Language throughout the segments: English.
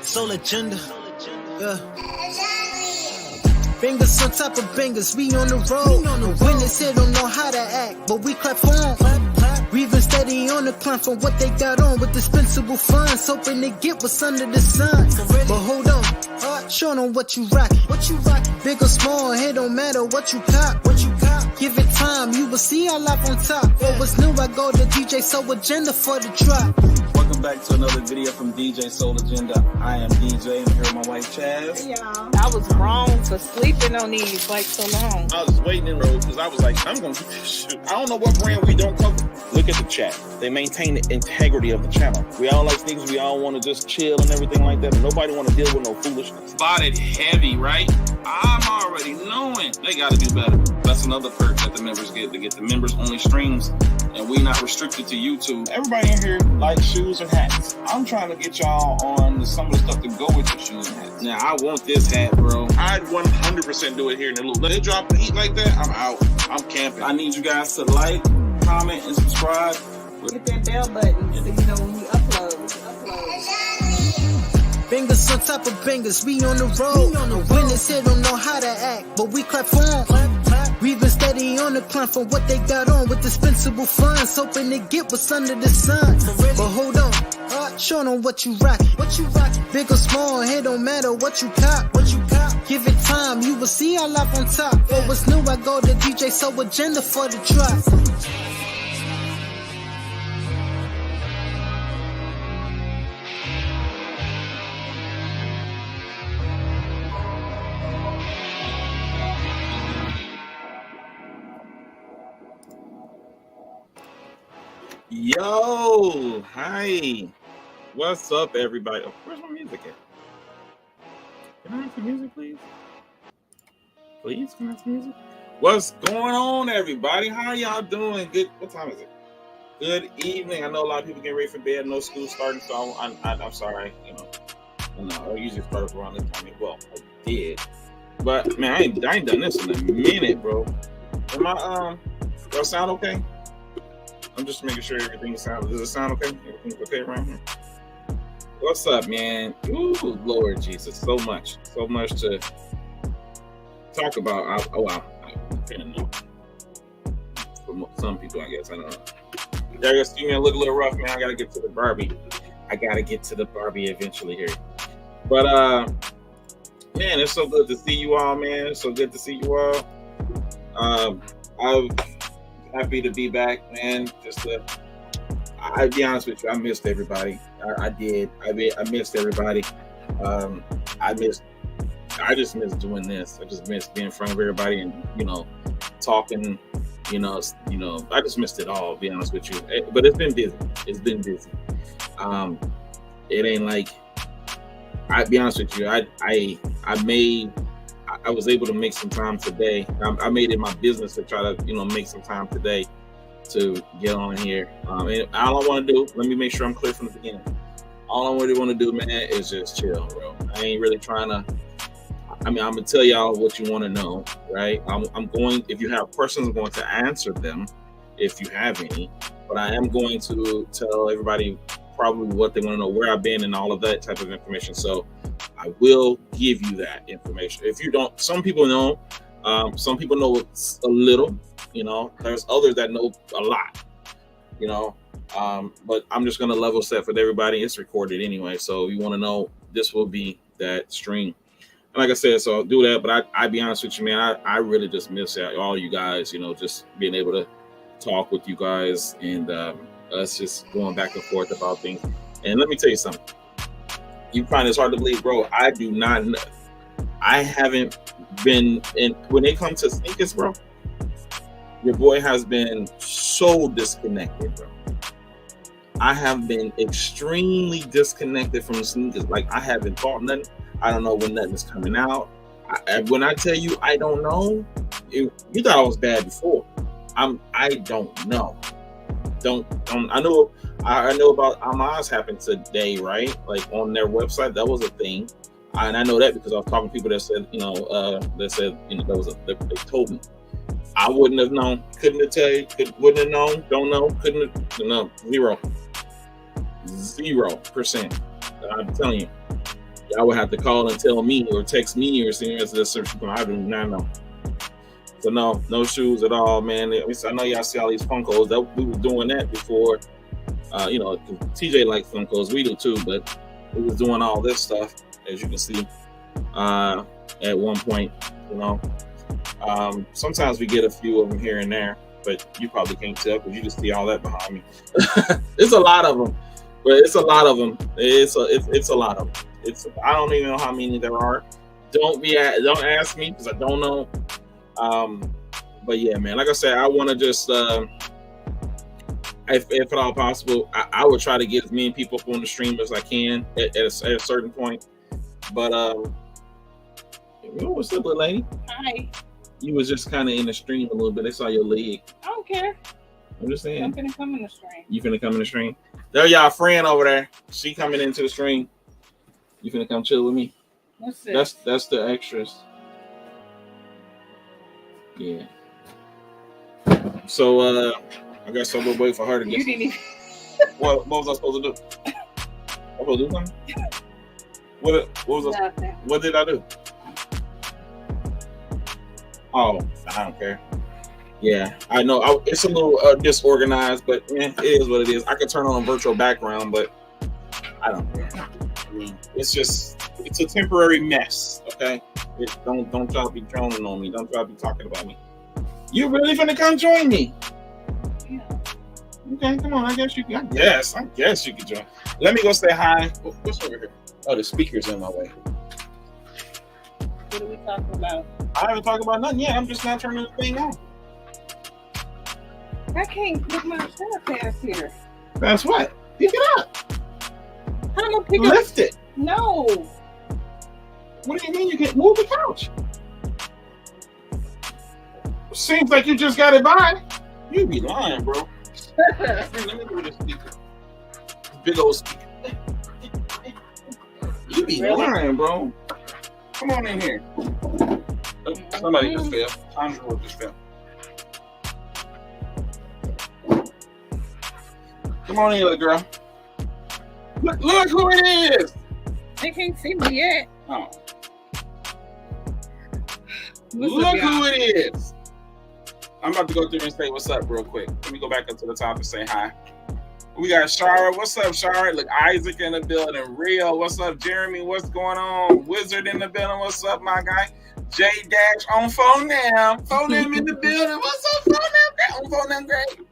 Soul agenda. Yeah. Bangers on top of bangers, we on the road. When they say don't know how to act, but we clap for 'em. We been steady on the climb from what they got on with dispensable funds, hoping they get what's under the sun. But hold on, show them what you rockin'. Big or small, it don't matter what you cop. Give it time, you will see our life on top. What was new, I go to DJ Soul Agenda for the drop. Welcome back to another video from DJ Soul Agenda. I am DJ, and here with my wife Chaz. Hey, y'all. I was wrong for sleeping on these like so long. I was waiting in road because I was like, I'm gonna get this shit. I don't know what brand we don't cover. Look at the chat. They maintain the integrity of the channel. We all like sneakers. We all want to just chill and everything like that. Nobody want to deal with no foolishness. Spotted heavy, right? I'm already knowing they got to do better. That's another perk that the members get. To get the members only streams, and we not restricted to YouTube. Everybody in here likes shoes and hats. I'm trying to get y'all on some of the stuff to go with your shoes and hats. Now I want this hat, bro. I'd 100% do it here in the loop. Let it drop the heat like that. I'm out. I'm camping. I need you guys to like, comment, and subscribe. Hit that bell button so you know when we upload. Bangers on top of bangers, we on the road. When they say don't know how to act, but we clap for 'em. We been steady on the climb from what they got on with dispensable funds, hoping they get what's under the sun. But hold on, show them what you rockin'. Big or small, it don't matter what you cop. Give it time, you will see our life on top. What was new, I go to DJ Soul Agenda for the drop. Yo, hi. What's up, everybody? Oh, where's my music at? Can I have some music, please? Please, can I have some music? What's going on, everybody? How y'all doing? Good. What time is it? Good evening. I know a lot of people getting ready for bed. No school starting, so I'm sorry. I usually start around this time. Well, I did, but man, I ain't done this in a minute, bro. Am I do I sound okay? I'm just making sure everything sounds. Does it sound okay? Everything's okay around here? What's up, man? Ooh, Lord Jesus, so much to talk about. I don't know. For some people, I guess I don't know. There you see me. I look a little rough, man. I gotta get to the Barbie. Eventually here. But man, it's so good to see you all, man. It's so good to see you all. I'm happy to be back, man. I'll be honest with you, I missed everybody. I did. I missed everybody. I just missed doing this. I just missed being in front of everybody and talking. I just missed it all. To be honest with you, but it's been busy. It ain't like. I'll be honest with you. I was able to make some time today. I made it my business to try to, make some time today to get on here. And all I want to do, let me make sure I'm clear from the beginning. All I really want to do, man, is just chill, bro. I ain't really trying to. I'm gonna tell y'all what you want to know, right? I'm going. If you have questions, I'm going to answer them, if you have any. But I am going to tell everybody probably what they want to know, where I've been, and all of that type of information. So I will give you that information. If you don't, some people know. Some people know a little. There's others that know a lot. But I'm just gonna level set for everybody. It's recorded anyway, so you want to know. This will be that stream. And like I said, so I'll do that. But I'll be honest with you, man. I really just miss all you guys. Just being able to talk with you guys and us just going back and forth about things. And let me tell you something. You find this hard to believe, bro. I do not know. I haven't been in when it comes to sneakers, bro. Your boy has been so disconnected, bro. I have been extremely disconnected from sneakers. Like I haven't thought nothing. I don't know when nothing's coming out. When I tell you I don't know, you thought I was bad before. I don't know. I know about Amaz happened today, right? Like on their website, that was a thing. And I know that because I was talking to people that said, they told me. I wouldn't have known, couldn't have tell you, wouldn't have known, don't know, couldn't have, no, 0%. I'm telling you. Y'all would have to call and tell me or text me or send me as a certain point. I do not know. So no shoes at all, man. I know y'all see all these Funkos. That we were doing that before. TJ likes Funkos. We do too, but we was doing all this stuff, as you can see, at one point. Sometimes we get a few of them here and there, but you probably can't tell because you just see all that behind me. It's a lot of them, but it's a lot of them. It's a lot of them. I don't even know how many there are. Don't ask me because I don't know. But yeah, man, like I said, I want to just, if at all possible, I would try to get as many people up on the stream as I can at a certain point. But what's up, little lady? Hi. You was just kind of in the stream a little bit. They saw your leg. I don't care. I'm just saying. I'm gonna come in the stream. You finna come in the stream? There, y'all friend over there. She coming into the stream. You finna come chill with me? What's this? That's the extras. Yeah. So I guess I'm gonna wait for her to get. You didn't even. What was I supposed to do? I'm supposed to do something? What was I? Nothing. What did I do? Oh, I don't care. Yeah, I know. It's a little disorganized, but it is what it is. I could turn on a virtual background, but I don't care. I mean, it's a temporary mess. Okay, don't try to be droning on me. Don't try to be talking about me. You really finna come join me? Yeah. Okay, come on. I guess you can join. Let me go say hi. What's over here? Oh, the speaker's in my way. What are we talking about? I haven't talked about nothing yet. I'm just not turning the thing on. I can't put my shirt past here. That's what. Pick it up. How do I pick Lift it. No. What do you mean you can't move the couch? Seems like you just got it by. You be lying, bro. Let me do this speaker. Big old speaker. You be lying, bro. Come on in here. Oh, somebody just fell. Andrew just fell. Come on in, little girl. Look who it is. They can't see me yet. Oh. Look who it is. I'm about to go through and say what's up real quick. Let me go back up to the top and say hi. We got Shara. What's up, Shara? Look, Isaac in the building. Rio, what's up? Jeremy, what's going on? Wizard in the building. What's up, my guy? J Dash on phone now. Phone them in the building. What's up, phone them? On phone them, great.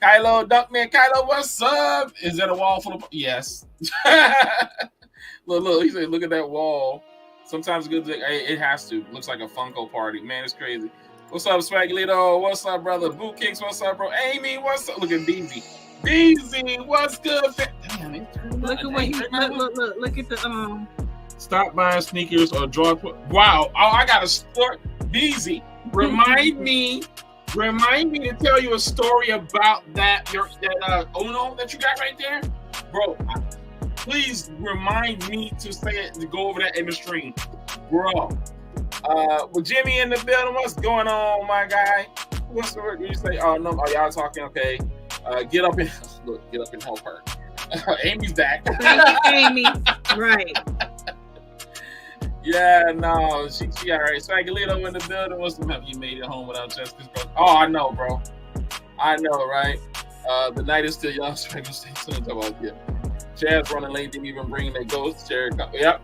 Kylo, Duckman. Kylo, what's up? Is that a wall full of? Yes. Look. He said, look at that wall. Sometimes good. It has to. Looks like a Funko party. Man, it's crazy. What's up, Swagglito? What's up, brother? Boot Kicks, what's up, bro? Amy, what's up? Look at Beezy. Beezy, what's good? Damn, Look at what look at the Stop buying sneakers or draw. Wow. Oh, I got a story. Beezy, remind me to tell you a story about that Uno that you got right there, bro. Please remind me to say it, to go over that in the stream, bro. With Jimmy in the building, what's going on, my guy? What's the word you say? Oh no, are y'all talking? Okay, get up and help her. Amy's back. Amy, right? Yeah, no, she all right. Swagglito in the building. What's the map? You made it home without justice, bro. Oh, I know, bro. I know, right? The night is still young. Swaggle stay tuned. About yeah. Chad's running late. Didn't even bring that ghost. Jared, yep.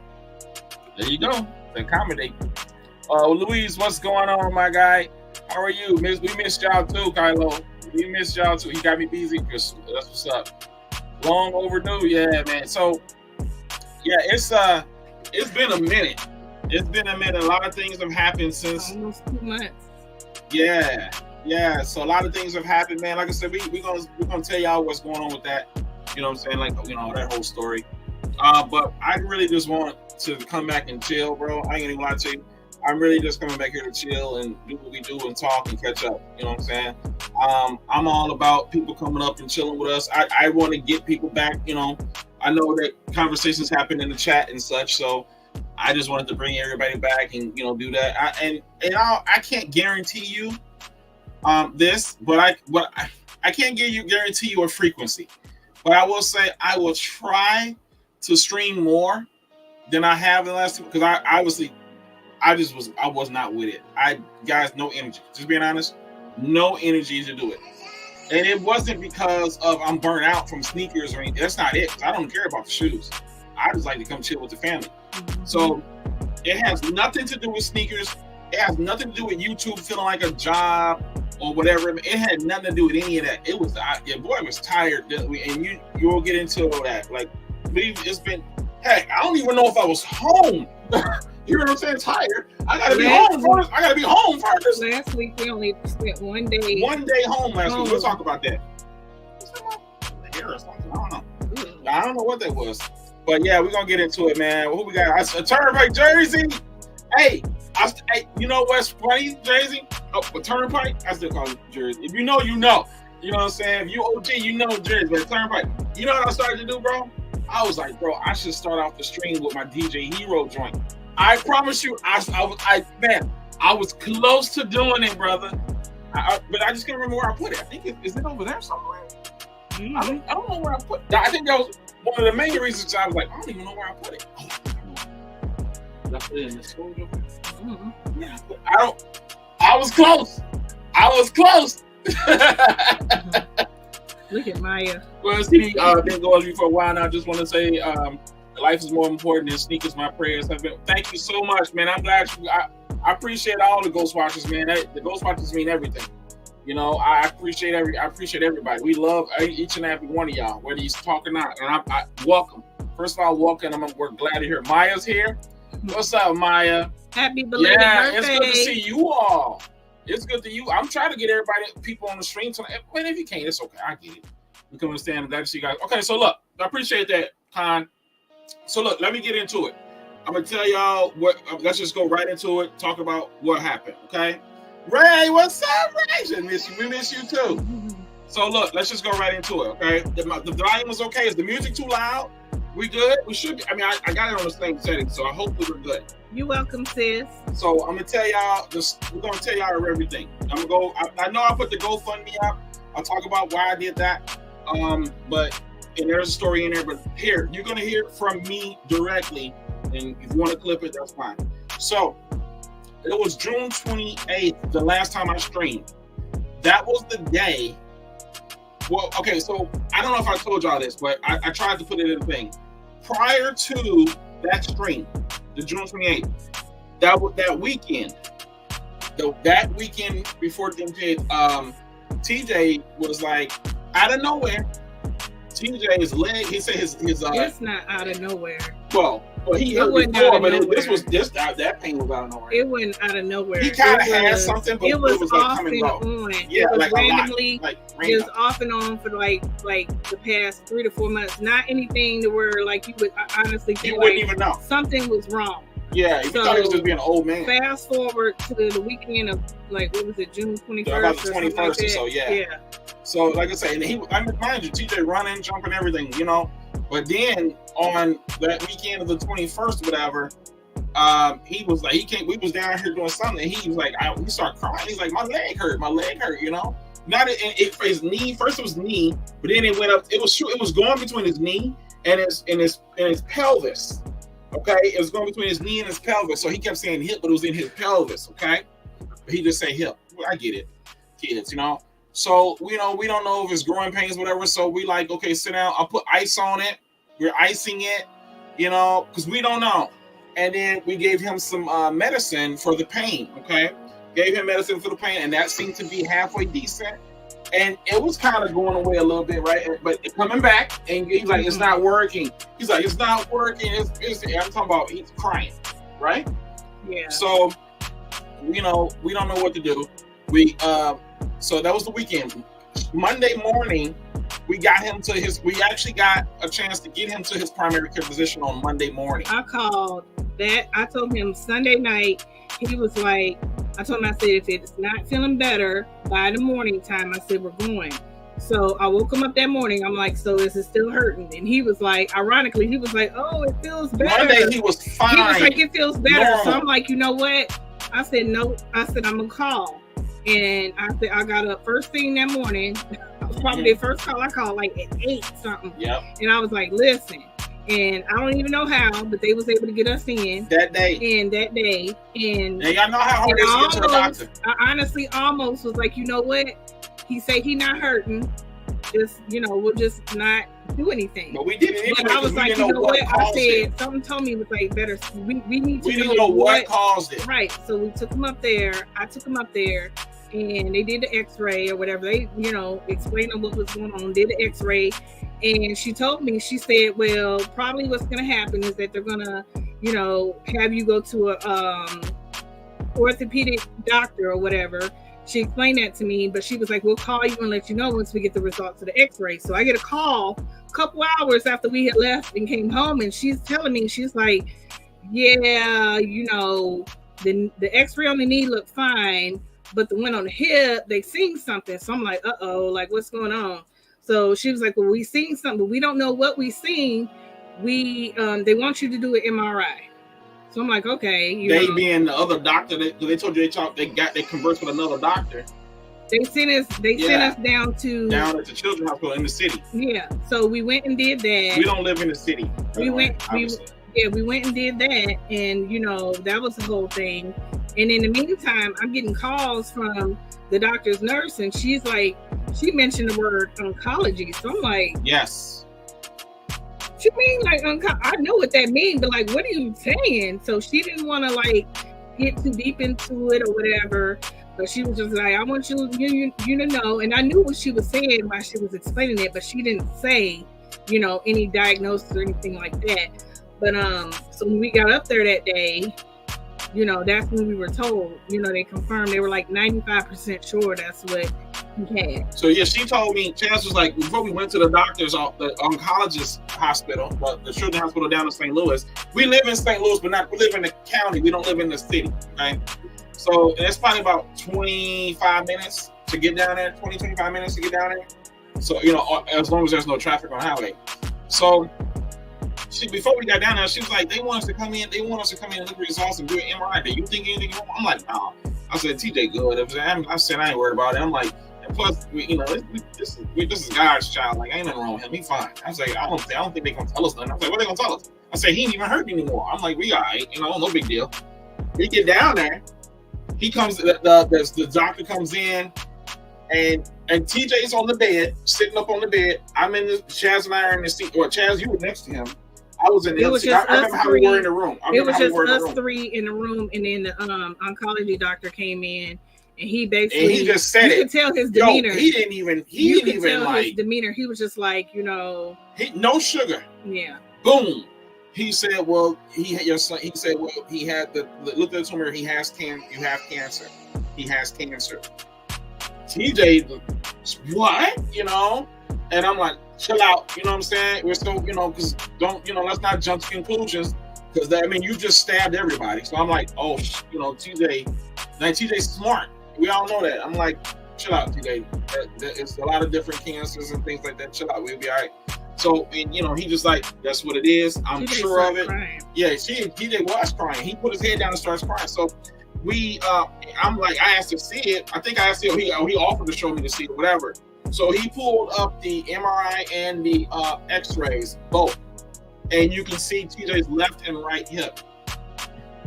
There you go. Accommodate. Louise, what's going on, my guy? How are you? We missed y'all too, Kylo. We missed y'all too. You got me busy, Chris. That's what's up. Long overdue, yeah, man. So, yeah, it's been a minute. It's been a minute. A lot of things have happened since. Almost 2 months. Yeah. So a lot of things have happened, man. Like I said, we're gonna tell y'all what's going on with that. You know what I'm saying? Like, that whole story. But I really just want to come back and chill, bro. I ain't gonna even lie to you. I'm really just coming back here to chill and do what we do and talk and catch up. You know what I'm saying? I'm all about people coming up and chilling with us. I want to get people back. I know that conversations happen in the chat and such, so I just wanted to bring everybody back and do that. I can't guarantee you this, but I can't guarantee you a frequency. But I will say I will try to stream more than I have in the last two, because I was not with it. Guys, no energy. Just being honest, no energy to do it. And it wasn't because of I'm burnt out from sneakers or anything. That's not it. I don't care about the shoes. I just like to come chill with the family. So it has nothing to do with sneakers. It has nothing to do with YouTube feeling like a job or whatever. It had nothing to do with any of that. It was, your boy was tired, and you'll get into that. Like, it's been, heck, I don't even know if I was home. You know what I'm saying? Tired. I gotta be home first. Last week we only spent one day. One day home last week. We'll talk about that. Hair or something. I don't know what that was. But yeah, we're gonna get into it, man. Who we got? A Turnpike jersey. Hey, you know what's funny, Jersey? Oh, a Turnpike. I still call it Jersey. If you know, you know. You know what I'm saying? If you OG, you know Jersey. But Turnpike. You know what I started to do, bro? I was like, bro, I should start off the stream with my DJ Hero joint. I promise you, I was close to doing it, brother. But I just can't remember where I put it. I think is it over there somewhere? I don't know where I put it. I think that was one of the main reasons I was like, I don't even know where I put it. Did I put it in the storage? Yeah, I was close. Look at Maya. Well, see, been going with me for a while now. I just want to say, life is more important than sneakers. My prayers have been. Thank you so much, man. I'm glad I appreciate all the Ghost Watchers, man. The Ghost Watchers mean everything. You know, I appreciate everybody. We love each and every one of y'all, whether you talk or not. And I welcome. First of all, welcome. We're glad to hear Maya's here. What's up, Maya? Happy belated birthday. It's good to see you all. It's good to you. I'm trying to get people on the stream tonight. But if you can't, it's okay. I get it. You can understand. I'm glad to see you guys. Okay, so look, I appreciate that, Con. So look, let me get into it. I'm gonna tell y'all what. Let's just go right into it. Talk about what happened. Okay, Ray, what's up, Ray? We miss you too. So look, let's just go right into it. Okay, the volume is okay. Is the music too loud? We good? We should be. I mean, I got it on the same setting, so I hope we're good. You're welcome, sis. So I'm gonna tell y'all. We're gonna tell y'all everything. I'm gonna go. I know I put the GoFundMe up. I'll talk about why I did that. But. And there's a story in there, but here, you're going to hear from me directly. And if you want to clip it, that's fine. So, it was June 28th, the last time I streamed. That was the day. Well, okay, so I don't know if I told y'all this, but I tried to put it in the thing. Prior to that stream, the June 28th, that weekend, that weekend before the MJ, TJ was like, out of nowhere, TJ's leg, he said his it's not out of nowhere. Well he hurt before, but that pain was out of nowhere. It wasn't out of nowhere. He kind of had something, but it was like off coming and low. on. Yeah, it was like randomly, it was off and on for like the past 3 to 4 months. Not anything to where like you would honestly think you wouldn't even know something was wrong. Yeah, you thought he was just being an old man. Fast forward to the weekend of like what was it, June 21st? About the 21st or so, yeah. Yeah. So like I say, and mind you, TJ running, jumping, everything, you know. But then on that weekend of the 21st, whatever, he was like, we was down here doing something. And he was like, he started crying. He's like, my leg hurt, you know. Not his knee. First it was knee, but then it went up. It was going between his knee and his pelvis. Okay, it was going between his knee and his pelvis. So he kept saying hip, but it was in his pelvis. Okay, but he just said hip. Well, I get it, kids, you know. So we don't know if it's growing pains, whatever. So we like, okay, sit down. I'll put ice on it. We're icing it, you know, because we don't know. And then we gave him some medicine for the pain. Okay, gave him medicine for the pain, and that seemed to be halfway decent. And it was kind of going away a little bit, right? But coming back, and he's like, it's not working. He's like, it's not working. I'm talking about he's crying, right? Yeah. So, you know, we don't know what to do. So that was the weekend. Monday morning, we actually got a chance to get him to his primary care physician on Monday morning. I called that. I told him Sunday night. He was like, I told him, I said, if it's not feeling better by the morning time, I said, we're going. So I woke him up that morning. I'm like, so is it still hurting? And he was like, ironically, he was like, oh, it feels better. Monday, he was fine. He was like, it feels better. Normal. So I'm like, you know what? I said, no. I said, I'm going to call. And I said, I got up first thing that morning. Probably the first call I called like at 8 something. Yep. And I was like, listen. And I don't even know how, but they was able to get us in that day. And y'all know how hard it is to get to the doctor. I honestly almost was like, you know what? He said he not hurting. Just, we'll just not do anything. But we did it anyway. But I was like, you know what? I said, something told me was like, better, we need to know what caused it. Right. So we took him up there. I took him up there and they did the x-ray or whatever. They, explained what was going on, did the x-ray. And she told me, she said, well, probably what's going to happen is that they're going to, have you go to a orthopedic doctor or whatever. She explained that to me, but she was like, we'll call you and let you know once we get the results of the x-ray. So I get a call a couple hours after we had left and came home, and she's telling me, she's like, yeah, the x-ray on the knee looked fine, but the one on the hip, they seen something. So I'm like, uh-oh, like what's going on? So she was like, well, we seen something, but we don't know what we seen. They want you to do an MRI. So I'm like, okay. Being the other doctor, they told you they conversed with another doctor. They sent us down at the Children's Hospital in the city. Yeah. So we went and did that. We don't live in the city. We went and did that, and that was the whole thing. And in the meantime, I'm getting calls from the doctor's nurse, and she's like, she mentioned the word oncology. So I'm like, yes. What you mean like I know what that means, but like, what are you saying? So she didn't want to like get too deep into it or whatever, but she was just like, I want you to know. And I knew what she was saying while she was explaining it, but she didn't say, any diagnosis or anything like that. But so when we got up there that day, that's when we were told, they confirmed, they were like 95% sure that's what he had. So yeah, she told me, Chance was like, before we went to the doctor's, the oncologist hospital, the children's hospital down in St. Louis. We live in St. Louis, but we live in the county. We don't live in the city, right? So it's probably about 25 minutes to get down there, 25 minutes to get down there. So, as long as there's no traffic on the highway. So before we got down there, she was like, they want us to come in and look at your results and do an MRI. Do you think anything wrong? I'm like, nah. I said, TJ good. I said, I ain't worried about it. I'm like, and plus, this is God's child. Like, ain't nothing wrong with him. He fine. I was like, I don't think they gonna tell us nothing. I was like, what they gonna tell us? I said, he ain't even hurt anymore. I'm like, we all right. No big deal. We get down there. He comes, the doctor comes in, and TJ's on the bed, sitting up on the bed. I'm in the, Chaz and I are in the seat. Or Chaz, you were next to him. I was in the other seat. I remember how we were in the room. It was just us three in the room, and then the oncology doctor came in, and he basically, and he just said you could tell his demeanor. He didn't even like his demeanor. He was just like, no sugar. Yeah. Boom. He said, well, your son. He said, well, he had look at the tumor. He has cancer. You have cancer. He has cancer. TJ, what? And I'm like, chill out. You know what I'm saying? We're still, because let's not jump to conclusions. Because you just stabbed everybody. So I'm like, oh, TJ. Now TJ's smart. We all know that. I'm like, chill out, TJ. It's a lot of different cancers and things like that. Chill out. We'll be all right. So, and he just like, that's what it is. I'm sure of it. Crying. Yeah, TJ was crying. He put his head down and starts crying. So I'm like, I asked to see it. I think I asked him, he offered to show me to see it, whatever. So he pulled up the MRI and the x-rays, both. And you can see TJ's left and right hip.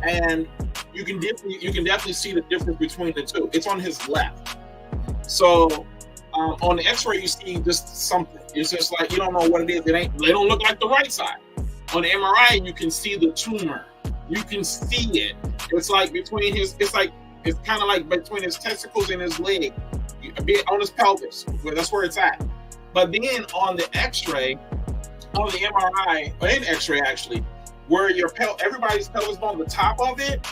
And you can definitely see the difference between the two. It's on his left. So on the x-ray, you see just something. It's just like, you don't know what it is. They don't look like the right side. On the MRI, you can see the tumor. You can see it. It's like between it's kind of like between his testicles and his leg, on his pelvis. That's where it's at. But then on the x-ray, on the MRI, or in x-ray actually, where everybody's pelvis bone, the top of it,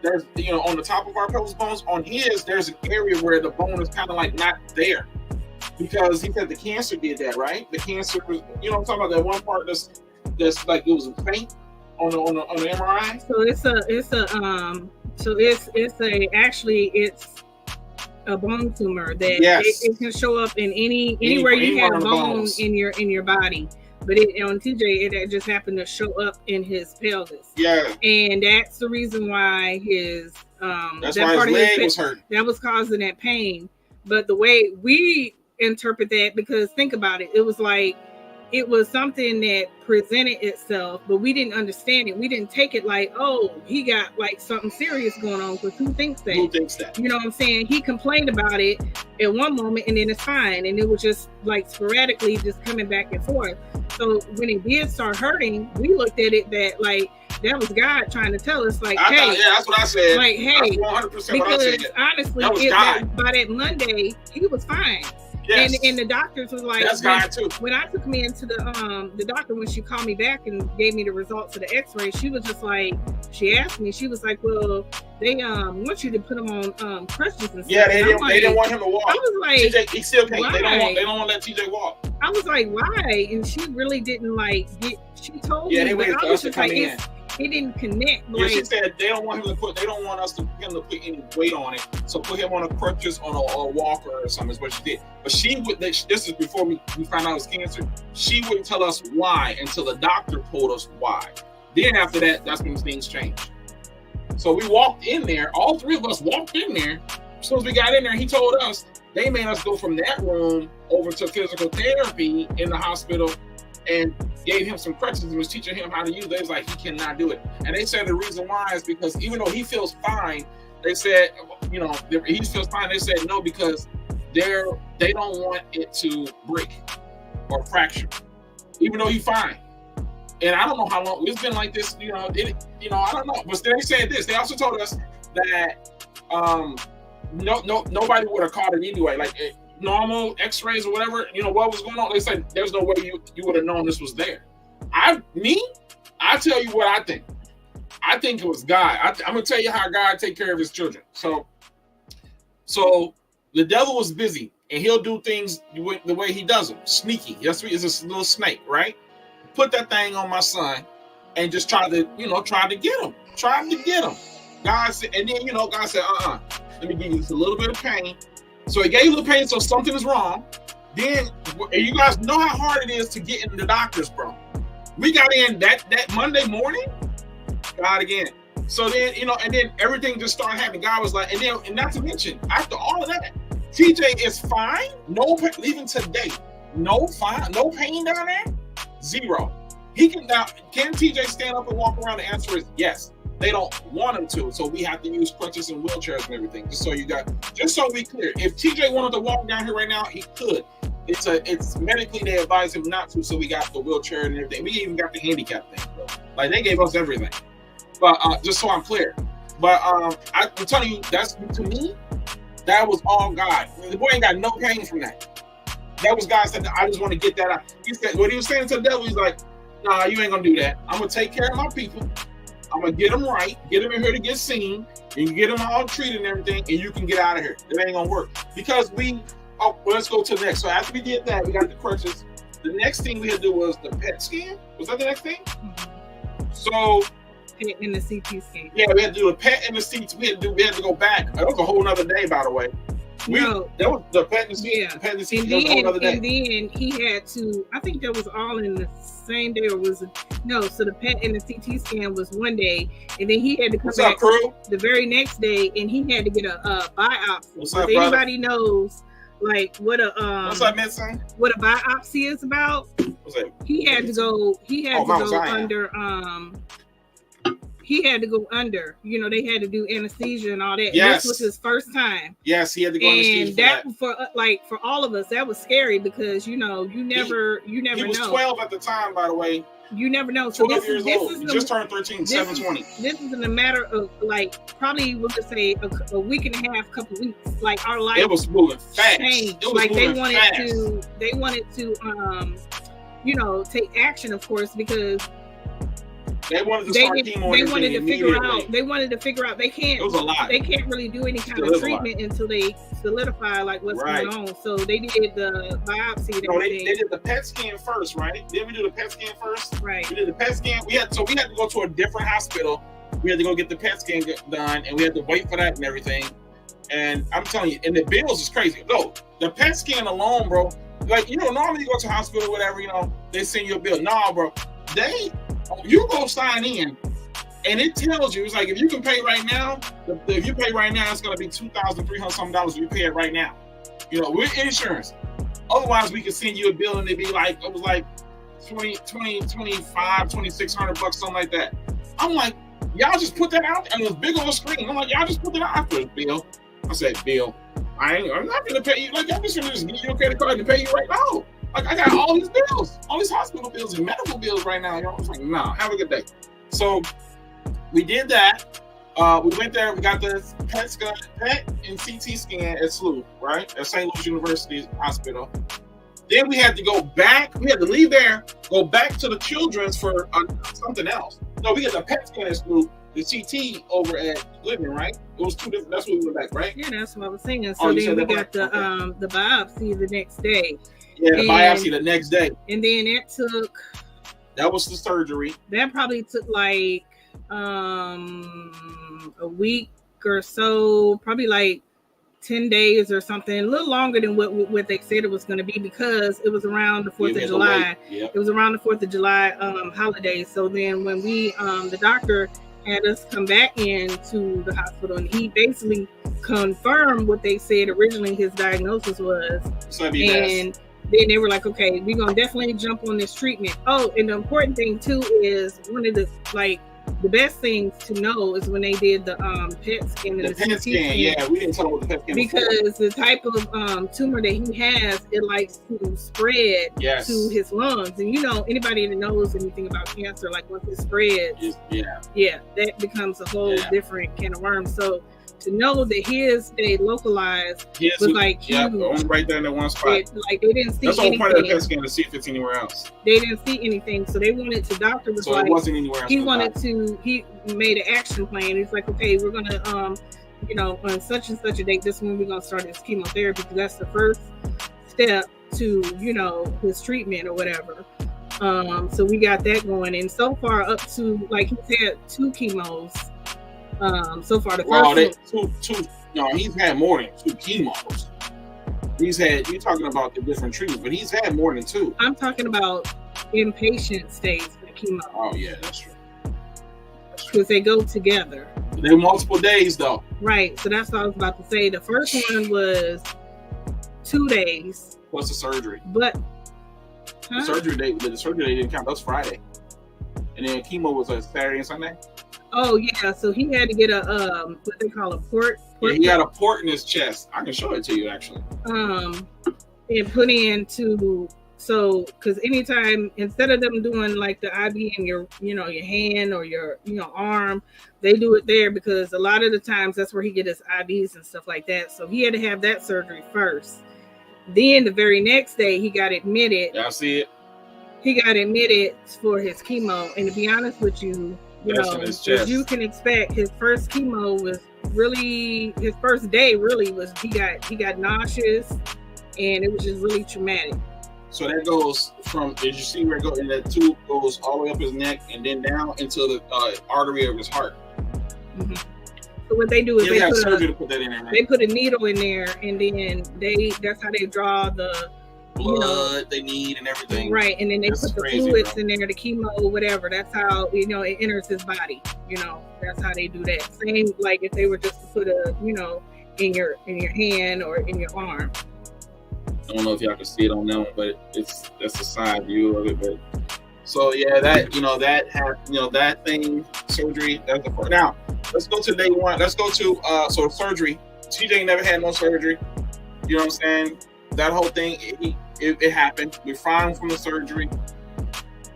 there's, on the top of our pelvis bones, on his, there's an area where the bone is kind of like not there. Because he said the cancer did that, right? The cancer was, I'm talking about that one part that's like it was faint on the MRI. So it's a bone tumor that it can show up in anywhere you have bone in your body. But on TJ, it just happened to show up in his pelvis. Yeah. And that's the reason why his that's why his leg was hurt. That was causing that pain. But the way we interpret that, because think about it, it was like it was something that presented itself, but we didn't understand it. We didn't take it like, oh, he got like something serious going on. Because who thinks that? Who thinks that? You know what I'm saying? He complained about it at one moment, and then it's fine. And it was just like sporadically just coming back and forth. So when it did start hurting, we looked at it that like that was God trying to tell us, like, hey, that's what I said. Like, hey, that's 100% what I said. Because honestly, by that Monday, he was fine. Yes. And the doctors was like, that's God too. When I took me into the doctor, when she called me back and gave me the results of the X-ray, she was just like, she asked me, she was like, well, they want you to put him on crutches and stuff. Yeah, they didn't want him to walk. I was like, TJ, he still can't. Why? They don't want to let TJ walk. I was like, why? And she really didn't like get. She told me, they waited for us to come in. It didn't connect. Yeah, she said they don't want him to they don't want him to put any weight on it. So put him on a crutches on a walker or something is what she did. But she would. This is before we found out it was cancer. She wouldn't tell us why until the doctor told us why. Then after that, that's when things changed. So we walked in there. All three of us walked in there. As soon as we got in there, he told us they made us go from that room over to physical therapy in the hospital. And gave him some crutches and was teaching him how to use it. They was like, he cannot do it. And they said the reason why is because even though he feels fine, they said, you know, he feels fine. They said no, because they don't want it to break or fracture, even though he's fine. And I don't know how long it's been like this, I don't know. But they said this. They also told us that nobody would have caught it anyway. Like normal x-rays or whatever, what was going on, they said there's no way you would have known this was there. I tell you what I think. I think it was God. I'm gonna tell you how God take care of his children. So the devil was busy and he'll do things the way he does them, sneaky. Yes, he's a little snake, right? Put that thing on my son and just try to get him. God said, and then God said, let me give you just a little bit of pain. So he gave you the pain, so something is wrong. Then you guys know how hard it is to get in the doctors, bro. We got in that Monday morning, God again. So then, and then everything just started happening. God was like, and not to mention, after all of that, TJ is fine. No pain, even today. No pain down there. Zero. Can TJ stand up and walk around? The answer is yes. They don't want him to, so we have to use crutches and wheelchairs and everything. Just so we clear. If TJ wanted to walk down here right now, he could. It's medically they advise him not to, so we got the wheelchair and everything. We even got the handicap thing, bro. Like they gave us everything. But just so I'm clear. But I'm telling you, to me, that was all God. The boy ain't got no pain from that. That was God said, I just want to get that out. He said, what he was saying to the devil, he's like, nah, you ain't gonna do that. I'm gonna take care of my people. I'm gonna get them right, get them in here to get seen, and get them all treated and everything, and you can get out of here. It ain't gonna work because let's go to the next. So after we did that, we got the crutches. The next thing we had to do was the PET scan. Was that the next thing? Mm-hmm. So PET and the CT scan. Yeah, we had to do a PET and the CT. We had to go back. That was a whole nother day, by the way. That was the PET and the CT. Yeah. The PET and the CT was a whole other day. And then he had to. I think that was all in the same day, or was it? No. So the PET and the CT scan was one day, and then he had to come back the very next day, and he had to get a biopsy. What's up, if anybody knows, like what a what's up, Miss? What a biopsy is about? What's that? He had to go. He had to go under. He had to go under. They had to do anesthesia and all that. Yes. This was his first time. Yes, he had to go anesthesia. And that for all of us, that was scary because you never He was know. 12 at the time, by the way. You never know. So 12 years old. He just turned 13, 7/20. This is in a matter of probably we'll just say a week and a half, couple weeks. Like our life. It was moving fast. Changed. It was moving fast. They wanted to take action, of course, because they wanted to start chemo. They wanted to figure out they can't. It was a lot. They can't really do any kind of treatment until they solidify what's going on. So they did the biopsy. They did the PET scan first, right? Didn't we do the PET scan first? Right. We did the PET scan. We had to go to a different hospital. We had to go get the PET scan done, and we had to wait for that and everything. And I'm telling you, and the bills is crazy. No, the PET scan alone, bro. Normally you go to a hospital or whatever, they send you a bill. Nah, bro. You go sign in, and it tells you, it's like, if you can pay right now, it's going to be $2,300 something if you pay it right now. With insurance. Otherwise, we could send you a bill, and it'd be like, it was like $2,500-$2,600, something like that. I'm like, y'all just put that out there on this big old screen. I'm like, y'all just put that out there, Bill. I said, Bill, I'm not gonna pay you. Like, I'm just gonna give you a credit card and pay you right now. Like, I got all these bills, all these hospital bills and medical bills right now. Y'all was like, nah, have a good day. So we did that. We went there. We got the PET and CT scan at SLU, right? At St. Louis University Hospital. Then we had to go back. We had to leave there, go back to the children's for something else. No, we got the PET scan at SLU, the CT over at Goodman, right? It was two different. That's what we went back, right? Yeah, that's what I was saying. So then we got the biopsy the next day. Yeah, the biopsy the next day. And then that was the surgery. That probably took like a week or so, probably like 10 days or something, a little longer than what they said it was going to be, because it was around the 4th of July. Yep. It was around the 4th of July holiday. So then when we, the doctor had us come back into the hospital, and he basically confirmed what they said originally his diagnosis was. And then they were like, okay, we're going to definitely jump on this treatment. Oh, and the important thing too is one of the, like, the best things to know is when they did the PET scan and the CT scan. Yeah, we didn't tell them what the PET scan because the type of tumor that he has, it likes to spread to his lungs. And you know, anybody that knows anything about cancer, like once it spreads, that becomes a whole different can of worms. So to know that his stayed localized was like huge. Only right there in that one spot. Like they didn't see anything. That's the whole point of the PET scan, to see if it's anywhere else. They didn't see anything, so they wanted to. Doctor was like, it wasn't anywhere else. He wanted to. He made an action plan. He's like, okay, we're gonna, on such and such a date, this is when we're gonna start his chemotherapy, because that's the first step to, his treatment or whatever. So we got that going, and so far up to, like he said, 2 chemos. So far the first he's had more than 2 chemos. You're talking about the different treatments, but he's had more than 2. I'm talking about inpatient stays for the chemo. Oh yeah, that's true. Because they go together. They're multiple days though. Right. So that's what I was about to say. The first one was 2 days. Plus the surgery. But the surgery day didn't count. That was Friday. And then chemo was a Saturday and Sunday. Oh yeah, so he had to get a what they call a port. Yeah, he had a port in his chest. I can show it to you actually. And put into, so because anytime, instead of them doing like the IV in your your hand or your arm, they do it there, because a lot of the times that's where he get his IVs and stuff like that. So he had to have that surgery first. Then the very next day he got admitted. Y'all see it? He got admitted for his chemo, and to be honest with you, as you can expect, his first chemo was really, his first day really was, he got nauseous, and it was just really traumatic. So that goes from, did you see where it goes? And that tube goes all the way up his neck and then down into the artery of his heart. Mm-hmm. So what they do is they put that in there. They put a needle in there, and then that's how they draw the blood they need and everything. Right, and then they put the fluids in there, the chemo, whatever. That's how it enters his body. That's how they do that. Same like if they were just to put a in your hand or in your arm. I don't know if y'all can see it on that one, but that's a side view of it. But so yeah, that that thing, surgery. That's the first. Now let's go to day one. Let's go to surgery. TJ never had no surgery. You know what I'm saying? That whole thing, it happened. We're fine from the surgery.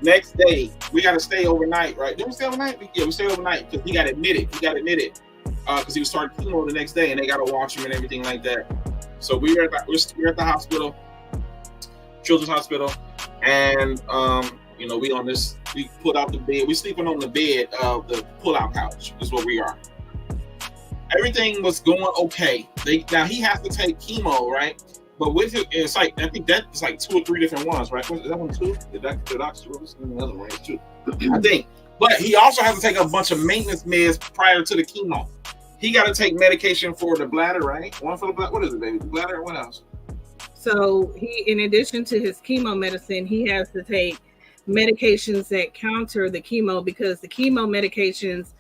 Next day, we got to stay overnight, right? Did we stay overnight? Yeah, we stayed overnight because he got admitted. Because he was starting chemo the next day, and they got to watch him and everything like that. So we were at the hospital, Children's Hospital, and we put out the bed. We sleeping on the bed of the pull-out couch. Is where we are. Everything was going okay. Now he has to take chemo, right? But with it, it's like, I think that's like 2 or 3 different ones, right? Is that one 2? The doctor was another one, 2. I think. But he also has to take a bunch of maintenance meds prior to the chemo. He got to take medication for the bladder, right? One for the bladder. What is it, baby? The bladder or what else? So he, in addition to his chemo medicine, he has to take medications that counter the chemo, because the chemo medications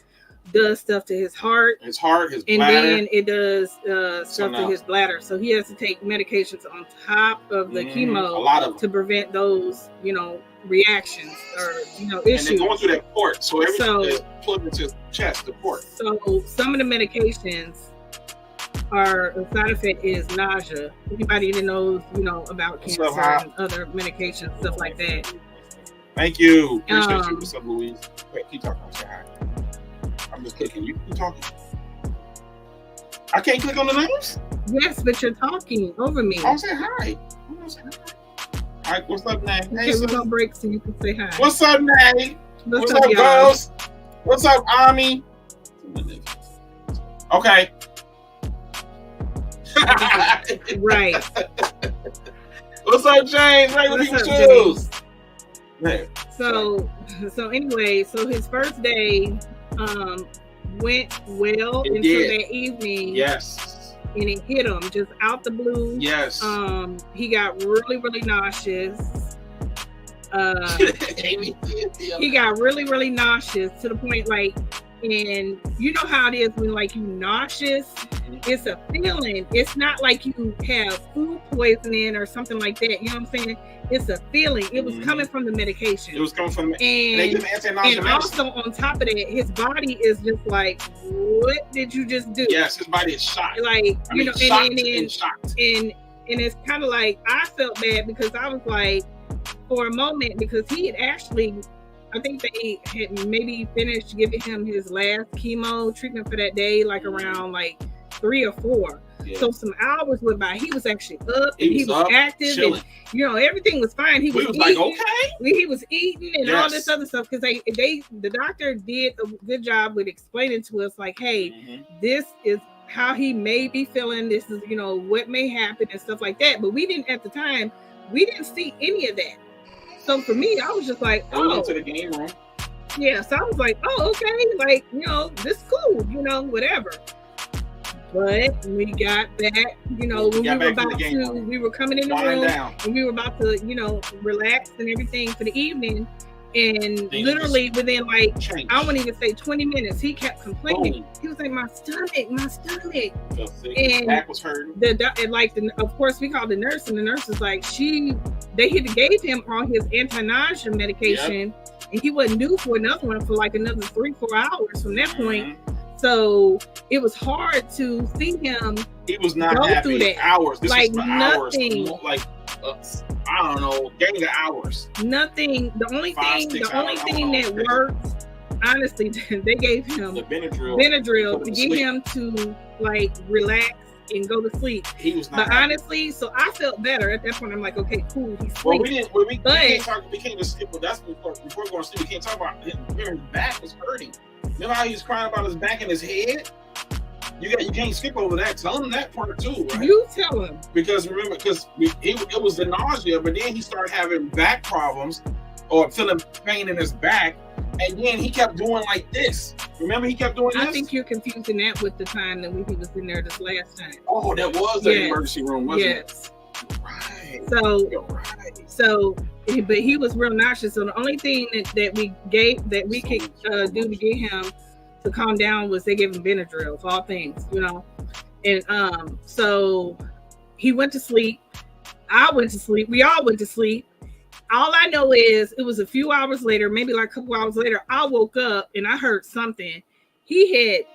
does stuff to his heart. His heart, his and bladder. then it does stuff to his bladder. So he has to take medications on top of the chemo, a lot of them, to prevent those, reactions or issues. And they're going through that port, so everything is put into his chest, the port. So some of the medications are, the side effect is nausea. Anybody that knows, about cancer and other medications, stuff like that. Thank you. Appreciate you. What's up, Louise? Wait, keep talking. Say hi. I'm just clicking. You talking. I can't click on the names? Yes, but you're talking over me. I'll say hi. All right, what's up, Nay? Okay, we're going to break so you can say hi. What's up, Nay? What's up, y'all? Ghost? What's up, Ami? Okay. Right. What's up, James? Regular people shoes. So anyway, so his first day went well until that evening. Yes. And it hit him just out the blue. Yes. He got really, really nauseous. He got really, really nauseous to the point and you know how it is when you nauseous, it's a feeling. It's not like you have food poisoning or something like that. You know what I'm saying? It's a feeling. It was coming from the medication. It was coming from and also on top of that, his body is just like, what did you just do? Yes, his body is shocked. Shocked. And it's kind of like, I felt bad because I was like, for a moment, because he had actually, I think they had maybe finished giving him his last chemo treatment for that day, around 3 or 4. Yeah. So some hours went by. He was actually up and he was active, chilling. And everything was fine. He was eating, okay. He was eating and all this other stuff because the doctor did a good job with explaining to us hey, this is how he may be feeling. This is what may happen and stuff like that. But we didn't at the time. We didn't see any of that. So for me, I was just like, we went to the game room. Yeah, so I was like, oh, okay, this is cool, whatever. But we got back, we were coming in the room and we were about to, relax and everything for the evening. And literally within I wouldn't even say 20 minutes, he kept complaining. He was like, my stomach. And back was hurting. Of course, we called the nurse, and the nurse was like, they had gave him all his anti-nausea medication, and he wasn't due for another one for another 3-4 hours from that point. So it was hard to see him. He was not go happy. Through that. Hours. This was nothing. Hours. I don't know, gang of hours. Nothing. The only thing that worked, honestly, they gave him the Benadryl to get him to relax and go to sleep. He was not. But happy. Honestly, so I felt better at that point. I'm like, okay, cool. He's well, we can't just skip. But that's before we go to sleep. We can't talk about his back was hurting. Remember how he was crying about his back and his head? You can't skip over that. Tell him that part too, right? You tell him. Because remember, it was the nausea, but then he started having back problems or feeling pain in his back, and then he kept doing like this. Remember, he kept doing this? I think you're confusing that with the time that he was in there this last time. Oh, that was the emergency room, wasn't it? Right. So, but he was real nauseous. So the only thing that we could do to get him to calm down was they gave him Benadryl, of all things, And so he went to sleep. I went to sleep. We all went to sleep. All I know is it was a few hours later, maybe a couple hours later, I woke up and I heard something. He had,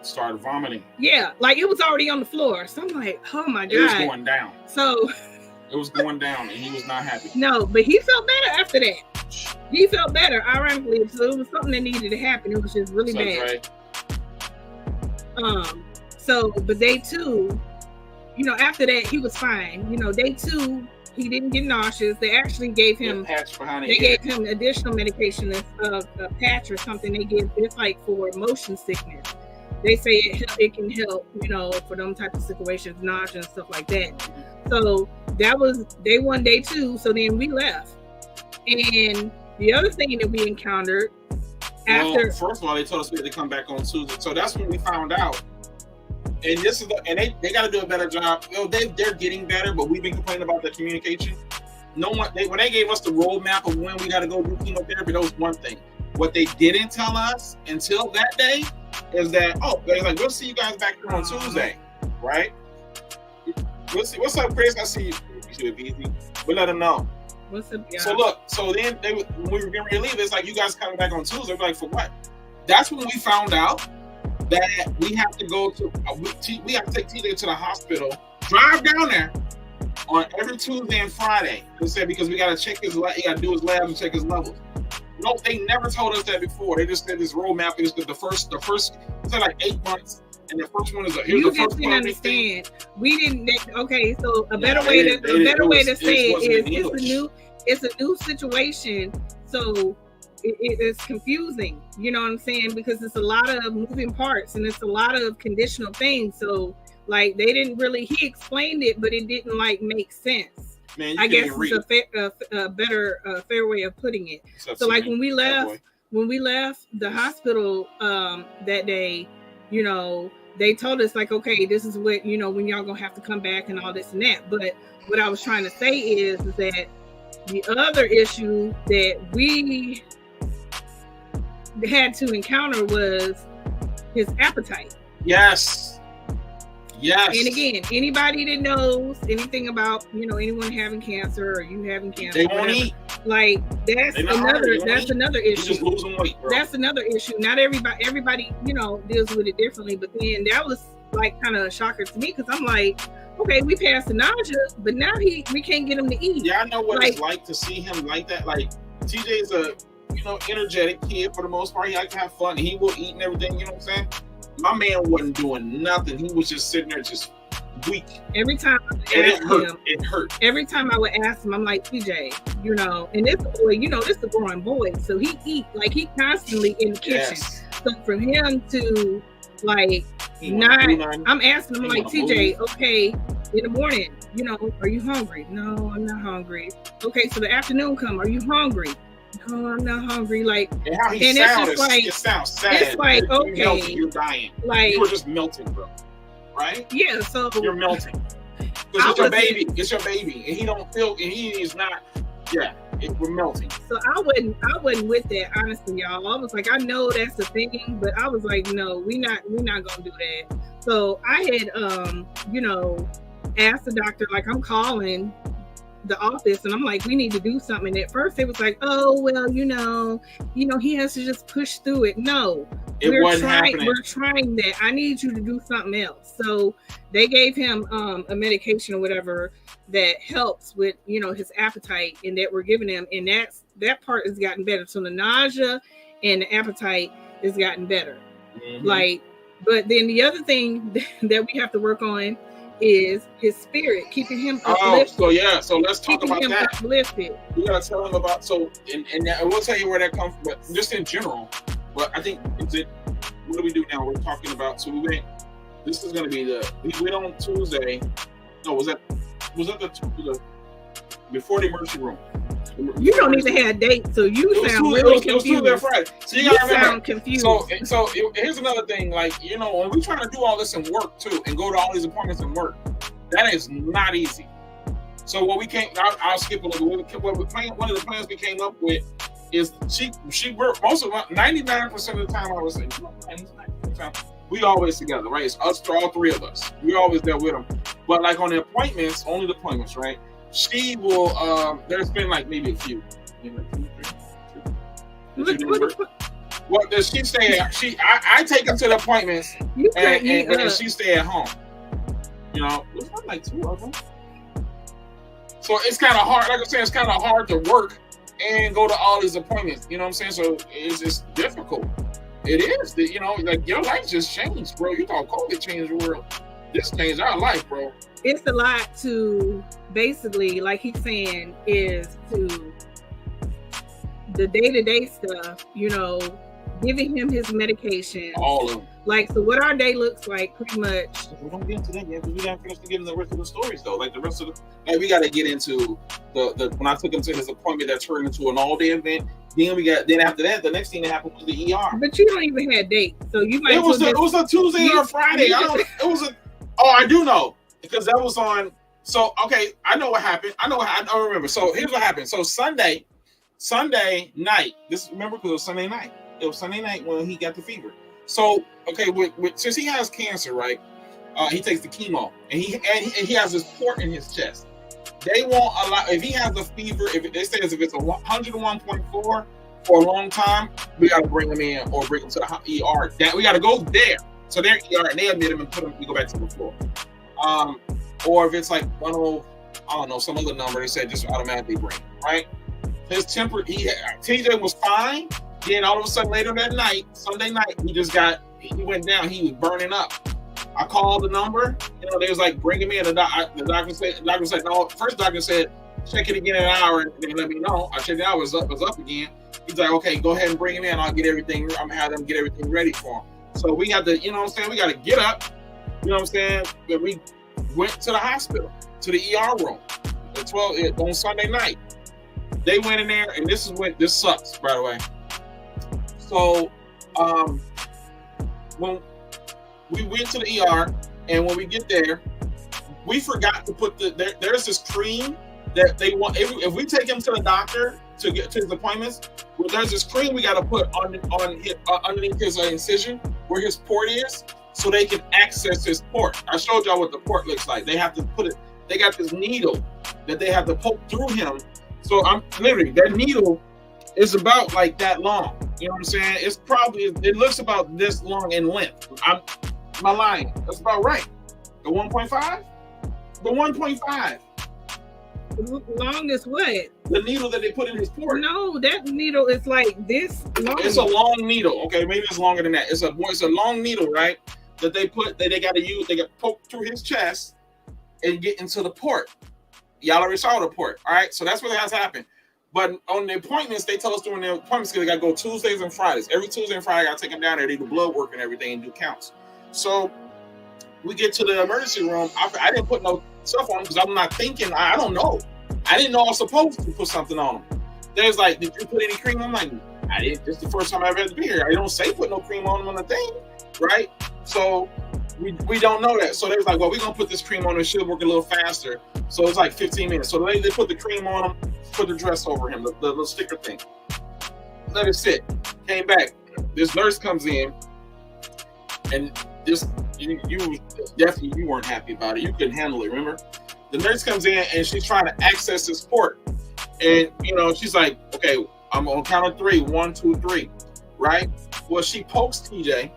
started vomiting. Yeah, it was already on the floor. So I'm like, oh my God. It was going down. So it was going down and he was not happy. No, but he felt better after that. He felt better, ironically. So it was something that needed to happen. It was just really bad. Right. But day 2, after that, he was fine. Day 2, he didn't get nauseous. They actually gave him gave him additional medication, a patch or something. They give it's for motion sickness. They say it can help, for them type of situations, nausea and stuff like that. So that was day 1, day 2. So then we left. And the other thing that we encountered after, first of all, they told us we had to come back on Tuesday. So that's when we found out. And this is they got to do a better job. They're getting better, but we've been complaining about the communication. When they gave us the roadmap of when we got to go do chemotherapy, that was one thing. What they didn't tell us until that day is that, they're like, we'll see you guys back here on Tuesday, right? We'll see. What's up, Chris? I see you. You should be easy. We'll let them know. What's up, y'all? So look, so then when we were getting ready to leave, it's like, you guys coming back on Tuesday. We're like, for what? That's when we found out that we have to go to, we have to take TJ to the hospital, drive down there on every Tuesday and Friday. They said because we got to check he got to do his labs and check his levels. No, they never told us that before. They just said this roadmap is the first, it's like 8 months. And the first one is you just didn't understand. We didn't. Okay, so a better way to say it is it's a new situation. So it's confusing. You know what I'm saying? Because it's a lot of moving parts and it's a lot of conditional things. So like they didn't really. He explained it, but it didn't like make sense. Man, I guess it's a better fair way of putting it. So like when we left the hospital that day, you know. They told us like, okay, this is what, you know, when y'all gonna have to come back and all this and that. But what I was trying to say is that the other issue that we had to encounter was his appetite. Yes. And again, anybody that knows anything about, you know, anyone having cancer or you having cancer, they won't eat. Like that's another issue. Just losing weight, bro. That's another issue. Not everybody, you know, deals with it differently. But then that was like kind of a shocker to me because I'm like, okay, we passed the nausea, but now we can't get him to eat. Yeah, I know what it's like to see him like that. Like TJ's a, you know, energetic kid for the most part. He likes to have fun. He will eat and everything. You know what I'm saying? My man wasn't doing nothing. He was just sitting there, just weak. Every time it hurt. Every time I would ask him, I'm like, TJ, you know, and this boy, you know, this is a growing boy, so he eat like he constantly in the kitchen. Yes. So for him to like I'm asking him like, TJ, okay, in the morning, you know, are you hungry? No, I'm not hungry. Okay, so the afternoon come, are you hungry? No, I'm not hungry. Like, and how he it sounds sad. It's like, okay, you're dying. Like you were just melting, bro. Right? Yeah. So you're melting. Because it's your baby. It's your baby, and he don't feel. And he is not. Yeah, we're melting. So I wasn't with that, honestly, y'all. I was like, I know that's the thing, but I was like, no, we're not gonna do that. So I had, you know, asked the doctor, like, I'm calling the office and I'm like, we need to do something. And at first it was like, oh well, you know he has to just push through it. No, we're trying that. I need you to do something else. So they gave him a medication or whatever that helps with, you know, his appetite, and that we're giving him, and that part has gotten better. So the nausea and the appetite has gotten better. Mm-hmm. Like, but then the other thing that we have to work on is his spirit, keeping him uplifted. So let's talk about that. Uplifted. We gotta tell him about and we'll tell you where that comes from, but just in general. But I think what do we do now? We're talking about this is gonna be we went on Tuesday. No, was that the before the emergency room? You don't even have a date, so you sound really confused. It was Friday. So you gotta remember. Sound confused. So here's another thing. Like, you know, when we're trying to do all this and work too, and go to all these appointments and work, that is not easy. So what we came, I'll skip a little bit. One of the plans we came up with is she worked most of 99% of the time. I was saying, we always together, right? It's us, all three of us. We always there with them. But like on the appointments, only the appointments, right? She will. There's been like maybe a few. Well, does she stay? I take them to the appointments, and she stay at home. You know, it's not like two of them. So it's kind of hard. Like I said, it's kind of hard to work and go to all these appointments. You know what I'm saying? So it's just difficult. It is. You know, like your life just changed, bro. You thought COVID changed the world. This changed our life, bro. It's a lot to basically, like he's saying, is to the day-to-day stuff, you know, giving him his medication. All of them. Like, so what our day looks like, pretty much. We don't get into that yet, because we got to finish giving the rest of the stories, though. Like, the rest of the, like, we got to get into the when I took him to his appointment that turned into an all-day event. Then after that, the next thing that happened was the ER. But you don't even have dates, so you might. It was a Tuesday or a Friday. I do know, because that was on. So okay, I know what happened. I remember. So here's what happened. So Sunday, Sunday night. Remember, because it was Sunday night. It was Sunday night when he got the fever. So, okay, since he has cancer, right? He takes the chemo, and he has this port in his chest. They won't allow, if he has a fever, if they say if it's a 101.4 for a long time, we got to bring him in or bring him to the ER. We got to go there. So they're ER, and they admit him and put him. We go back to the floor. Or if it's like I don't know, some other number, they said just automatically bring him, right? His temper, TJ was fine. Then all of a sudden later that night, Sunday night, he went down. He was burning up. I called the number. They was like, bring him in. The doctor said, no. First doctor said, check it again in an hour and then let me know. I checked it out. It was up again. He's like, okay, go ahead and bring him in. I'll get everything. I'm gonna have them get everything ready for him. So we have to, we got to get up. But we went to the hospital, to the ER room on Sunday night. They went in there, and this sucks, by the way. So, when we went to the ER, and when we get there, we forgot to put there's this cream that they want. If we take him to the doctor to get to his appointments, there's this cream we got to put underneath his incision where his port is, so they can access his port. I showed y'all what the port looks like. They have to put it. They got this needle that they have to poke through him. So I'm literally, that needle is about like that long. You know what I'm saying? It looks about this long in length. Am I lying? That's about right. The 1.5? The 1.5. Long as what? The needle that they put in his port. No, that needle is like this long. It's a long needle. Okay, maybe it's longer than that. It's a long needle, right? That they got to use. They got poked through his chest and get into the port. Y'all already saw the port, all right? So that's what has happened. But on the appointments, they tell us during the appointments, they got to go Tuesdays and Fridays. Every Tuesday and Friday, I got to take them down there. They do blood work and everything and do counts. So we get to the emergency room. I didn't put no stuff on him because I'm not thinking. I don't know. I didn't know I was supposed to put something on him. They was like, did you put any cream on? I'm like, I didn't. This is the first time I've ever been here. I don't say put no cream on him on the thing, right? So we don't know that. So they was like, well, we're going to put this cream on him. It should work a little faster. So it's like 15 minutes. So they put the cream on him, put the dress over him, the little sticker thing. Let it sit. Came back. This nurse comes in, and this you definitely you weren't happy about it. You couldn't handle it, remember? The nurse comes in and she's trying to access his port. And she's like, okay, I'm on count of 3. 1, 2, 3. Right? Well, she pokes TJ.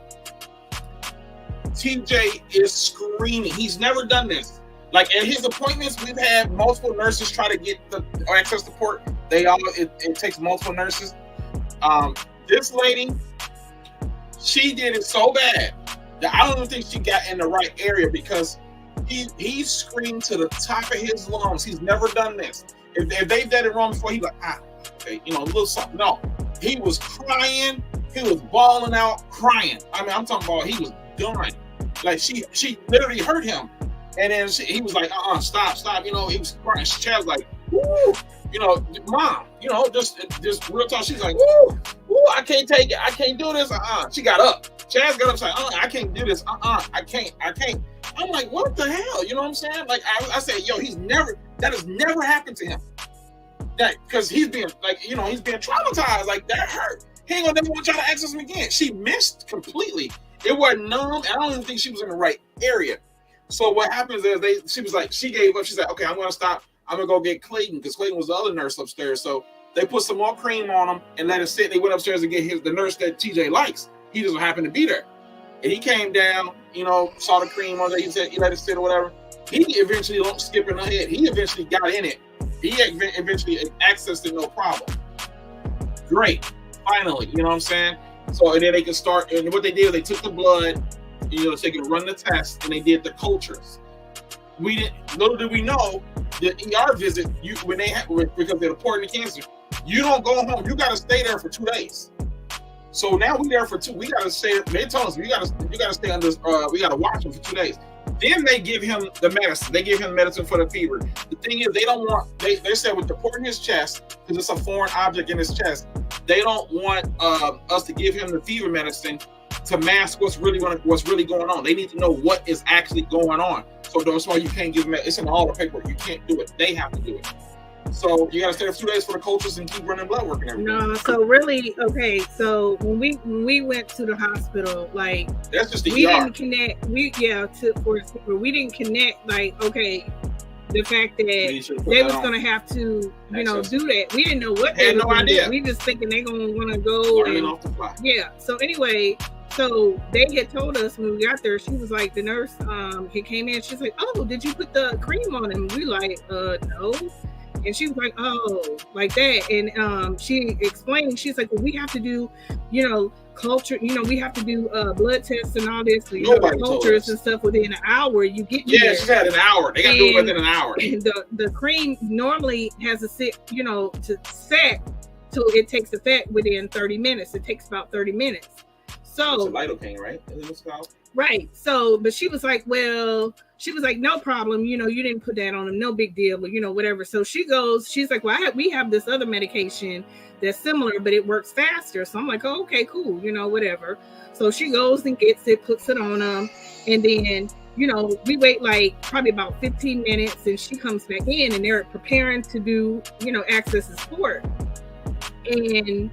TJ is screaming. He's never done this. Like at his appointments, we've had multiple nurses try to get the access to port. It takes multiple nurses. This lady, she did it so bad that I don't even think she got in the right area because he screamed to the top of his lungs. He's never done this. If they've done it wrong before, he's like, okay, a little something. No, he was crying. He was bawling out, crying. I mean, I'm talking about he was done. Like she literally hurt him. And then he was like, stop. He was crying. Chad was like, woo, mom, just real talk. She's like, woo, I can't take it. I can't do this. She got up. Chad got up, like, I can't do this. I can't. I'm like, what the hell? You know what I'm saying? Like, I said, yo, that has never happened to him. That, because he's been, he's been traumatized. Like, that hurt. He ain't gonna never want to try to access him again. She missed completely. It wasn't numb, and I don't even think she was in the right area. So what happens is she gave up. She's like, okay, I'm going to stop. I'm going to go get Clayton because Clayton was the other nurse upstairs. So they put some more cream on him and let it sit. They went upstairs to get the nurse that TJ likes. He doesn't happen to be there. And he came down, saw the cream on there. He said he let it sit or whatever. He eventually, don't skip in ahead. He eventually got in it. He eventually accessed it, no problem. Great. Finally, you know what I'm saying? So, and then they can start, and what they did, they took the blood, so they could run the test, and they did the cultures. Little did we know, the ER visit, because they're reporting the cancer, you don't go home. You got to stay there for 2 days. So now we're there for 2. We got to stay. They told us you got to stay under. We got to watch him for 2 days. Then they give him the medicine. They give him medicine for the fever. The thing is, they don't want. They said with the port in his chest, because it's a foreign object in his chest. They don't want us to give him the fever medicine to mask what's really going on. They need to know what is actually going on. So that's why you can't give him. It's in all the paperwork. You can't do it. They have to do it. So you gotta stay a few days for the coaches and keep running blood work and everything. No, so really, okay. So when we went to the hospital, like that's just the we ER. didn't connect. We didn't connect. Like, okay, the fact that they was gonna have to, you know, do that. We didn't know what they had was no gonna idea. do. We just thinking they gonna wanna go Learning off the fly. Yeah. So anyway, so they had told us when we got there, she was like, the nurse he came in, she's like, oh, did you put the cream on him? We like, no. And she was like, oh, like that. And she explained, she's like, well, we have to do, you know, culture, you know, we have to do blood tests and all this, you know, cultures and stuff within an hour. You get there. She's had an hour. They got to do it within an hour. The cream normally has a set, you know, to set till it takes effect within 30 minutes. It takes about 30 minutes. So it's a lidocaine, right? Right. So, but she was like, well, she was like, no problem. You know, you didn't put that on him. No big deal. But, you know, whatever. So she goes, she's like, well, we have this other medication that's similar, but it works faster. So I'm like, oh, okay, cool. You know, whatever. So she goes and gets it, puts it on him. And then, you know, we wait like probably about 15 minutes and she comes back in and they're preparing to do, you know, access and sport. And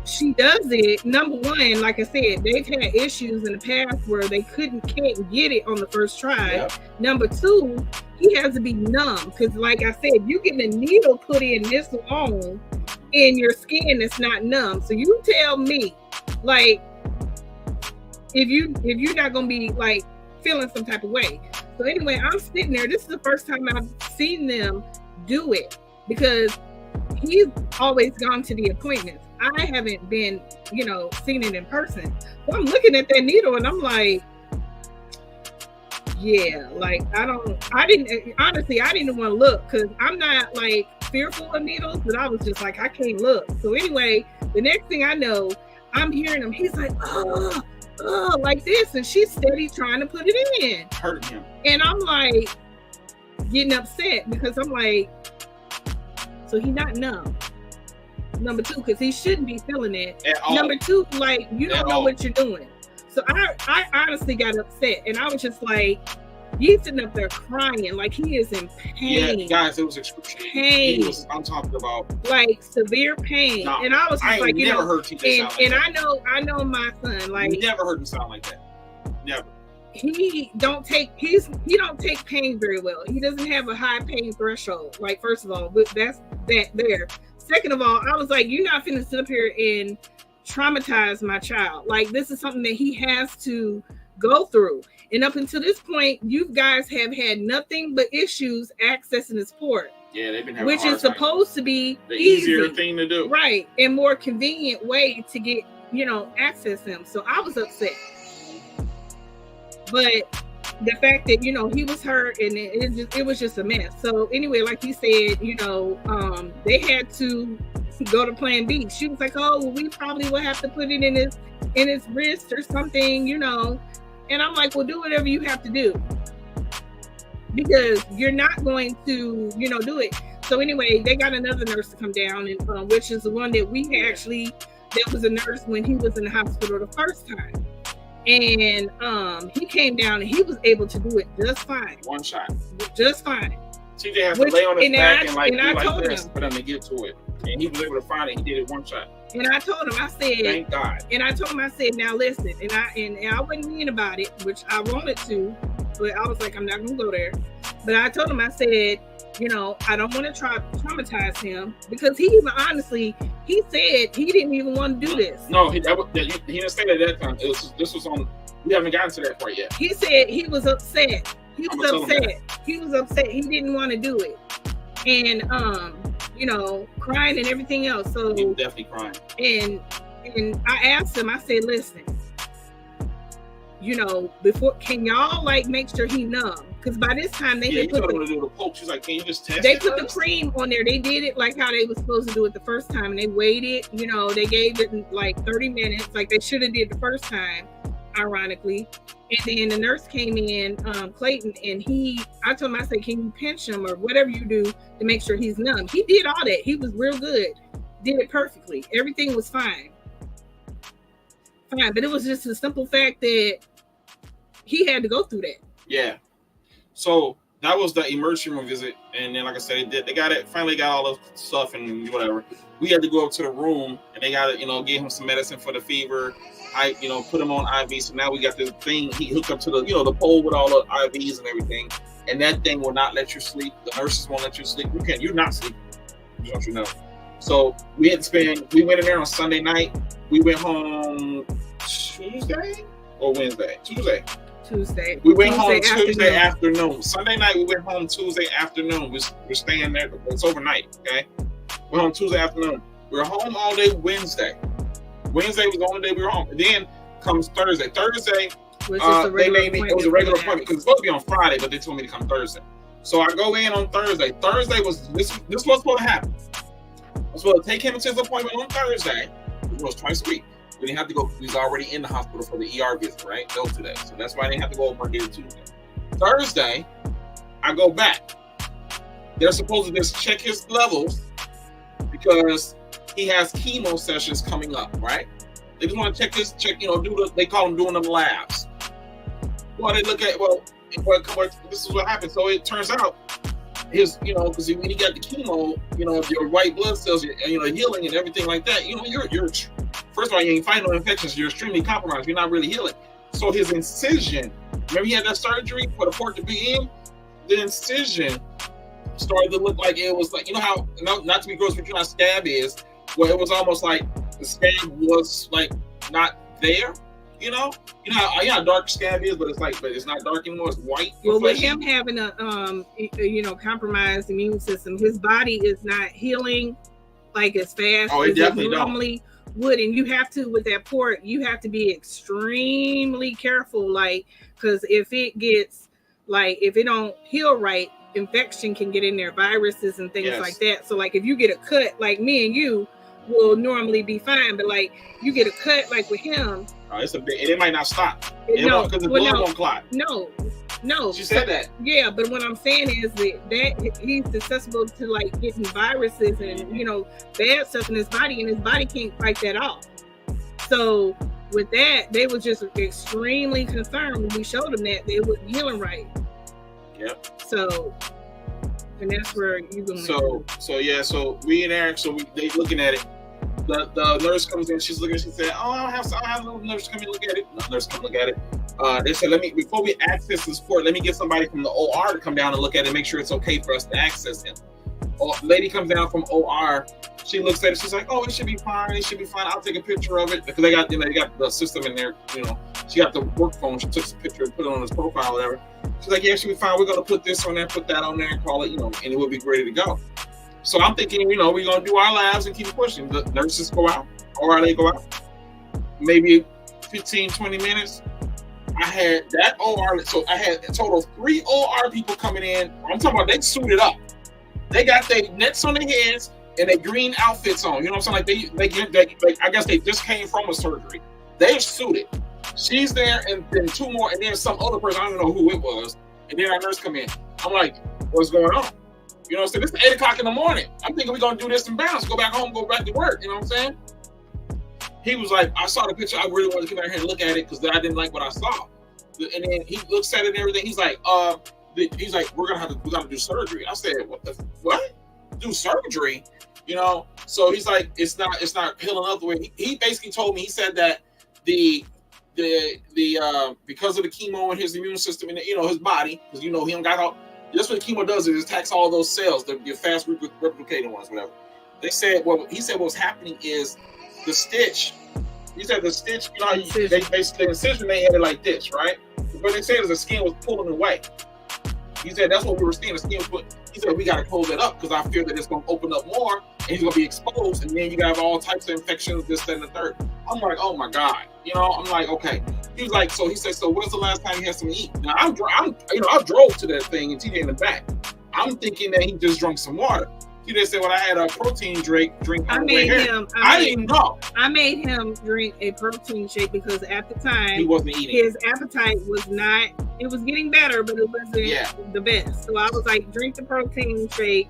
she does it. Number one, like I said, they've had issues in the past where they can't get it on the first try. Yep. Number two, he has to be numb because, like I said, you get a needle put in this long in your skin that's not numb. So you tell me, like, if you're not gonna be like feeling some type of way. So anyway, I'm sitting there. This is the first time I've seen them do it because he's always gone to the appointments. I haven't been, you know, seen it in person. So I'm looking at that needle and I'm like, yeah, like I didn't want to look because I'm not like fearful of needles, but I was just like, I can't look. So anyway, the next thing I know, I'm hearing him. He's like, oh, like this. And she's steady trying to put it in. Hurting him. And I'm like getting upset because I'm like, so he's not numb. Number two, because he shouldn't be feeling it. Number two, like, you don't know what you're doing. So I honestly got upset and I was just like, he's sitting up there crying like he is in pain. Yeah, guys, it was excruciating. Pain. I'm talking about like severe pain. No, and I was just like, you know, heard and I know my son, like, never heard him sound like that. Never. He don't take pain very well. He doesn't have a high pain threshold. Like, first of all, but that's that there. Second of all, I was like, you're not finna sit up here and traumatize my child. Like, this is something that he has to go through. And up until this point, you guys have had nothing but issues accessing the sport. Yeah, they've been having which is supposed to be the easier thing to do. Right. And more convenient way to get, you know, access him. So I was upset. But the fact that, you know, he was hurt and it was just a mess. So anyway, like you said, you know, they had to go to plan B. She was like, oh, well, we probably will have to put it in his wrist or something, you know. And I'm like, well, do whatever you have to do because you're not going to, you know, do it. So anyway, they got another nurse to come down, and which is the one that we actually, that was a nurse when he was in the hospital the first time. And he came down and he was able to do it just fine. One shot. Just fine. TJ has to lay on his back and like this for them to get to it. And he was able to find it. He did it one shot. And I told him, I said, thank God. And I told him, I said, now listen, and I wasn't mean about it, which I wanted to, but I was like, I'm not gonna go there. But I told him, I said, you know, I don't want to traumatize him because he even honestly, he said he didn't even want to do this. No, he didn't say that at that time. This was on. We haven't gotten to that part yet. He said he was upset. He was upset. He was upset. He didn't want to do it, and you know, crying and everything else. So he was definitely crying. And I asked him. I said, listen, you know, can y'all like make sure he numb? Because by this time they put the poke. She's like, can you just test? They put the cream on there. They did it like how they were supposed to do it the first time, and they waited. You know, they gave it like 30 minutes, like they should have did the first time, ironically. And then the nurse came in, Clayton, and I told him, I said, can you pinch him or whatever you do to make sure he's numb? He did all that. He was real good. Did it perfectly. Everything was fine. Fine, but it was just a simple fact that he had to go through that. Yeah. So that was the emergency room visit, and then like I said, they finally got all the stuff and whatever. We had to go up to the room, and they got gave him some medicine for the fever. Put him on IV. So now we got this thing. He hooked up to the the pole with all the IVs and everything, and that thing will not let you sleep. The nurses won't let you sleep. You're not sleeping. Just want you to know. So we went in there on Sunday night. We went home Tuesday or Wednesday? Tuesday. We went home Tuesday afternoon. Sunday night, we went home Tuesday afternoon. We're staying there. It's overnight, okay? We're home Tuesday afternoon. We were home all day Wednesday. Wednesday was the only day we were home. And then comes Thursday. Thursday, they made me, it was a regular appointment because it's supposed to be on Friday, but they told me to come Thursday. So I go in on Thursday. Thursday was, this was supposed to happen. I was supposed to take him to his appointment on Thursday. It was twice a week. We didn't have to go. He was already in the hospital for the ER visit, right? Those 2 days. So that's why I didn't have to go over and get it Tuesday. Thursday, I go back. They're supposed to just check his levels because he has chemo sessions coming up, right? They just want to they call them doing them labs. Well, they look at, this is what happened. So it turns out his, because when you got the chemo, your white blood cells, healing and everything like that, you're first of all, you ain't fighting no infections. You're extremely compromised. You're not really healing. So his incision, remember he had that surgery for the port to be in? The incision started to look like it was like, how, not to be gross, but how scab is, where it was almost like the scab was like not there. How dark scab is, but it's not dark anymore. It's white. Well, with him having a compromised immune system, hhis body is not healing like as fast as it normally would, and you have to, with that port, you have to be extremely careful, because if it don't heal right, infection can get in there, viruses and things like that. So if you get a cut, like me and you will normally be fine, but you get a cut with him, it's a bit, and it might not stop. Because the blood won't clot. No. She said that. Yeah, but what I'm saying is that he's susceptible to getting viruses and bad stuff in his body, and his body can't fight that off. So with that, they were just extremely concerned when we showed them that they wasn't healing right. Yep. So, and that's where you going. So we in there. So they looking at it. The nurse comes in. She's looking. She said, "Oh, I'll have a little nurse come in and look at it." No, nurse come look at it. They said, before we access this port, let me get somebody from the OR to come down and look at it, and make sure it's okay for us to access him. Lady comes down from OR. She looks at it. She's like, "Oh, it should be fine. It should be fine. I'll take a picture of it," because they got the system in there. She got the work phone. She took a picture and put it on his profile, or whatever. She's like, "Yeah, it should be fine. We're gonna put this on there, put that on there, and call it, and it will be ready to go." So I'm thinking, we're gonna do our labs and keep pushing. The nurses go out, or they go out. Maybe 15, 20 minutes. I had that OR, so I had a total of 3 OR people coming in. I'm talking about they suited up. They got their nets on their heads and their green outfits on. You know what I'm saying? They I guess they just came from a surgery. They're suited. She's there, and then 2 more, and then some other person, I don't know who it was, and then our nurse come in. I'm like, what's going on? So this is 8 o'clock in the morning. I'm thinking we're going to do this and bounce, go back home, go back to work. You know what I'm saying? He was like, I saw the picture. I really wanted to come out here and look at it because I didn't like what I saw. And then he looks at it and everything. He's like, we gotta do surgery. I said, what? Do surgery? So he's like, it's not healing up the way. He basically told me, he said that the because of the chemo in his immune system and his body, because he don't got all. Just what chemo does is it attacks all those cells, the fast replicating ones, whatever. He said what was happening is the stitch. He said the stitch, they basically the incision, they had it like this, right? But they said the skin was pulling away. He said that's what we were seeing. The skin was he said we got to close it up because I fear that it's going to open up more and he's going to be exposed, and then you got all types of infections, this, that, and the third. I'm like, oh my God, I'm like, okay. He was like, so he said, so when's the last time you had something to eat? Now I drove to that thing and TJ in the back. I'm thinking that he just drank some water. He just said, well, I had a protein drink. I didn't know. I made him drink a protein shake because at the time he wasn't eating. His appetite was not. It was getting better, but it wasn't the best. So I was like, drink the protein shake.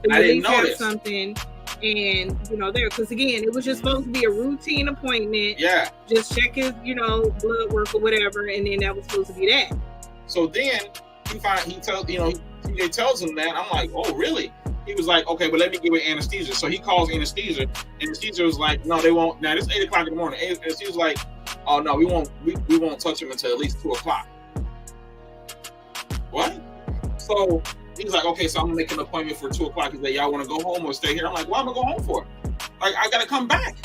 I didn't know this. Something. And there, because again, it was just supposed to be a routine appointment. Yeah. Just check his, blood work or whatever, and then that was supposed to be that. So then he tells, TJ tells him that. I'm like, oh, really? He was like, okay, but let me give it anesthesia. So he calls anesthesia. Anesthesia was like, no, they won't. Now it's 8 o'clock in the morning. Anesthesia's like, oh no, we won't touch him until at least 2 o'clock. What? So he's like, okay, so I'm gonna make an appointment for 2 o'clock. He's like, y'all want to go home or stay here? I'm like, what am I going home for? Like, I gotta come back.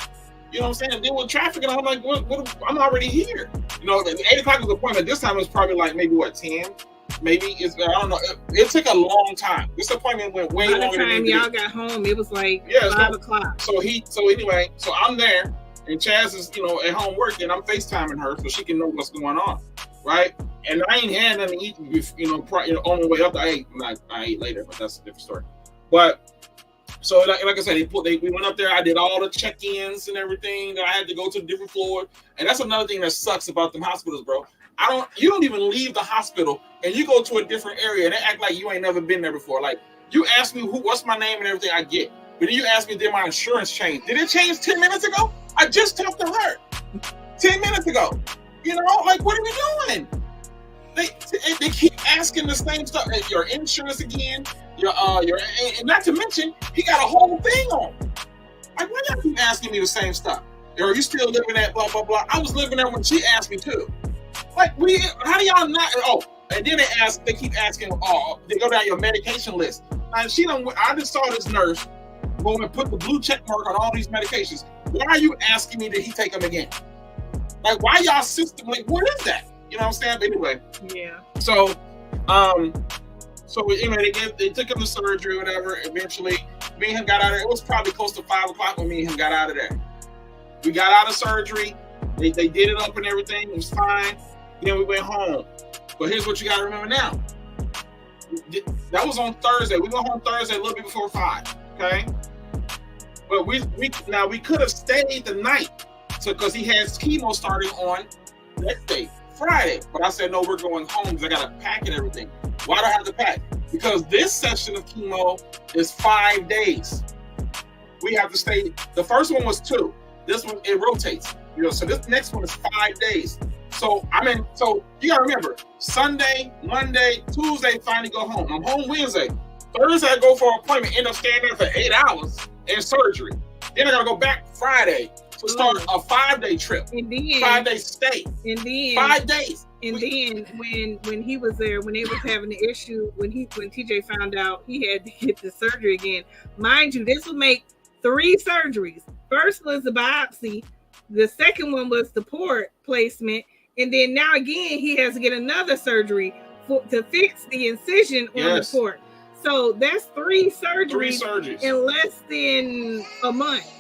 You know what I'm saying? Deal with traffic, and I'm like, what? I'm already here. You know, the 8 o'clock was the appointment. This time it was probably like maybe 10. Maybe it's, I don't know. It took a long time. This appointment went way longer. By the time y'all got home, it was like 5 o'clock. So anyway, so I'm there, and Chaz is, you know, at home working. I'm FaceTiming her so she can know what's going on, right? And I ain't had nothing to eat, on the way up. I ate later, but that's a different story. But so like I said, we went up there. I did all the check-ins and everything. That I had to go to a different floor, and that's another thing that sucks about them hospitals, bro. You don't even leave the hospital and you go to a different area and they act like you ain't never been there before. Like, you ask me what's my name and everything, I get. But then you ask me, did my insurance change? Did it change 10 minutes ago? I just talked to her 10 minutes ago. You know, like, what are we doing? They keep asking the same stuff. Your insurance again, and not to mention, he got a whole thing on. Like, why y'all keep asking me the same stuff? Are you still living at blah, blah, blah? I was living there when she asked me too. Like, how do y'all not? Oh, and then they keep asking, they go down your medication list. And I just saw this nurse go and put the blue check mark on all these medications. Why are you asking me that he take them again? Like, why y'all system? Like, what is that? You know what I'm saying? But anyway. Yeah. So, they took him to surgery or whatever. Eventually, me and him got out of there. It was probably close to 5 o'clock when me and him got out of there. We got out of surgery. They did it up and everything. It was fine. Then we went home. But here's what you got to remember now. That was on Thursday. We went home Thursday a little bit before 5. Okay? But we could have stayed the night because he has chemo starting on next day, Friday. But I said, no, we're going home because I got to pack and everything. Why do I have to pack? Because this session of chemo is 5 days. We have to stay. The first one was 2. This one, it rotates. You know, so this next one is 5 days. So you gotta remember, Sunday, Monday, Tuesday, finally go home. I'm home Wednesday. Thursday, I go for an appointment, end up staying there for 8 hours in surgery. Then I gotta go back Friday to start a 5-day trip. And then 5-day stay. And then 5 days. And then when he was there, when they was having the issue, when TJ found out he had to get the surgery again, mind you, this will make 3 surgeries. First was the biopsy. The second one was the port placement. And then now again, he has to get another surgery to fix the incision on the port. So that's 3 surgeries in less than a month.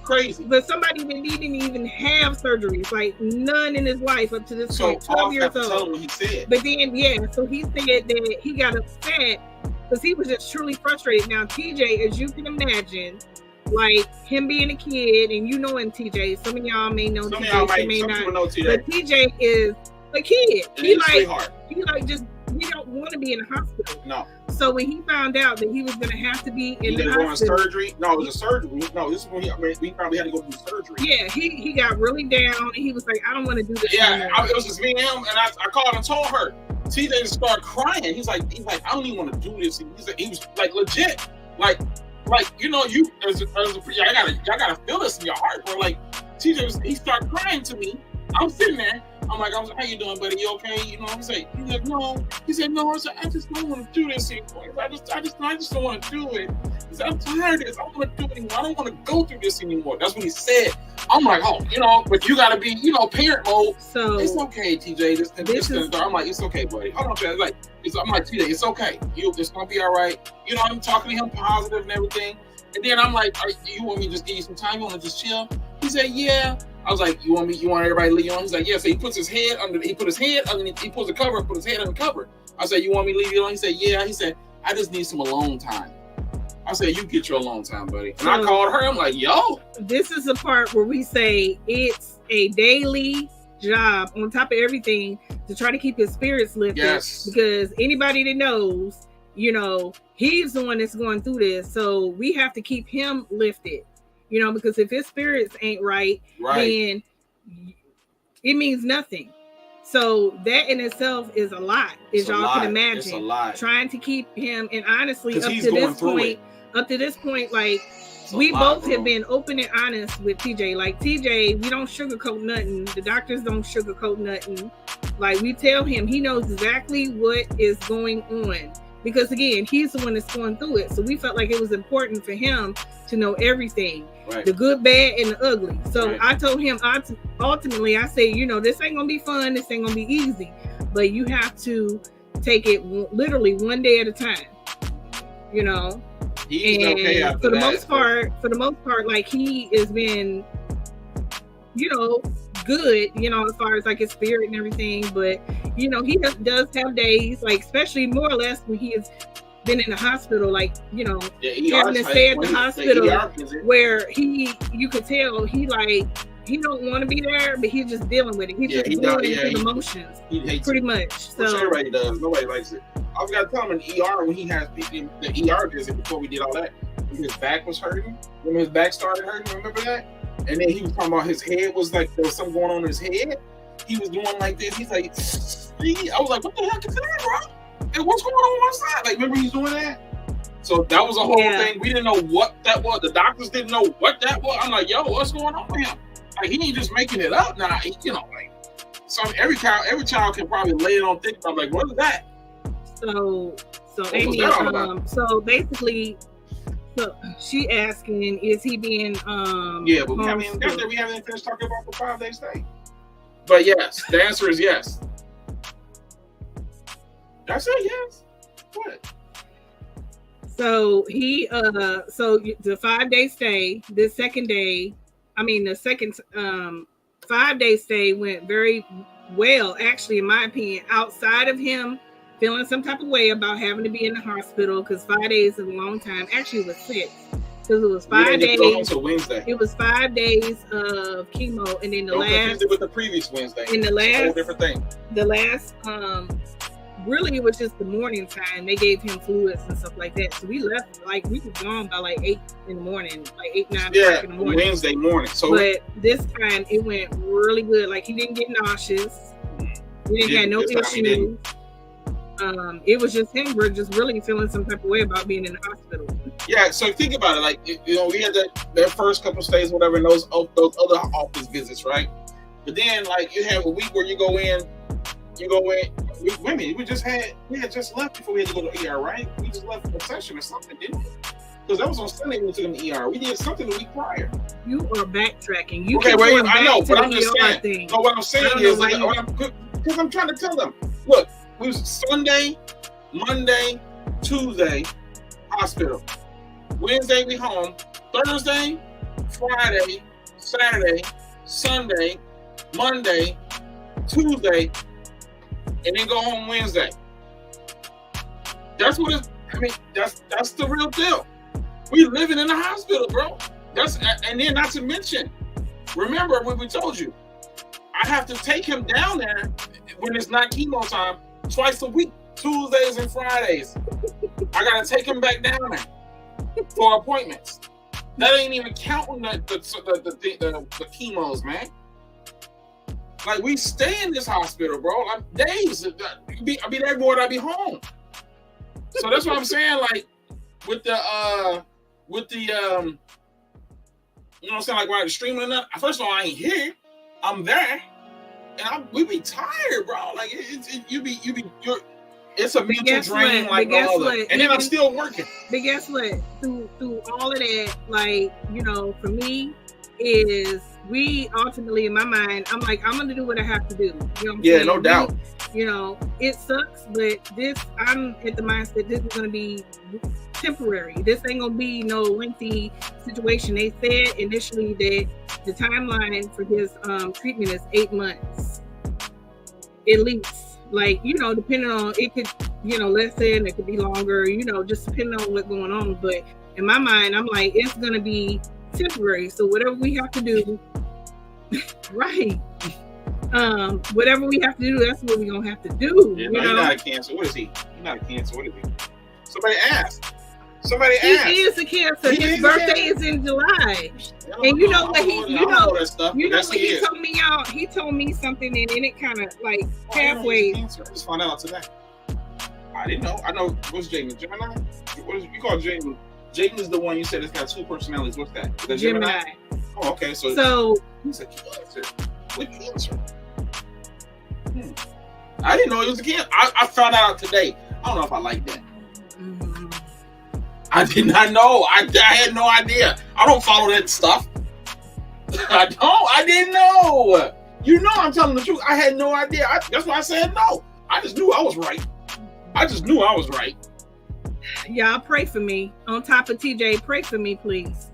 Crazy. But somebody that didn't even have surgeries, like none in his life up to this point, 12 years old. What he said. But then, so he said that he got upset because he was just truly frustrated. Now, TJ, as you can imagine, like him being a kid, and you know him, TJ. Some of y'all may know TJ, some may not. Know TJ. But TJ is a kid. He don't want to be in the hospital. No. So when he found out that he was going to have to be in the hospital, surgery. No, it was a surgery. No, this is when we probably had to go through surgery. Yeah, he got really down, and he was like, "I don't want to do this." Yeah, it was just me and him, and I called and told her. TJ just started crying. He's like, I don't even want to do this. He was like legit, like you know, you as a y'all gotta feel this in your heart, bro. Like TJ he started crying to me. I'm sitting there. I'm like, how you doing, buddy? You okay? You know what I'm saying? He's like, no. He said, no. I said, I just don't want to do this anymore. I just don't want to do it. He said, I'm tired of this. I don't want to do it anymore. I don't want to go through this anymore. That's what he said. I'm like, oh, you know, but you gotta be, you know, parent mode. So it's okay, TJ. I'm like, it's okay, buddy. Hold on, TJ. I'm like, TJ, it's okay. It's gonna be all right. You know, I'm talking to him positive and everything. And then I'm like, you want me to just give you some time? You want to just chill? He said, yeah. I was like, you want everybody to leave you on? He's like, yeah. So he put his head underneath, he pulls the cover, put his head under the cover. I said, you want me to leave you alone? He said, yeah. He said, I just need some alone time. I said, you get your alone time, buddy. And I called her. I'm like, yo. This is the part where we say it's a daily job on top of everything to try to keep his spirits lifted. Yes. Because anybody that knows, you know, he's the one that's going through this. So we have to keep him lifted. You know, because if his spirits ain't right, then it means nothing. So that in itself is a lot, as y'all can imagine. It's a lot. Trying to keep him, and honestly, up to this point, like we both have been open and honest with TJ. Like TJ, we don't sugarcoat nothing. The doctors don't sugarcoat nothing. Like we tell him, he knows exactly what is going on. Because again, he's the one that's going through it. So we felt like it was important for him to know everything, the good, bad, and the ugly. So I told him, ultimately, I say, this ain't gonna be fun. This ain't gonna be easy, but you have to take it literally one day at a time. He's okay after for the most part, like he has been, good, as far as like his spirit and everything. But he does have days, like especially more or less when he has been in the hospital, like having to stay at the hospital where you could tell he don't want to be there, but he's just dealing with it. He's just dealing with the emotions, pretty much. So everybody does. Nobody likes it. I was gonna tell him in ER when he has the ER visit before we did all that. When his back was hurting, when his back started hurting, remember that? And then he was talking about his head was like there was something going on in his head. He was doing like this. He's like, I was like, what the heck is that, bro? And what's going on my side? Like, remember he's doing that? So that was a whole thing. We didn't know what that was. The doctors didn't know what that was. I'm like, yo, what's going on with him? Like, he ain't just making it up now. So every child can probably lay it on thick. I'm like, what is that? So Amy, so basically, she asking, is he being but we haven't even finished talking about the 5-day stay. But yes, the answer is yes. I said yes. What? So he so the 5-day stay, the second 5-day stay went very well, actually, in my opinion, outside of him feeling some type of way about having to be in the hospital, because 5 days is a long time. Actually, it was 6, because it was 5 days. Wednesday. It was 5 days of chemo, and then the last with the previous Wednesday. And the last, it's a whole different thing. The last, really, it was just the morning time. They gave him fluids and stuff like that. So we left, like we were gone by like 8 in the morning, like 8, 9 o'clock in the morning. Wednesday morning. So, but this time it went really good. Like he didn't get nauseous. We didn't have no issues. It was just him. We're just really feeling some type of way about being in the hospital. Yeah, so think about it. Like, we had that first couple stays, whatever, and those other office visits, right? But then, like, you have a week where you go in. We had just left before we had to go to ER, right? We just left a session or something, didn't we? Because that was on Sunday when we took him to ER. We did something the week prior. You are backtracking. I know, but I'm just saying. No, what I'm saying is, because I'm trying to tell them, look, we was Sunday, Monday, Tuesday, hospital. Wednesday, we home. Thursday, Friday, Saturday, Sunday, Monday, Tuesday, and then go home Wednesday. That's what that's the real deal. We living in the hospital, bro. And then not to mention, remember what we told you. I have to take him down there when it's not chemo time twice a week, Tuesdays and Fridays. I gotta take him back down there for appointments. That ain't even counting the chemos, man. Like, we stay in this hospital, bro. Like, days. I'll be there more than I'll be home. So that's what I'm saying. Like, with the you know what I'm saying? Like, while the streaming and that. First of all, I ain't here. I'm there, and we be tired, bro. Like, it's a mental drain like all of it. And then I'm still working. But guess what? Through all of that, like, for me, is we ultimately, in my mind, I'm like, I'm gonna do what I have to do. You know what I'm saying? No doubt. It sucks, but I'm at the mindset this is gonna be temporary. This ain't gonna be no lengthy situation. They said initially that the timeline for his treatment is 8 months, at least. Like, depending on, it could, lessen, it could be longer, just depending on what's going on. But in my mind, I'm like, it's gonna be temporary. So whatever we have to do, right? Whatever we have to do, that's what we're gonna have to do. Yeah, he's not a cancer. What is he? He's not a cancer. What is he? Somebody asked. Somebody asked. He is a Cancer. His birthday is in July. And you know what he told me, y'all. He told me something, and then it kind of like halfway. I just found out today. I didn't know. I know. What's Jaden? Gemini? What is you call Jaden? Jaden is the one you said it's got two personalities. What's that? Is that Gemini? Oh, okay. So he's a Cancer. With Cancer. I didn't know he was a Cancer. I found out today. I don't know if I like that. I did not know. I had no idea. I don't follow that stuff. I didn't know. You know I'm telling the truth. I had no idea. That's why I said no. I just knew I was right. Y'all pray for me. On top of TJ, pray for me, please.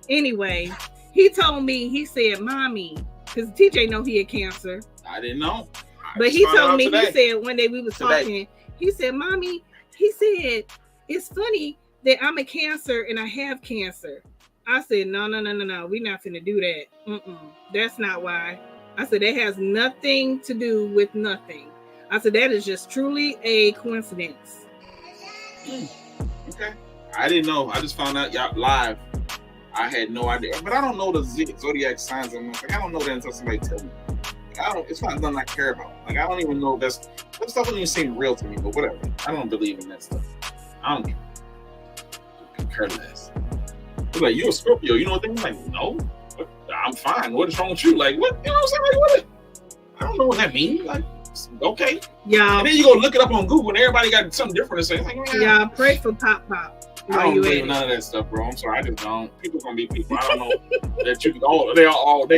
Anyway, he told me, he said, Mommy, because TJ know he had Cancer. I didn't know. But he told me, he said one day we was talking, he said, Mommy, he said, it's funny that I'm a Cancer and I have Cancer. I said, no. We're not finna do that. That's not why. I said, that has nothing to do with nothing. I said, that is just truly a coincidence. Okay. I didn't know. I just found out y'all live. I had no idea. But I don't know the zodiac signs. I'm like, I don't know that until somebody tells me. It's not something I care about. Like, I don't even know that stuff doesn't even seem real to me, but whatever. I don't believe in that stuff. I don't care less. Like, you a Scorpio, you know what I mean? Like, no, I'm fine. What is wrong with you? Like, what? You know what I'm saying? Like, what? I don't know what that means. Like, okay. Yeah. And then you go look it up on Google and everybody got something different to say. Like, yeah, pray for Pop. I don't believe in none of that stuff, bro. I'm sorry, I just don't. People gonna be people. I don't know that you they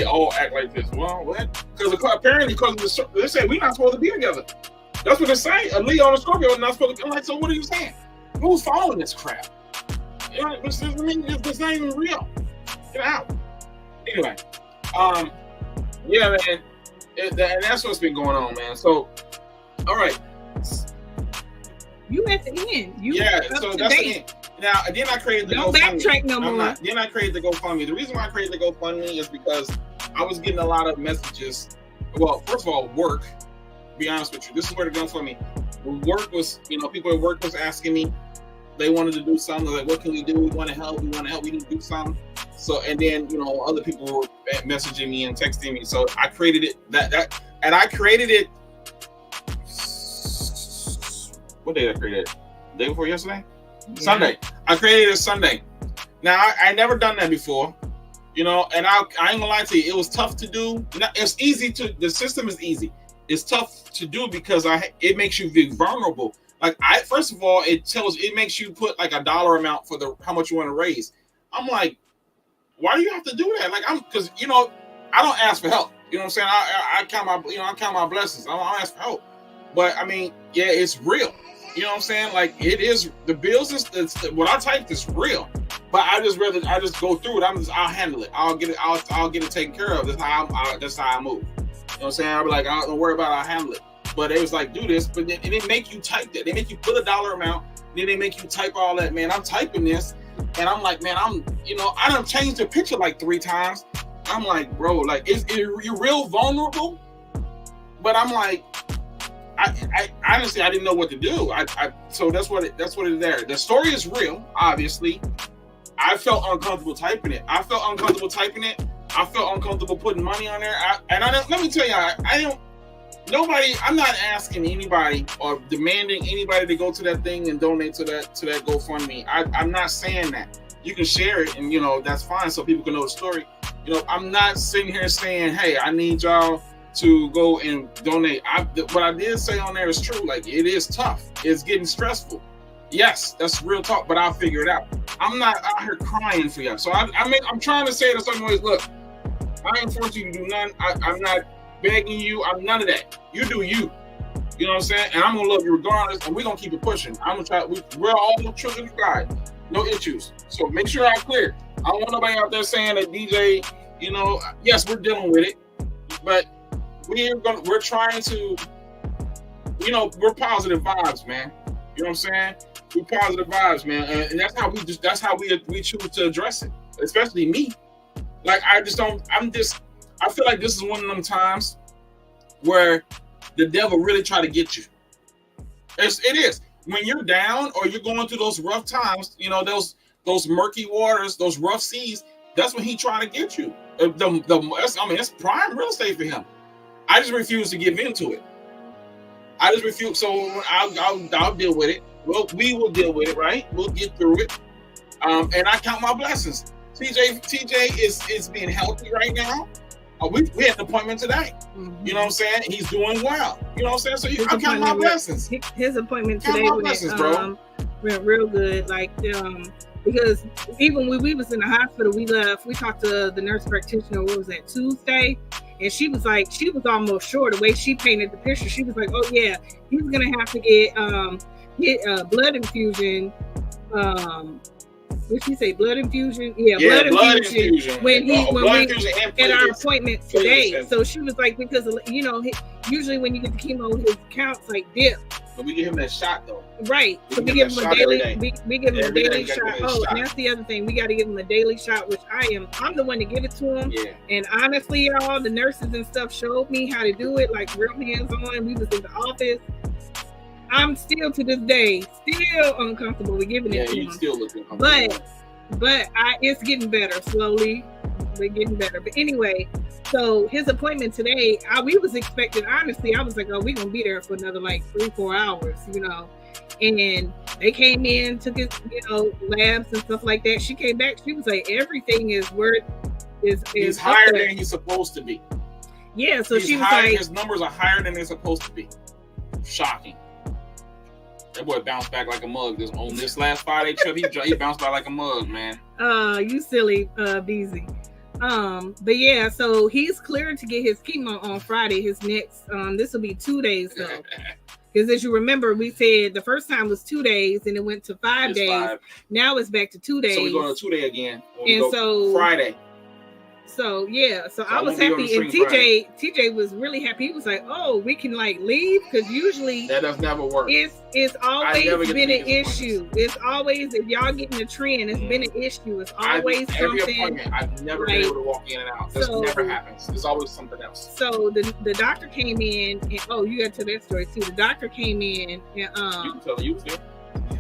all act like this. Well, what? Because apparently, they say we're not supposed to be together. That's what they say. A Leo and a Scorpio are not supposed to. I'm like, so what are you saying? Who's following this crap? You know, this not even real. Get out. Anyway, yeah, man, and that's what's been going on, man. So, all right. You at the end. So that's the end. Now, then I created the GoFundMe. Don't backtrack no more. Then I created the GoFundMe. The reason why I created the GoFundMe is because I was getting a lot of messages. Well, first of all, work. To be honest with you, this is where the GoFundMe. Work was, people at work was asking me. They wanted to do something. Like, what can we do? We want to help. We need to do something. So, and then other people were messaging me and texting me. So I created it. And I created it. What day did I create it? The day before yesterday? Yeah. Sunday. I created it Sunday. Now I never done that before, and I ain't gonna lie to you, it was tough to do. It's easy the system is easy. It's tough to do because it makes you be vulnerable. Like first of all, it makes you put like a dollar amount for how much you want to raise. I'm like, why do you have to do that? Like because I don't ask for help. You know what I'm saying? I count my blessings. I don't ask for help. But I mean, yeah, it's real. You know what I'm saying? Like it is the bills. What I typed is real, but I just go through it. I'll handle it. I'll get it taken care of. That's how I move. You know what I'm saying? I'll be like, I don't worry about it. I'll handle it. But it was like, do this, but then they make you type that. They make you put a dollar amount. Then they make you type all that. Man, I'm typing this, and I'm like, man, I done changed the picture like 3 times. I'm like, bro, like you're real vulnerable. But I'm like. I honestly I didn't know what to do. So that's what it is there. The story is real, obviously. I felt uncomfortable typing it. I felt uncomfortable putting money on there. Let me tell you, I'm not asking anybody or demanding anybody to go to that thing and donate to that GoFundMe. I'm not saying that. You can share it and that's fine so people can know the story. I'm not sitting here saying, hey, I need y'all to go and donate. What I did say on there is true. Like it is tough. It's getting stressful. Yes, that's real talk, but I'll figure it out. I'm not out here crying for you. So I'm trying to say it in some ways. Look, I ain't forcing you to do nothing. I'm not begging you. I'm none of that. You do you. You know what I'm saying? And I'm gonna love you regardless, and we're gonna keep it pushing. I'm gonna try. We're all children of God. No issues. So make sure I'm clear. I don't want nobody out there saying that DJ. Yes, we're dealing with it, but we're trying to, we're positive vibes, man. You know what I'm saying? We're positive vibes, man, and that's how we choose to address it. Especially me. Like I feel like this is one of them times where the devil really try to get you. It is. when you're down or you're going through those rough times, you know, those murky waters, those rough seas, that's when he trying to get you. It's prime real estate for him. I just refuse to give into it. I just refuse. So I'll deal with it. Well, we will deal with it, right? We'll get through it. And I count my blessings. TJ is being healthy right now. We had an appointment today. Mm-hmm. You know what I'm saying? He's doing well. You know what I'm saying? So I count my blessings. His appointment today went real good. Like, because even when we was in the hospital, we talked to the nurse practitioner, what was that, Tuesday? And she was almost sure. The way she painted the picture, she was like, oh yeah, he's gonna have to get blood infusion. What did she say? Blood infusion? Yeah, blood infusion. When we at our appointment today. So she was like, because usually when you get the chemo, his counts like dip. But we give him that shot though. Right. So we give him a daily. We give him a daily shot. Oh, and that's the other thing. We got to give him a daily shot, which I'm the one to give it to him. Yeah. And honestly, y'all, the nurses and stuff showed me how to do it, like real hands on. We was in the office. I'm still to this day uncomfortable with giving it to him. Still looking uncomfortable. But it's getting better slowly. We're getting better. But anyway, so his appointment today, we was expecting, honestly, I was like, oh, we're going to be there for another like 3-4 hours, And they came in, took his, labs and stuff like that. She came back. She was like, everything is where is higher than he's supposed to be. Yeah, so she was like, his numbers are higher than they're supposed to be. Shocking. That boy bounced back like a mug. On this last 5-day trip, he bounced back like a mug, man. You silly, Beezy. But yeah, so he's cleared to get his chemo on Friday. His next, this will be 2 days though. Because as you remember, we said the first time was 2 days and it went to 5 days. 5. Now it's back to 2 days. So we're going to 2 day again. And so Friday. So yeah, so I was happy, and TJ was really happy. He was like, "Oh, we can like leave," because usually that does never work. It's always been an issue. It's always, if y'all getting a trend, it's been an issue. It's always every something. Appointment, I've never been able to walk in and out. This never happens. There's always something else. So the doctor came in, and you got to tell that story too. The doctor came in, and you can tell you was there.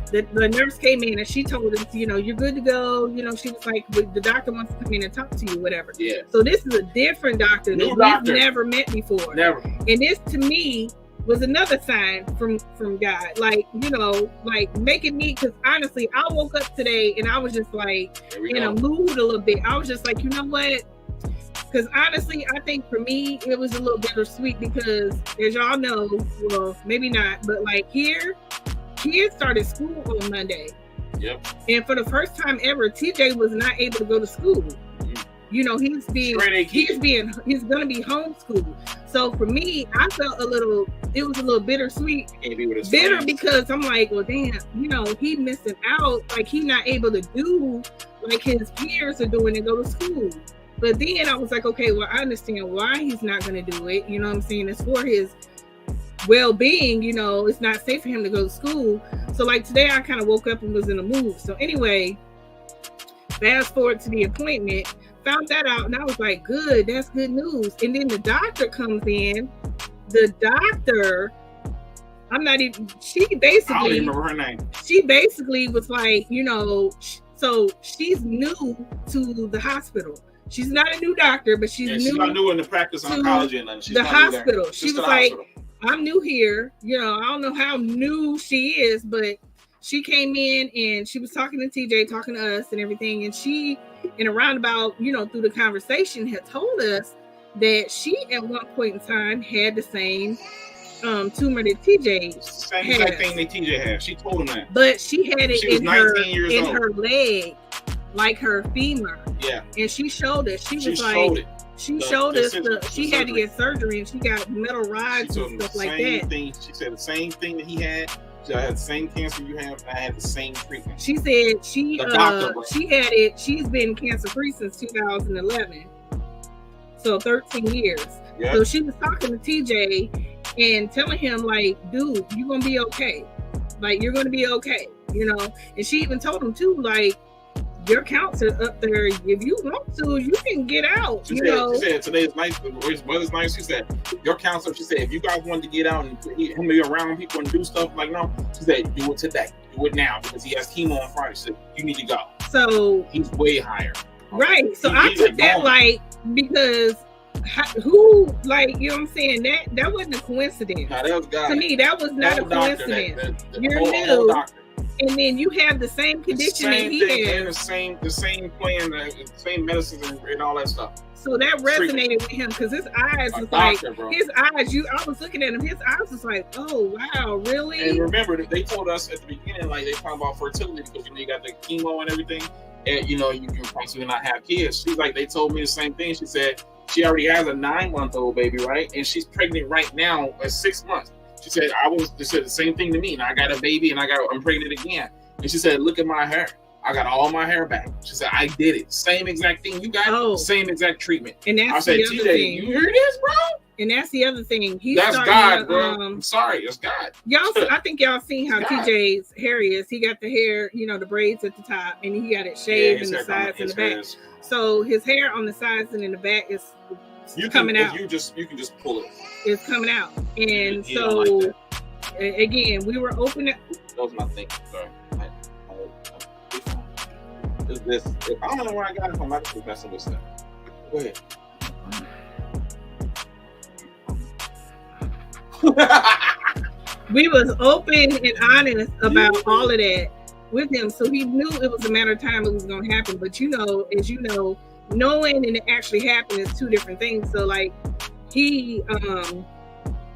The nurse came in and she told us, you're good to go. She was like, the doctor wants to come in and talk to you, whatever. Yeah. So this is a different doctor that we've never met before. Never. And this to me was another sign from God, like making me, because honestly, I woke up today and I was just like in a mood a little bit. I was just like, you know what? Because honestly, I think for me, it was a little bittersweet because, as y'all know, well, maybe not, but like here, kids started school on Monday. Yep. And for the first time ever, TJ was not able to go to school. He's gonna be homeschooled. So for me, I felt it was a little bittersweet. Bitter because I'm like, well, damn, he missing out. Like he's not able to do like his peers are doing and go to school. But then I was like, okay, well, I understand why he's not gonna do it. You know what I'm saying? It's for his well-being, it's not safe for him to go to school. So like today I kind of woke up and was in a mood. So anyway, fast forward to the appointment, found that out, and I was like, good, that's good news. And then the doctor comes in. The doctor, she basically, I don't even remember her name. She basically was like, so she's new to the hospital. She's not a new doctor, but she's not new in the practice of oncology and the hospital. She was like, I'm new here. I don't know how new she is, but she came in and she was talking to TJ, talking to us and everything. And she, in a roundabout, through the conversation, had told us that she, at one point in time, had the same tumor that TJ same exact thing that TJ had. She told him that. But she had it in her leg, like her femur. Yeah. And she showed us. She showed us she had to get surgery and she got metal rods and stuff like that. She said the same thing that he had. I had the same cancer you have. I had the same treatment. She said she had it. She's been cancer-free since 2011. So 13 years. Yep. So she was talking to TJ and telling him like, dude, you're going to be okay. Like, you're going to be okay. And she even told him too, like, your counts are up there. If you want to, you can get out. She said today's nice. Weather's nice. She said your counselor. She said if you guys wanted to get out and be around people and do stuff like no, she said do it today, do it now because he has chemo on Friday. She said you need to go. So he's way higher. Right. So I took that like because who like you know what I'm saying that wasn't a coincidence. No, that was God. To me, that was not a coincidence. You're new. And then you have the same condition that he had. The same plan, the same medicine and all that stuff. So that resonated with him because his eyes was doctor, like, bro. His eyes, I was looking at him, his eyes was like, oh, wow, really? And remember, they told us at the beginning, like, they talking about fertility because, you got the chemo and everything, and, you can possibly not have kids. She's like, they told me the same thing. She said she already has a 9-month-old baby, right? And she's pregnant right now at 6 months. She said, they said the same thing to me. And I got a baby and I'm pregnant again. And she said, look at my hair. I got all my hair back. She said, I did it. Same exact thing. You got same exact treatment. And that's I said, the other thing. You hear this, bro? And that's the other thing. That's God, bro. I'm sorry. It's God. I think y'all seen how TJ's hair is. He got the hair, the braids at the top, and he got it shaved in the sides and the back. So his hair on the sides and in the back is coming out. You can just pull it. It's coming out. And so, again, we were open. That was my thing. Sorry. This. I don't know where I got it from. I just messing with stuff. Go ahead. We was open and honest about all of that with him, so he knew it was a matter of time it was going to happen. But as you know, knowing and it actually happened is two different things. So like he,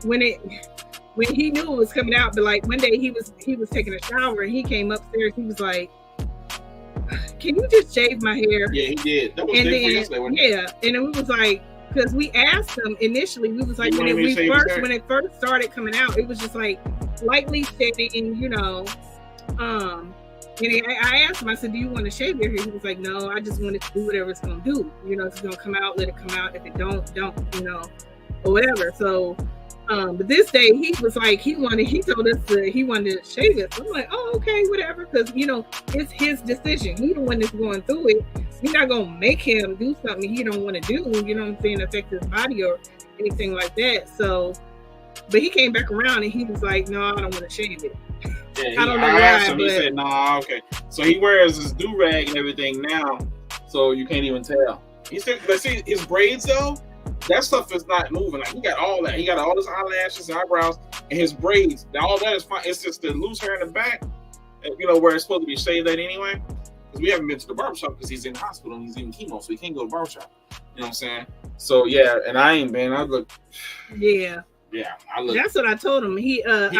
when he knew it was coming out, but like one day he was taking a shower and he came upstairs. He was like, "Can you just shave my hair?" Yeah, he did. That was and then yesterday, wasn't it? Yeah, and then we was like, because we asked him initially, we was like when it first started coming out, it was just like lightly shedding, And I asked him, I said, do you want to shave your hair? He was like, no, I just want it to do whatever it's going to do. If it's going to come out, let it come out. If it don't, or whatever. So, but this day he was like, he told us he wanted to shave it. So I'm like, oh, okay, whatever. Because, it's his decision. He's the one that's going through it. You're not going to make him do something he don't want to do, affect his body or anything like that. So, but he came back around and he was like, no, I don't want to shave it. Yeah, I don't know why, asked him, he said, nah, okay. So he wears his do-rag and everything now, so you can't even tell. He said, but see, his braids though, that stuff is not moving. Like he got all that. He got all his eyelashes and eyebrows and his braids. Now all that is fine. It's just the loose hair in the back, where it's supposed to be shaved at anyway. Because we haven't been to the barbershop because he's in the hospital and he's in chemo, so he can't go to the barbershop. You know what I'm saying? So yeah, and I ain't been. I look. Yeah. Yeah, I look. That's what I told him. He said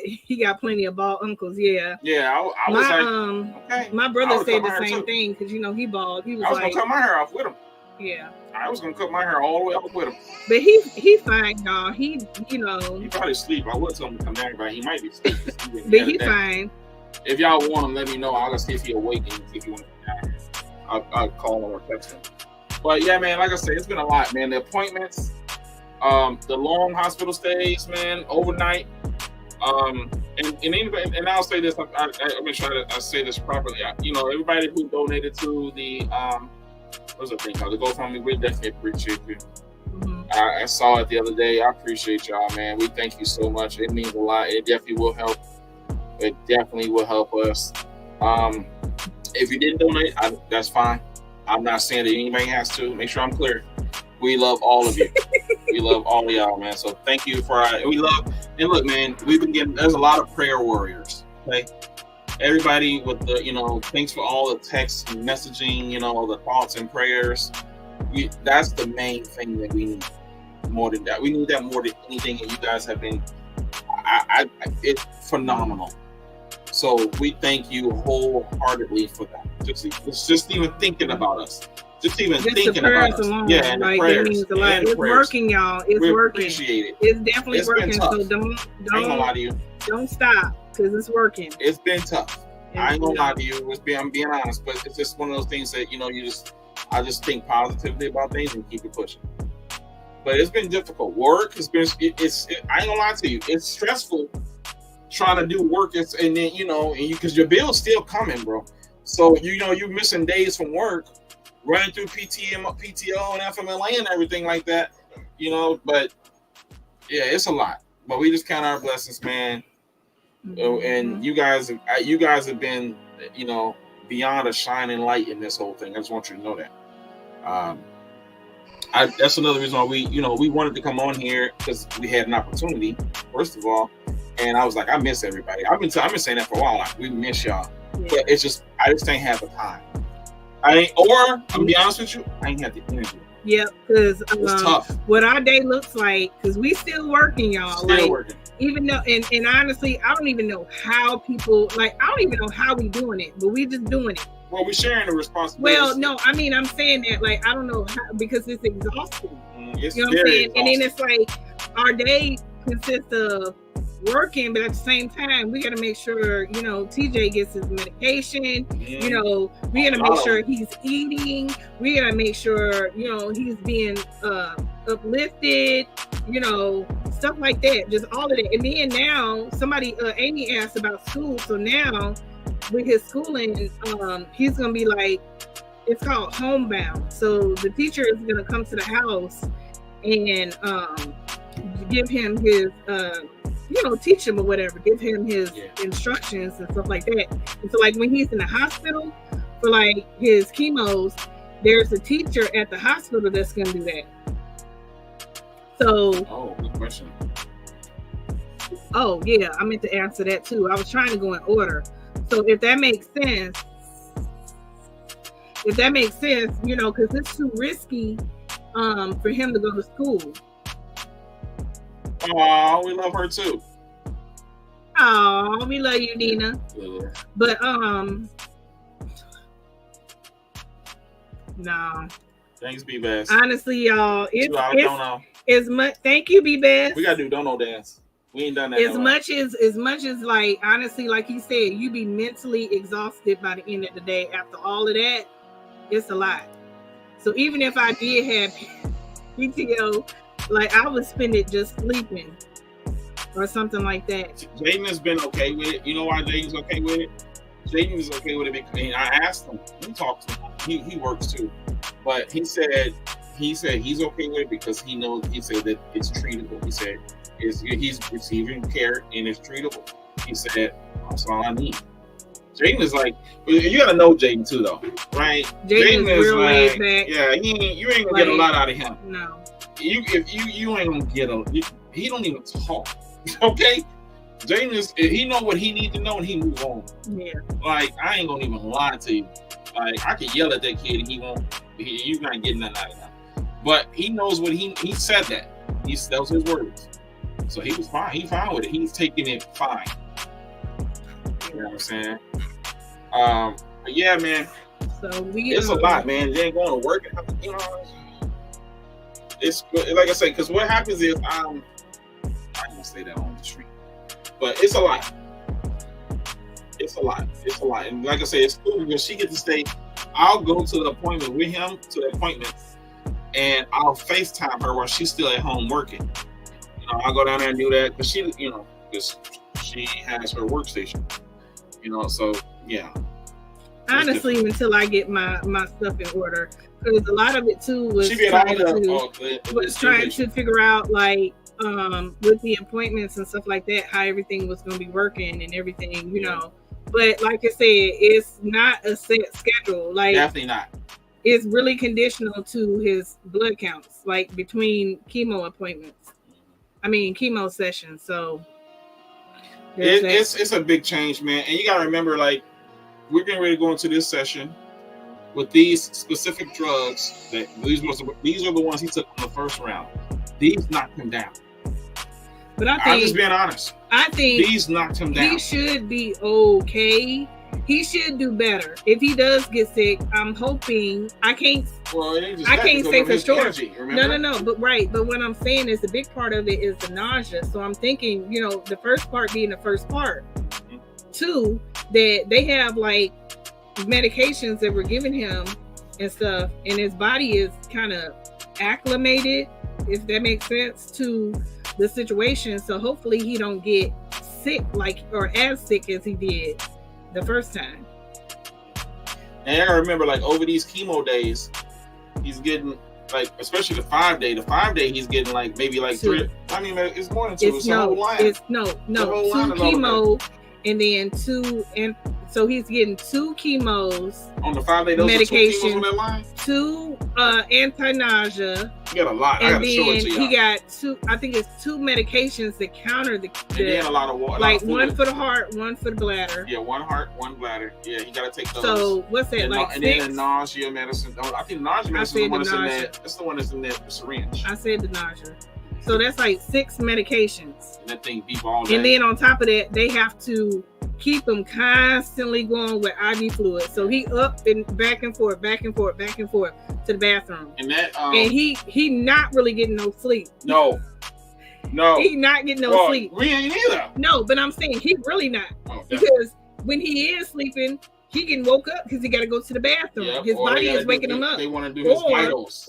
he got plenty of bald uncles. Yeah. Yeah, I was okay. My brother said the same thing because he bald. He was I was gonna cut my hair off with him. Yeah. I was gonna cut my hair all the way off with him. But he fine, y'all. He He probably sleep. I would tell him to come back, but he might be asleep. But he fine. If y'all want him, let me know. I'll see if he awake and see if he want to come down. I'll call him or text him. But yeah, man, like I said, it's been a lot, man. The appointments. The long hospital stays, man, overnight. And anybody, and I'll say this, I'm gonna try to say this properly. Everybody who donated to the what's the thing called? The GoFundMe, we definitely appreciate you. Mm-hmm. I saw it the other day. I appreciate y'all, man. We thank you so much. It means a lot. It definitely will help. It definitely will help us. If you didn't donate, that's fine. I'm not saying that anybody has to. Make sure I'm clear. We love all of you. We love all of y'all, man. So thank you we love, and look, man, we've been there's a lot of prayer warriors, okay? Everybody with the, thanks for all the text and messaging, the thoughts and prayers. That's the main thing that we need more than that. We need that more than anything, and you guys have been, it's phenomenal. So we thank you wholeheartedly for that. Just even thinking about us. Just thinking about us. Alone, yeah, and the prayers. It means a lot. It's working, y'all. It's working. Appreciate it. It's definitely working. So don't I ain't gonna lie to you. Don't stop because it's working. It's been tough. I ain't gonna lie to you. I'm being honest, but it's just one of those things that I just think positively about things and keep it pushing. But it's been difficult. Work has been. I ain't gonna lie to you. It's stressful trying to do work. And then because your bill's still coming, bro. So you're missing days from work, running through PTO and FMLA and everything like that. But yeah, it's a lot. But we just count our blessings, man. And you guys have been, beyond a shining light in this whole thing. I just want you to know that. That's another reason why we wanted to come on here, because we had an opportunity, first of all. And I was like, I miss everybody. I've been saying that for a while. Like, we miss y'all. Yeah. But I just ain't have the time. I'm gonna be honest with you, I ain't have the energy. Yep, because it's tough. What our day looks like, because we still working, y'all. Still working. Even though, and honestly, I don't even know how people, I don't even know how we doing it, but we just doing it. Well, we're sharing the responsibility. Well, no, I mean, I'm saying that, I don't know how, because it's exhausting. It's you know what I'm saying? Exhausting. And then it's like, our day consists of working, but at the same time, we got to make sure, TJ gets his medication. We got to make sure he's eating. We got to make sure, he's being uplifted, stuff like that. Just all of that. And then now, Amy asked about school. So now, with his schooling, he's going to be it's called homebound. So the teacher is going to come to the house and give him his, teach him or whatever, give him his instructions and stuff like that. And so when he's in the hospital for his chemos, there's a teacher at the hospital that's going to do that. So, good question. Oh yeah, I meant to answer that too. I was trying to go in order. So if that makes sense, because it's too risky for him to go to school. Oh, we love her too. Oh, we love you, Nina. Yeah. But no. Thanks, B-Bass. Honestly, y'all, it's much. Thank you, B-Bass. We gotta do don't know dance. We ain't done that. As much as honestly, like he said, you be mentally exhausted by the end of the day. After all of that, it's a lot. So even if I did have PTO, I would spend it just sleeping or something like that. Jaden has been okay with it. You know why Jaden's okay with it? Jaden is okay with it because I asked him. We talked to him. He works too, but he said he's okay with it because he knows. He said that it's treatable. He said he's receiving care and it's treatable. He said that's all I need. Jaden is you gotta know Jaden too, though, right? Jaden is real laid back. Yeah, you ain't gonna get a lot out of him. No. You ain't gonna get he don't even talk. Okay, Jaden he know what he need to know and he move on. Yeah. I ain't gonna even lie to you. I could yell at that kid and he won't. You not getting nothing out of him. But he knows what he said that. That was his words. So he was fine. He's fine with it. He's taking it fine. You know what I'm saying? But yeah, man. So it's a lot, man. They ain't going to work. It's like I say, because what happens is I don't say that on the street, but it's a lot. It's a lot. And like I say, it's cool because she gets to stay. I'll go to the appointment with him and I'll FaceTime her while she's still at home working. I'll go down there and do that because she has her workstation. So yeah. Honestly, until I get my stuff in order, because a lot of it too was trying to figure out with the appointments and stuff like that, how everything was going to be working and everything, But like I said, it's not a set schedule. Definitely not. It's really conditional to his blood counts, between chemo sessions. So it's a big change, man. And you gotta remember, we're getting ready to go into this session with these specific drugs. These are the ones he took in the first round. These knocked him down. But I'm just being honest. I think these knocked him down. He should be okay. He should do better. If he does get sick, I'm hoping. I can't say for sure. Energy, no. But what I'm saying is the big part of it is the nausea. So I'm thinking, the first part being the first part. Mm-hmm. 2, that they have medications that we're giving him and stuff, and his body is kind of acclimated, if that makes sense, to the situation. So hopefully he don't get sick or as sick as he did the first time. And I gotta remember, like, over these chemo days, he's getting, like, especially the 5 day. The 5 day, he's getting, like, maybe, like, 3. I mean, it's more than 2. It's a whole line. It's no, 2 chemo, and then 2, and so he's getting 2 chemos. On the 5 day, those medication, are 2 chemos on that line? 2 anti-nausea. You got a lot. And then he got 2, I think it's 2 medications that counter the and then a lot of water. Like one for the heart, one for the bladder. Yeah, 1 heart, 1 bladder. Yeah, you got to take those. So what's that, like 6? And then the nausea medicine. I think the nausea medicine is the one that's in that. That's the one that's in that syringe. I said the nausea. So that's like 6 medications. And that thing beep all day. And then on top of that, they have to keep him constantly going with IV fluid. So he up and back and forth to the bathroom. And that and he not really getting no sleep. No. He not getting no sleep. We ain't either. No, but I'm saying he really not. Because when he is sleeping, he getting woke up because he got to go to the bathroom. His body is waking him up. They want to do his vitals.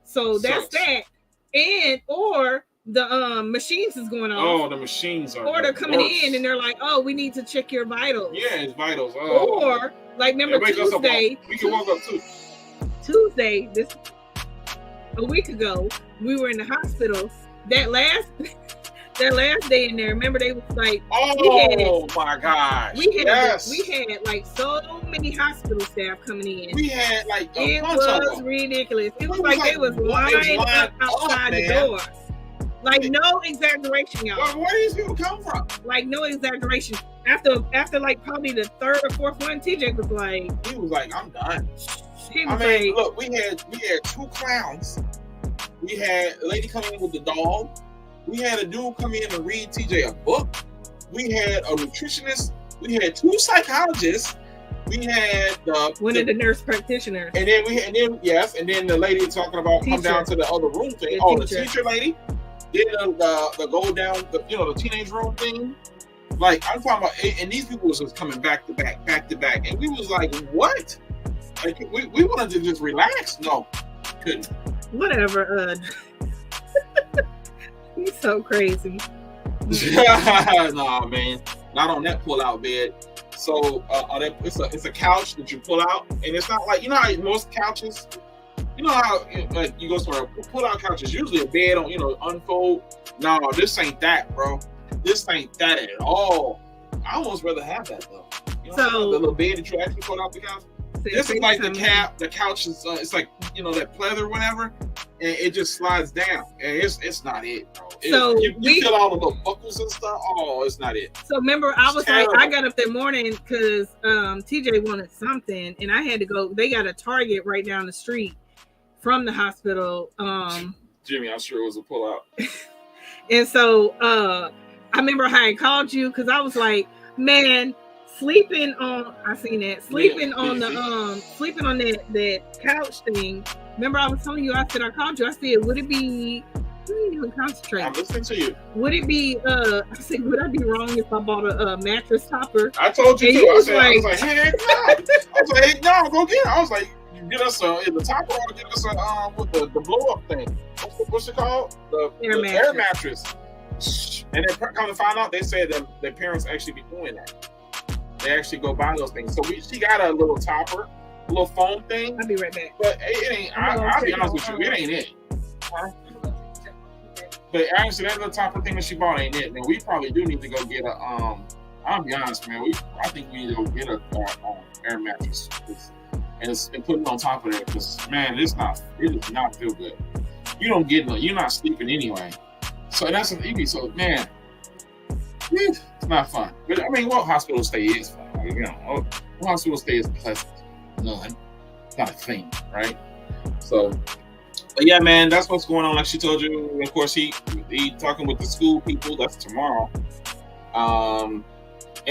So that's that. Or the machines is going on. Oh, the machines are. Or they're coming in and they're like, oh, we need to check your vitals. Yeah, it's vitals. Oh. Or like, remember Tuesday? We can walk up too. Tuesday, a week ago, we were in the hospital. That last day in there, remember they was like, oh my gosh, we had like so many hospital staff coming in. We had like it was ridiculous. It was like they was lined up outside the door. Like no exaggeration, y'all. Where do these people come from? Like no exaggeration. After like probably the 3rd or 4th one, TJ was like, he was like, I'm done. Look, we had 2 clowns. We had a lady come in with the dog. We had a dude come in and read TJ a book. We had a nutritionist. We had 2 psychologists. We had one of the nurse practitioners. And then and then the lady talking about come down to the other room thing. The teacher lady. Then the go down the teenage room thing. Like I'm talking about, and these people was just coming back to back, and we was like, what? Like we wanted to just relax. No, couldn't. Whatever. He's so crazy. Nah, man, not on that pull-out bed. So it's a couch that you pull out, and it's not like how most couches. You know how like you go to a pull-out couch is usually a bed on unfold. No, this ain't that, bro. This ain't that at all. I almost rather have that though. The little bed that you actually pull out the couch. This is like the couch is it's like that pleather or whatever, and it just slides down, and it's not it, bro. You feel all the little buckles and stuff. Oh, it's not it. So remember, I was terrible. Like, I got up that morning because TJ wanted something, and I had to go. They got a Target right down the street from the hospital. Jimmy, I'm sure it was a pullout. And so I remember how I called you because I was like, man. Sleeping on that couch thing. Remember, I was telling you. I said I called you. I said, would it be? I didn't even concentrate. I'm listening to you. Would it be? I said, would I be wrong if I bought a mattress topper? I told you too. I was like, heck no, go get it. I was like, you get us the topper or get us with the blow up thing. What's it called? The air mattress. And then come to find out, they said that their parents actually be doing that. They actually go buy those things. So she got a little topper, a little foam thing. I'll be right back. But it ain't. I'll be honest with you, it ain't it. But actually, that little topper thing that she bought ain't it. Man, we probably do need to go get a. I'll be honest, man. I think we need to go get a air mattress and put it on top of that because man, it does not feel good. You don't get you're not sleeping anyway. So that's an easy. So man. It's not fun. But I mean, what hospital stay is fun? What hospital stay is pleasant? None. Not a thing, right? So, but yeah, man, that's what's going on. Like she told you, of course, he talking with the school people. That's tomorrow. And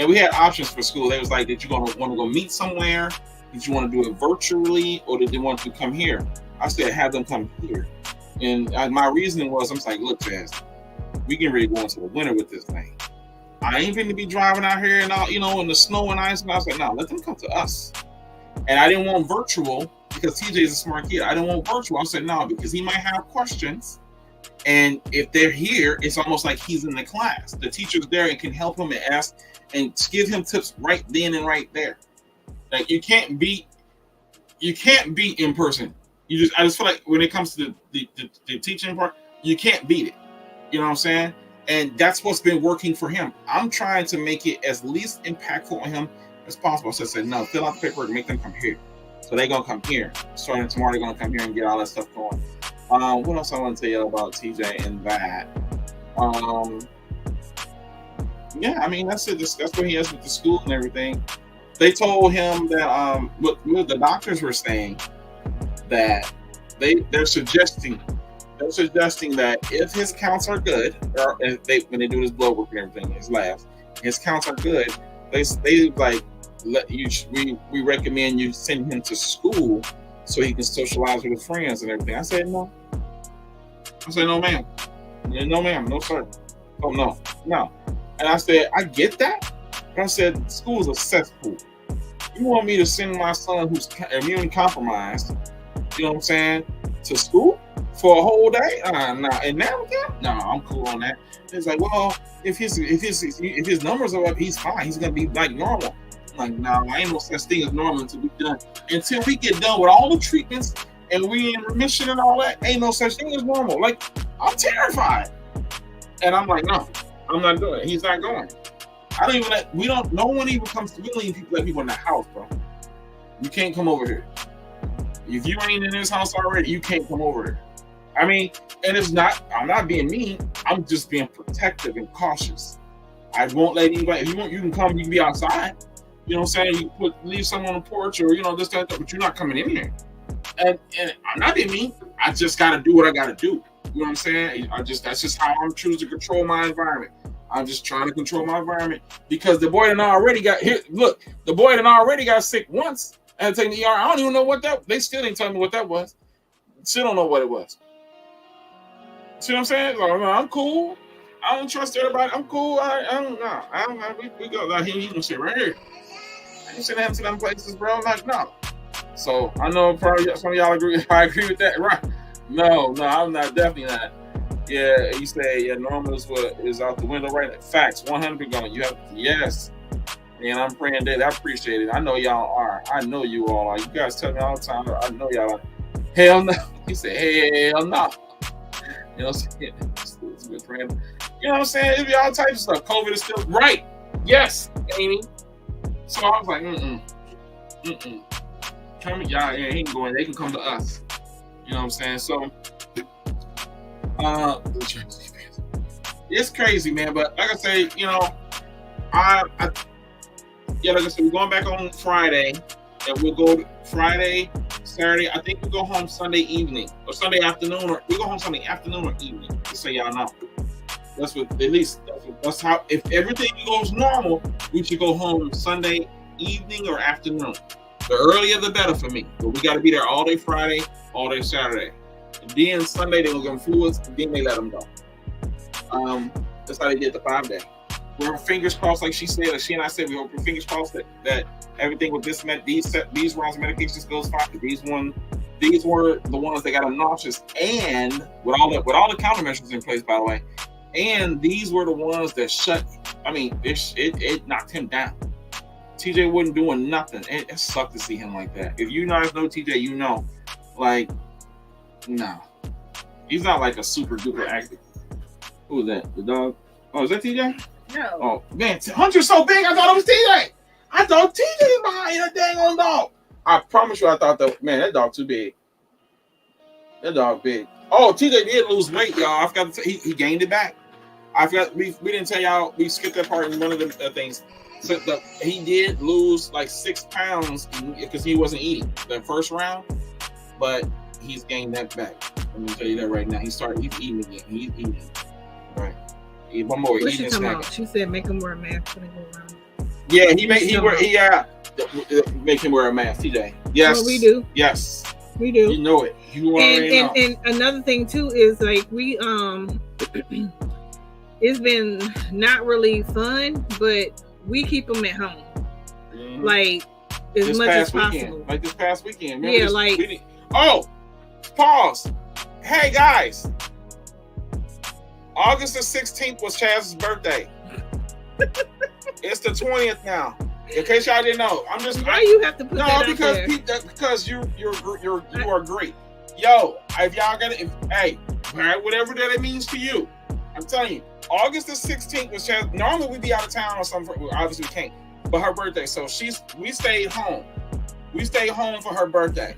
we had options for school. They was like, did you want to go meet somewhere? Did you want to do it virtually, or did they want to come here? I said, have them come here. And my reasoning was, I'm like, look, Jazz, we can really go into the winter with this thing. I ain't going to be driving out here and all, in the snow and ice. And I was like, no, let them come to us. And I didn't want virtual because TJ is a smart kid. I didn't want virtual. I said, no, because he might have questions. And if they're here, it's almost like he's in the class. The teacher's there and can help him and ask and give him tips right then and right there. Like you can't beat in person. I just feel like when it comes to the teaching part, you can't beat it. You know what I'm saying? And that's what's been working for him. I'm trying to make it as least impactful on him as possible. So I said, no, fill out the paperwork, make them come here. So they're gonna come here. Starting tomorrow, they're gonna come here and get all that stuff going. What else I want to tell you about TJ and that? Yeah, I mean that's it. That's what he has with the school and everything. They told him that what the doctors were saying that they're suggesting that if his counts are good, or if when they do his blood work and everything, his labs, his counts are good, they like we recommend you send him to school so he can socialize with his friends and everything. I said no. I said no, ma'am. No, ma'am. No, sir. Oh no. And I said I get that, but I said school is a cesspool. You want me to send my son who's immune compromised, you know what I'm saying, to school for a whole day? No. And now, no, I'm cool on that. It's like, well, if his numbers are up, he's fine. He's gonna be like normal. I'm like, no, ain't no such thing as normal until we done. Until we get done with all the treatments and we in remission and all that, ain't no such thing as normal. Like, I'm terrified. And I'm like, no, I'm not doing it. He's not going. No one even comes to, we don't even let people in the house, bro. You can't come over here. If you ain't in this house already, you can't come over here. I mean, and I'm not being mean. I'm just being protective and cautious. I won't let anybody, if you want, you can come, you can be outside. You know what I'm saying? You leave someone on the porch or, this, that, but you're not coming in here. And I'm not being mean. I just got to do what I got to do. You know what I'm saying? That's just how I'm choosing to control my environment. I'm just trying to control my environment because the boy done already got sick once and taking the ER. I don't even know what they still didn't tell me what that was. Still don't know what it was. See what I'm saying? Like, I'm cool. I don't trust everybody. I'm cool. We go like he can sit right here. I ain't sending him to them places, bro. I'm like, no. So I know probably some of y'all agree. I agree with that, right? No, I'm not. Definitely not. Yeah, you say normal is out the window, right? Facts, 100% going. You have yes, and I'm praying that. I appreciate it. I know y'all are. I know you all are. You guys tell me all the time. I know y'all are. Hell no. You say hell no. You know what I'm saying? You know what I'm saying? It'd be all types of stuff. COVID is still right. Yes, Amy. So I was like, Tell me, y'all ain't going. They can come to us. You know what I'm saying? So, it's crazy, man. But like I say, like I said, we're going back on Friday, and we'll go Friday, Saturday. I think we'll go home Sunday evening or Sunday afternoon, or we go home Sunday afternoon or evening. Just so y'all know. That's how. If everything goes normal, we should go home Sunday evening or afternoon. The earlier the better for me. But we got to be there all day Friday, all day Saturday. And then Sunday they will give them fluids, and then they let them go. That's how they did the 5-day. We're fingers crossed, like she said, or she and I said, we hope we're fingers crossed that everything with these rounds of medications goes fine. These were the ones that got them nauseous, and with all the countermeasures in place, by the way. And these were the ones that it knocked him down. TJ wasn't doing nothing. It sucked to see him like that. If you guys know TJ, like, no. He's not like a super duper active. Who was that? The dog? Oh, is that TJ? No. Oh, man. Hunter's so big, I thought it was TJ. I thought TJ was behind that dang on dog. I promise you, I thought that dog too big. That dog big. Oh, TJ did lose weight, y'all. I forgot to say, he gained it back. I forgot, we didn't tell y'all, we skipped that part in one of the things. So he did lose like 6 pounds because he wasn't eating the first round, but he's gained that back. I'm gonna tell you that right now. He's eating again. He's eating. Right. One more. What she talking about? She said make him wear a mask when they go around. Yeah, make him wear a mask, TJ. Yes. Well, we do. Yes. We do. You know it. You already know. And another thing too is like we it's been not really fun, but we keep them at home, like as much as possible. Like this past weekend. Yeah, pause. Hey guys, August the 16th was Chaz's birthday. It's the 20th now. In case y'all didn't know, I'm just. Why you have to put that out there? Because you are great. Yo, if y'all got it, hey, whatever that it means to you, I'm telling you, August the 16th, which has normally we'd be out of town or something. Well, obviously we can't, but her birthday. So we stayed home. We stayed home for her birthday,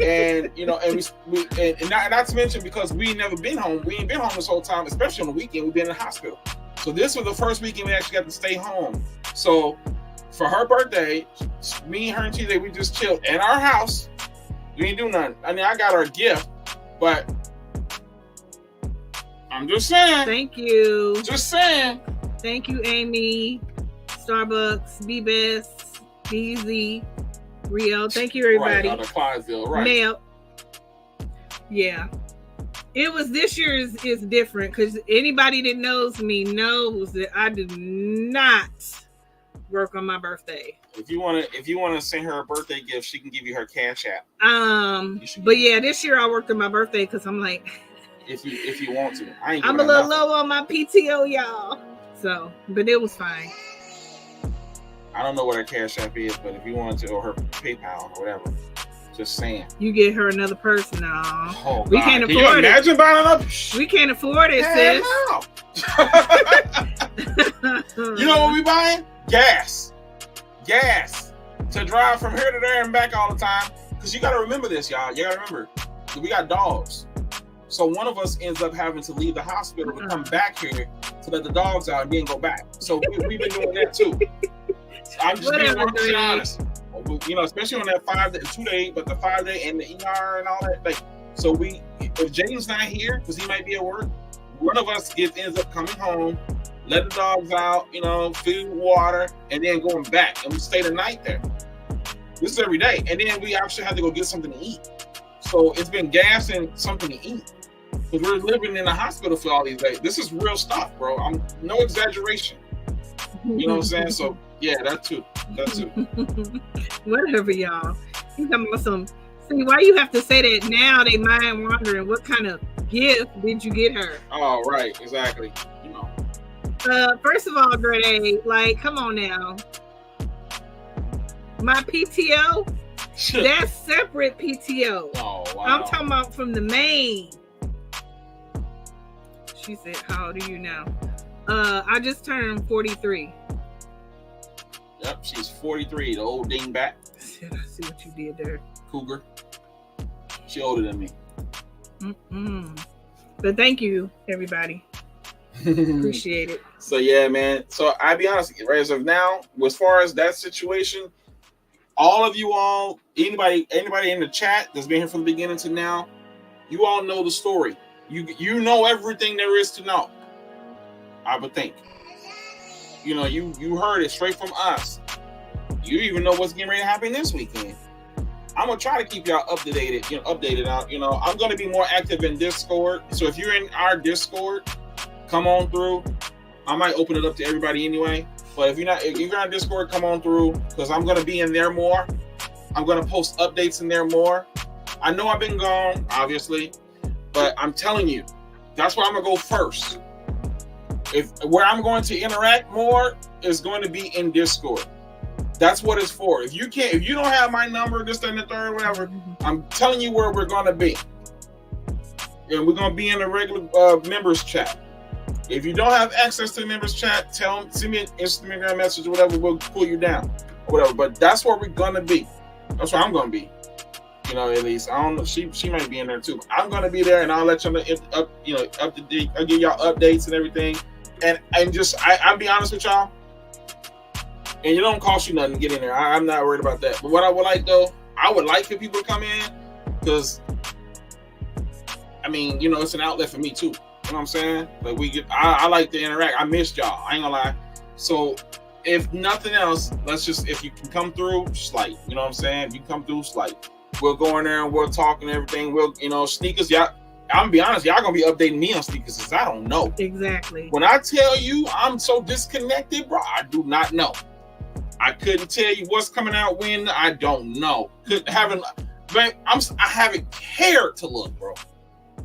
and you know, and not to mention because we ain't never been home. We ain't been home this whole time, especially on the weekend. We've been in the hospital. So this was the first weekend we actually got to stay home. So for her birthday, me, her, and TJ, we just chilled in our house. We ain't do nothing. I mean, I got her a gift, but I'm just saying. Thank you. Just saying. Thank you, Amy, Starbucks, Be Best, Easy, Rio. Thank you, everybody. Right, out of Clydesdale, right. Mail. Yeah. It was this year's is different because anybody that knows me knows that I do not work on my birthday. If you wanna send her a birthday gift, she can give you her Cash App. But yeah, this year I worked on my birthday because I'm like, if you want to, I'm a little low on my PTO, y'all. So, but it was fine. I don't know what her Cash App is, but if you wanted to, or her PayPal or whatever, just saying. You get her another person now. Oh, we can't afford it. Can you imagine buying another? We can't afford it, sis. No. You know what we buying? Gas to drive from here to there and back all the time. Because you got to remember this, y'all. You got to remember, we got dogs. So one of us ends up having to leave the hospital to come back here to let the dogs out and then go back. So we've been doing that too. I'm just being 100% honest. You know, especially on that 2-day, but the 5-day and the ER and all that. Like, so if Jaden's not here because he might be at work, one of us ends up coming home, let the dogs out, you know, food, water, and then going back, and we stay the night there. This is every day, and then we actually have to go get something to eat. So it's been gas and something to eat because we're living in the hospital for all these days. This is real stuff, bro. I'm no exaggeration. You know what I'm saying? So yeah, that too. Whatever, y'all. You talking about some? See, why you have to say that now? They mind wondering what kind of gift did you get her? Oh, right, exactly. You know. First of all, Greg, like, come on now. My PTO, that's separate PTO. Oh, wow. I'm talking about from the main. She said, "How old are you now?" I just turned 43. Yep, she's 43, the old dingbat. Shit, I see what you did there. Cougar. She older than me. But thank you, everybody. Appreciate it. So yeah, man. So I'll be honest, right as of now, as far as that situation, all of you all, anybody in the chat that's been here from the beginning to now, you all know the story. You know everything there is to know. I would think. You know, you heard it straight from us. You even know what's getting ready to happen this weekend. I'm gonna try to keep y'all updated out. You know, I'm gonna be more active in Discord. So if you're in our Discord, come on through. I might open it up to everybody anyway. But if you're on Discord, come on through because I'm gonna be in there more. I'm gonna post updates in there more. I know I've been gone, obviously, but I'm telling you, that's where I'm gonna go first. Where I'm going to interact more is going to be in Discord. That's what it's for. If you don't have my number, this, that, and the third, whatever, I'm telling you where we're going to be. And we're going to be in the regular members chat. If you don't have access to the members chat, send me an Instagram message or whatever, we'll pull you down or whatever. But that's where we're going to be. That's where I'm going to be. You know, at least I don't know. She might be in there too. I'm going to be there, and I'll let you know up to date. I'll give y'all updates and everything. And just I'll be honest with y'all, and it don't cost you nothing to get in there. I'm not worried about that. But what I would like though, I would like for people to come in because I mean, you know, it's an outlet for me too. You know what I'm saying? Like I like to interact. I missed y'all. I ain't gonna lie. So if nothing else, if you can come through, slight. You know what I'm saying? If you come through, slight. We'll go in there and we'll talk and everything. We'll, sneakers, y'all. I'm gonna be honest, y'all gonna be updating me on sneakers because I don't know. Exactly. When I tell you I'm so disconnected, bro, I do not know. I couldn't tell you what's coming out when. I don't know. I haven't cared to look, bro.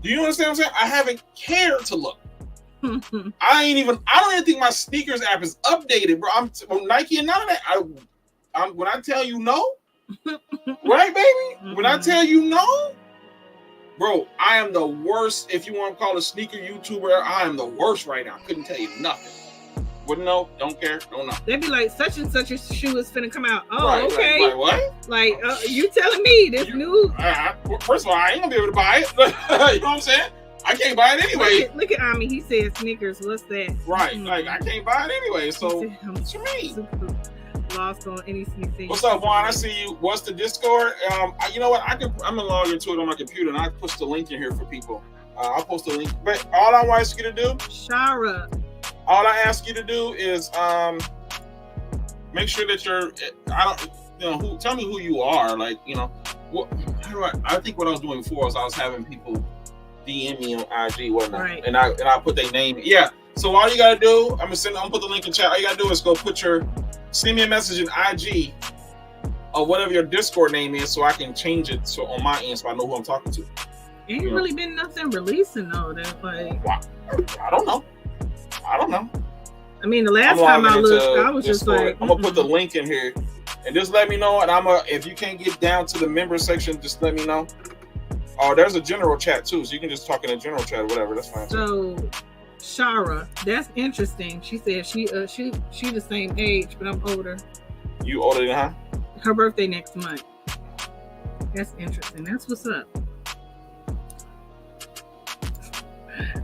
Do you understand what I'm saying? I haven't cared to look. I don't even think my sneakers app is updated, bro. I'm Nike and none of that. I'm when I tell you no, right, baby? When I tell you no, bro, I am the worst. If you want to call a sneaker YouTuber, I am the worst right now. I couldn't tell you nothing. Wouldn't know, don't care, don't know. They'd be like, such and such a shoe is finna come out. Oh, right, okay. Like what? Like, you telling me this new? First of all, I ain't gonna be able to buy it. You know what I'm saying? I can't buy it anyway. Look at Ami. He said sneakers. What's that? Right. Like I can't buy it anyway. So what's for me? Lost on any sneakers. What's up, Juan? I see you. What's the Discord? You know what? I'm gonna log into it on my computer and I post the link in here for people. I'll post the link. But all I want you to do, Shara. All I ask you to do is make sure that you're. Tell me who you are. Like, you know, I think what I was doing before was I was having people DM me on IG, whatnot, right. and I put their name. Yeah. So all you gotta do, I'm gonna put the link in chat. All you gotta do is send me a message in IG or whatever your Discord name is, so I can change it so on my end, so I know who I'm talking to. Ain't really been nothing releasing though. That like, I don't know. I mean, the last time I looked, I was just like, I'm gonna put the link in here, and just let me know. And if you can't get down to the member section, just let me know. Oh, there's a general chat too, so you can just talk in a general chat or whatever. That's fine. So, Shara, that's interesting. She said she the same age, but I'm older. You older than her? Her birthday next month. That's interesting. That's what's up.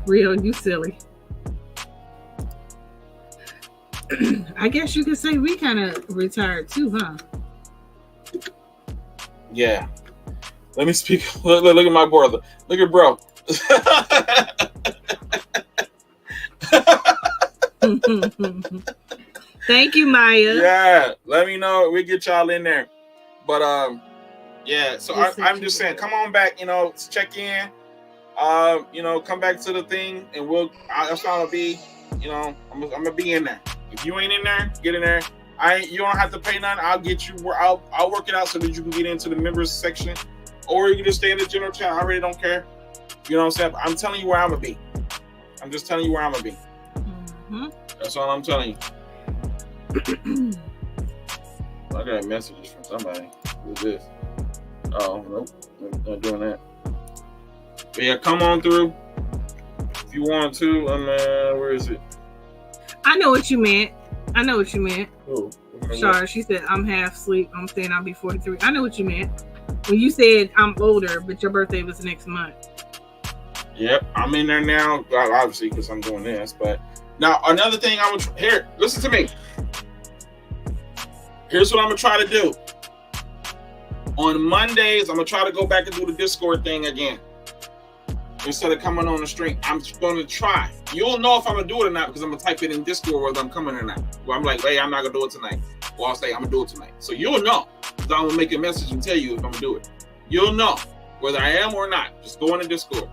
Real, you silly. I guess you could say we kind of retired too, huh? Yeah. Let me speak. Look at my brother. Look at bro. Thank you, Maya. Yeah. Let me know. We'll get y'all in there. But yeah. So I'm just saying, come on back. You know, check in. You know, come back to the thing, and that's how I'll be. You know, I'm gonna be in there. If you ain't in there, get in there. You don't have to pay nothing. I'll get you. I'll work it out so that you can get into the members section, or you can just stay in the general chat. I really don't care. You know what I'm saying? I'm telling you where I'm gonna be. I'm just telling you where I'm gonna be. Mm-hmm. That's all I'm telling you. I got messages from somebody. Who's this? Oh, nope. Not doing that. But yeah, come on through. If you want to, where is it? I know what you meant. Oh, Sorry, she said, I'm half asleep. I'm saying I'll be 43. I know what you meant. When you said I'm older, but your birthday was next month. Yep, I'm in there now, obviously, because I'm doing this. But now, another thing here, listen to me. Here's what I'm going to try to do. On Mondays, I'm going to try to go back and do the Discord thing again. Instead of coming on the stream, I'm going to try. You'll know if I'm going to do it or not because I'm going to type it in Discord whether I'm coming or not. Well, I'm like, hey, I'm not going to do it tonight. Or I'll say, I'm going to do it tonight. So you'll know because I'm going to make a message and tell you if I'm going to do it. You'll know whether I am or not. Just go in the Discord.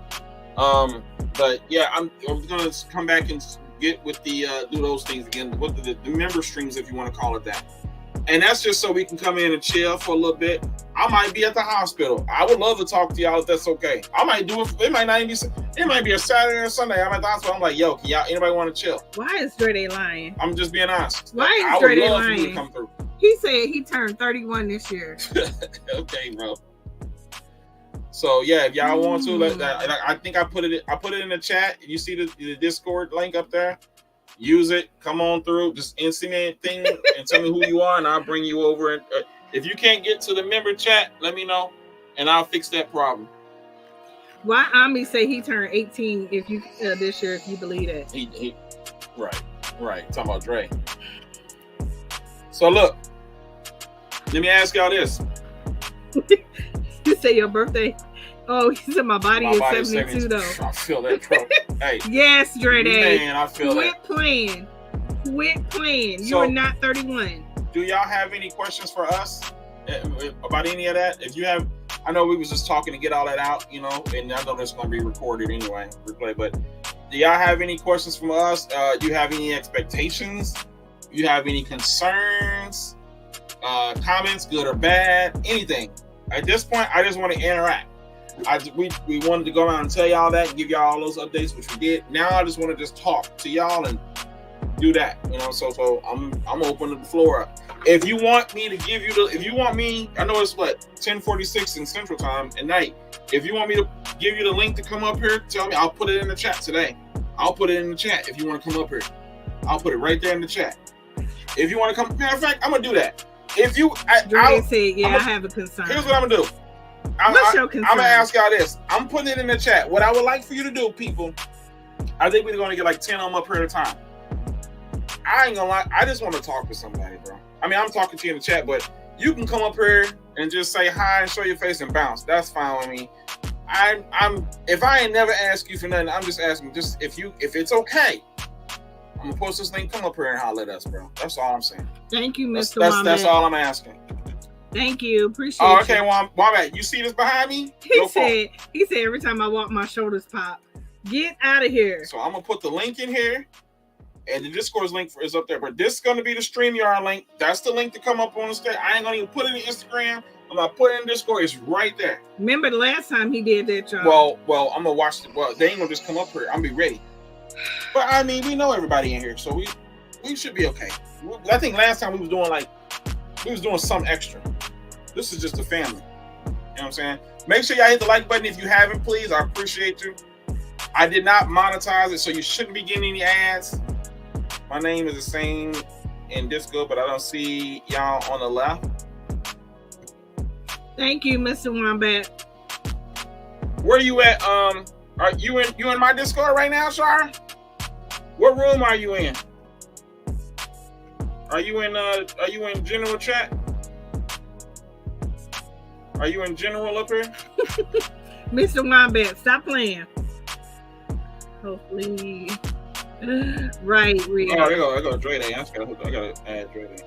But yeah, I'm going to come back and get with the, do those things again. With the member streams, if you want to call it that. And that's just so we can come in and chill for a little bit. I might be at the hospital. I would love to talk to y'all if that's okay. I might do it. It might not even be. It might be a Saturday or Sunday. I'm at the hospital. I'm like, yo, can y'all, anybody want to chill? Why is Dre lying? I'm just being honest. Why is Dre lying? To come through. He said he turned 31 this year. Okay, bro. So yeah, if y'all want to, I think I put it in the chat. You see the Discord link up there. Use it. Come on through. Just instant thing and tell me who you are, and I'll bring you over. And if you can't get to the member chat, let me know, and I'll fix that problem. Why Ami say he turned 18 if you this year? If you believe that, he right. Talking about Dre. So look, let me ask y'all this. You say your birthday. Oh, he said my body is 72 though. I feel that, bro. Hey. Yes, Dre. Man, I feel Quit playing. You are not 31. Do y'all have any questions for us about any of that? If you have, I know we was just talking to get all that out, you know, and I know that's going to be recorded anyway, replay. But do y'all have any questions from us? Do you have any expectations? Do you have any concerns? Comments, good or bad? Anything? At this point, I just want to interact. we wanted to go around and tell y'all that and give y'all all those updates, which we did. Now I just want to just talk to y'all and do that, you know. So I'm opening the floor up. If you want me to give you I know it's what 10:46 in Central Time at night. If you want me to give you the link to come up here, tell me. I'll put it in the chat today. I'll put it in the chat if you want to come up here. I'll put it right there in the chat. If you want to come, matter of fact, I'm gonna do that. If you, I have a concern. Here's what I'm gonna do. What's your concern? I'm gonna ask y'all this. I'm putting it in the chat. What I would like for you to do, people, I think we're gonna get like 10 of them up here at a time. I ain't gonna lie. I just want to talk to somebody, bro. I mean, I'm talking to you in the chat, but you can come up here and just say hi and show your face and bounce. That's fine with me. If I ain't never asked you for nothing, I'm just asking. Just if it's okay, I'm gonna post this link. Come up here and holler at us, bro. That's all I'm saying. Thank you, Mr. That's all I'm asking. Thank you. Appreciate it. Oh, okay, Wombat, you see this behind me? He said every time I walk, my shoulders pop. Get out of here. So I'm gonna put the link in here, and the Discord's link is up there. But this is gonna be the StreamYard link. That's the link to come up on the stage. I ain't gonna even put it in Instagram. I'm gonna put it in Discord. It's right there. Remember the last time he did that, y'all? Well, I'm gonna watch it. Well, they ain't gonna just come up here. I'm gonna be ready. But I mean, we know everybody in here, so we should be okay. I think last time we was doing something extra. This is just a family. You know what I'm saying? Make sure y'all hit the like button if you haven't, please. I appreciate you. I did not monetize it, so you shouldn't be getting any ads. My name is the same in Discord, but I don't see y'all on the left. Thank you, Mr. Wombat. Where you at? Are you in my Discord right now, Shar? What room are you in? Are you in general chat? Are you in general up here? Mr. Wombat, stop playing. Hopefully. Right, Rio. Oh, there go Dre Day. I gotta add Dre Day.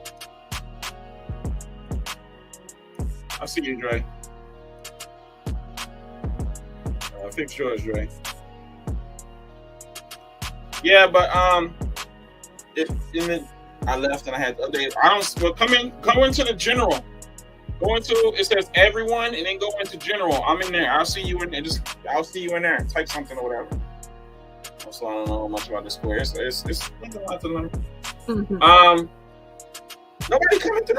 I see you, Dre. Fix yours, Dre. Yeah, but I left and I had to update. Come into the general. Go into, it says everyone, and then go into general. I'm in there. I'll see you in there. I'll see you in there. Type something or whatever. So I don't know much about the square. It's a lot to learn. Nobody coming through.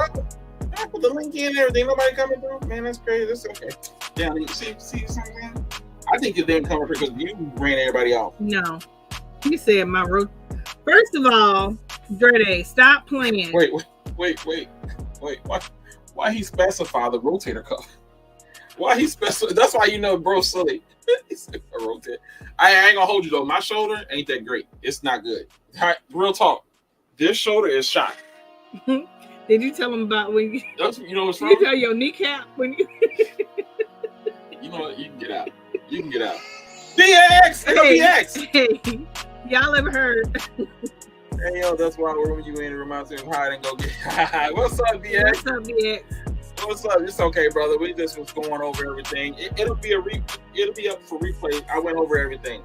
I put the link in and everything. Nobody coming through. Man, that's crazy. That's okay. Yeah, you see something? I think it didn't come through because you ran everybody off. No. He said my road. First of all, Dre, stop playing. Wait. Why he specify the rotator cuff? Why he specify? That's why you know bro silly. He said a rotator. I ain't gonna hold you though. My shoulder ain't that great. It's not good. Real talk. This shoulder is shot. Did you tell him about when you? You know what's wrong? Did you tell your kneecap when you? You know what? You can get out. DX! DX! Hey, y'all ever heard? Hey, yo, that's why room you in. It reminds me of hide and go get. What's up, DX? What's up, DX? What's up? It's okay, brother. We just was going over everything. It'll be up for replay. I went over everything.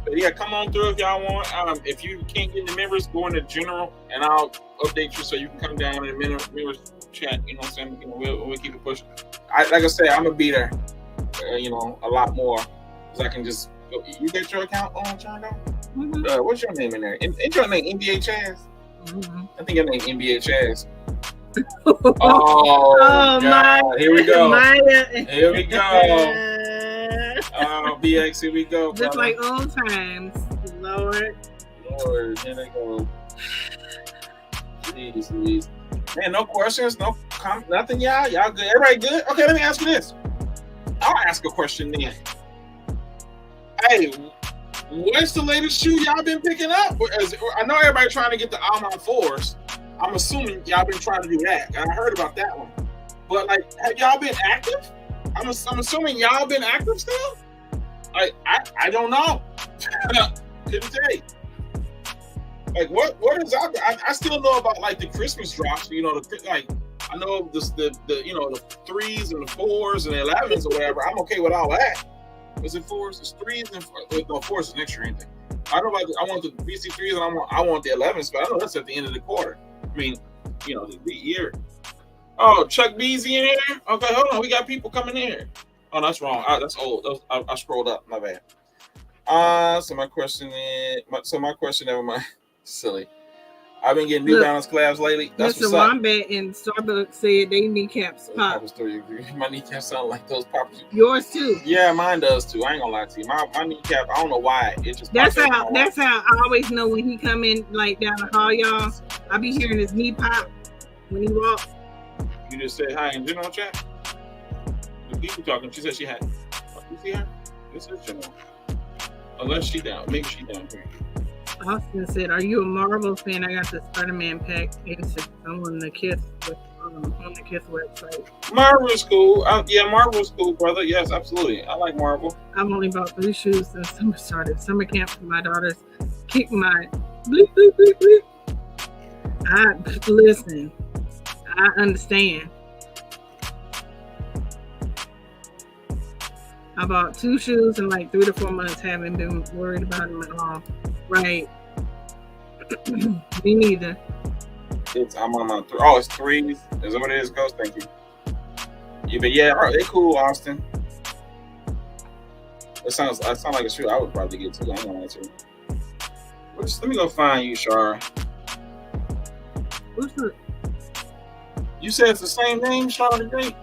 But yeah, come on through if y'all want. If you can't get the members, go into general, and I'll update you so you can come down in the members chat. You know what I'm saying? We'll keep it pushing. Like I said, I'm gonna be there. A lot more, because I can just go. You get your account on, Chando? Mm-hmm. What's your name in there? Ain't your name NBA Chaz? Mm-hmm. I think your name NBA Chaz. Oh my! Here we go. Here we go. BX, here we go. Just brother. Like old times, Lord, here they go. Jeez. Man, no questions, no comments, nothing, y'all. Y'all good? Everybody good? Okay, let me ask you this. I'll ask a question then. Hey, what's the latest shoe y'all been picking up? I know everybody trying to get the Almond 4s. I'm assuming y'all been trying to do that. I heard about that one. But have y'all been active? I'm assuming y'all been active still? I don't know. Couldn't tell you. What is out there? I still know about the Christmas drops. I know the 3s and the 4s and the 11s or whatever. I'm okay with all that. Was it 4s? It's 3s and 4s. No, 4s is next year, ain't they? I want the BC3s and I want the 11s, but I know that's at the end of the quarter. I mean, the year. Oh, Chuck Beasley in here? Okay, hold on. We got people coming in here. Oh, that's wrong. That's old. I scrolled up. My bad. So my question is, never mind. Silly. I've been getting New Balance collabs lately. That's Mr. what's up. Wombat and Starbucks said they kneecaps pop. My kneecaps sound like those poppers. Yours too. Yeah, mine does too. I ain't gonna lie to you. My kneecap, I don't know why. It just That's how I always know when he come in like down the hall, y'all. I be hearing his knee pop when he walks. You just said hi in general chat. The people talking. She said she had. You see her? This is general. Unless she down. Maybe she down here. Austin said, "Are you a Marvel fan? I got the Spider-Man pack. It's on the Kiss on the Kiss website." Marvel is cool. Yeah, Marvel is cool, brother. Yes, absolutely. I like Marvel. I've only bought 3 shoes since summer started. Summer camp for my daughters. Kick my bleep bleep bleep bleep. Listen. I understand. I bought 2 shoes in like 3 to 4 months. Haven't been worried about them at all. Right. Me neither. I'm on my 3. Oh, it's 3s. Is that what it is, Ghost? Thank you. Yeah, but yeah, they cool, Austin. That sounds like a shoe I would probably get too. I don't know too. Let me go find you, Shara. Who's the? You said it's the same name, Shara today?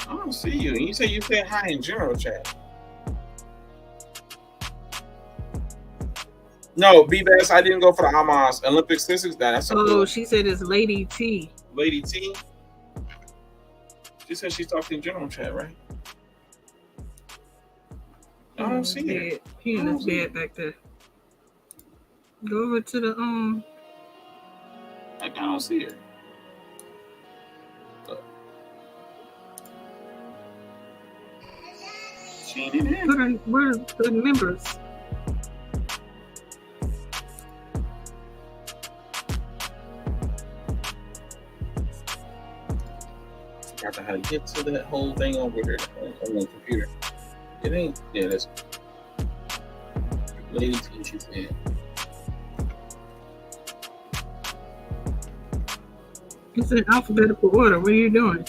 I don't see you. You said hi in general chat. No, B-Bass, I didn't go for the Hamas Olympic Sisters. That's cool. She said it's Lady T. Lady T? She said she's talking in general chat, right? I don't see her. He in his bed back there. Go over to the I don't see her. She ain't in here. Where's the members? I forgot how to get to that whole thing over here on the computer. It ain't. Yeah, that's Lady T. She said. It's in alphabetical order. What are you doing?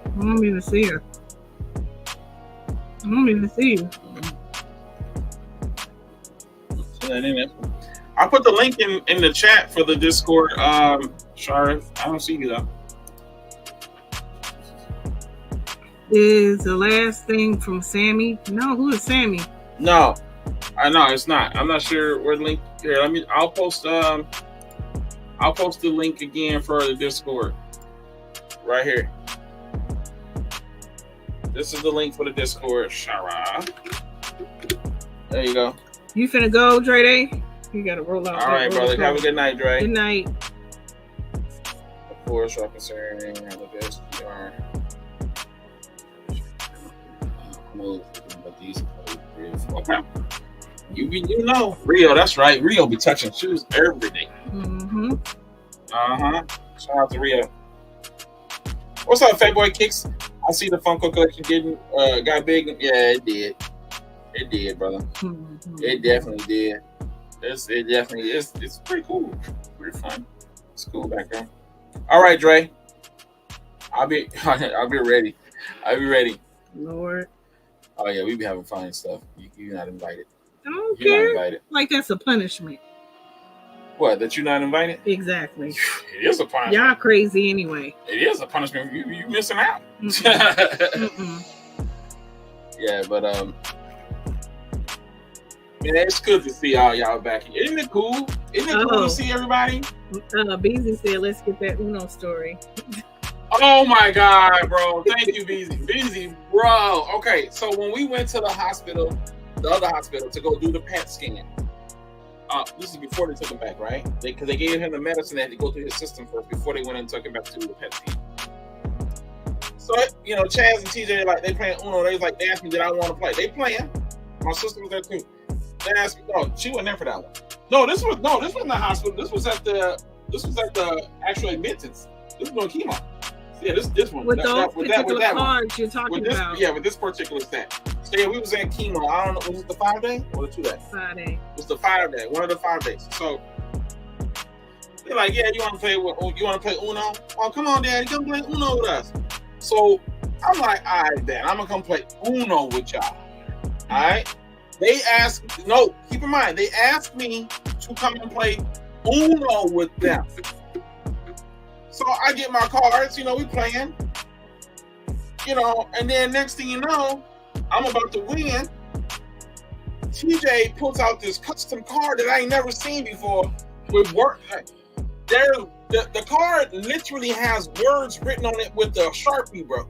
I want me to see her. I want me to see you. I put the link in the chat for the Discord. Shara, I don't see you though. Is the last thing from Sammy? No, who is Sammy? No, I know it's not. I'm not sure where the link here. I'll post the link again for the Discord. Right here. This is the link for the Discord, Shara. There you go. You finna go, Dre Day? You gotta roll out. All right, brother. Have a good night, Dre. Good night. Of course, I'm concerned. Have the best you are. Okay. You know Rio, that's right. Rio be touching shoes every day. Mm-hmm. Shout out to Rio. What's up, Fatboy Kicks? I see the Funko collection got big. Yeah, it did. It did, brother. Mm-hmm. It definitely did. It's pretty cool. Pretty fun. It's cool background. All right, Dre. I'll be ready. I'll be ready. Lord. Oh yeah, we be having fun and stuff. You're not invited. I don't You're care. not invited. Like that's a punishment. What? That you're not invited? Exactly. It is a punishment. Y'all crazy anyway. It is a punishment. You missing out. Yeah, but man, it's good to see all y'all back. Isn't it cool? Isn't it cool to see everybody? Beezy said, "Let's get that Uno story." Oh my God, bro! Thank you, Beezy. Beezy, bro. Okay, so when we went to the hospital, the other hospital, to go do the PET scan. This is before they took him back, right? Because they gave him the medicine. They had to go through his system first before they went and took him back to do the PET scan. So Chaz and TJ they playing Uno. They asked me did I want to play. They playing. My sister was there too. They asked me. No, she wasn't there for that one. No, this wasn't the hospital. This was at the actual admittance. This was no chemo. Yeah, this one. With those particular that cards one. you're talking with this, about. Yeah, with this particular set. So yeah, we was in chemo. I don't know, was it the 5-day or the 2-day? 5-day. It was the 5-day, one of the 5 days. So they're like, yeah, you want to play Uno? Oh, come on, Daddy, come play Uno with us. So I'm like, all right, then I'm gonna come play Uno with y'all. All right. Keep in mind, they asked me to come and play Uno with them. So I get my cards, we playing, and then next thing you know, I'm about to win. TJ pulls out this custom card that I ain't never seen before with work. The card literally has words written on it with a Sharpie, bro.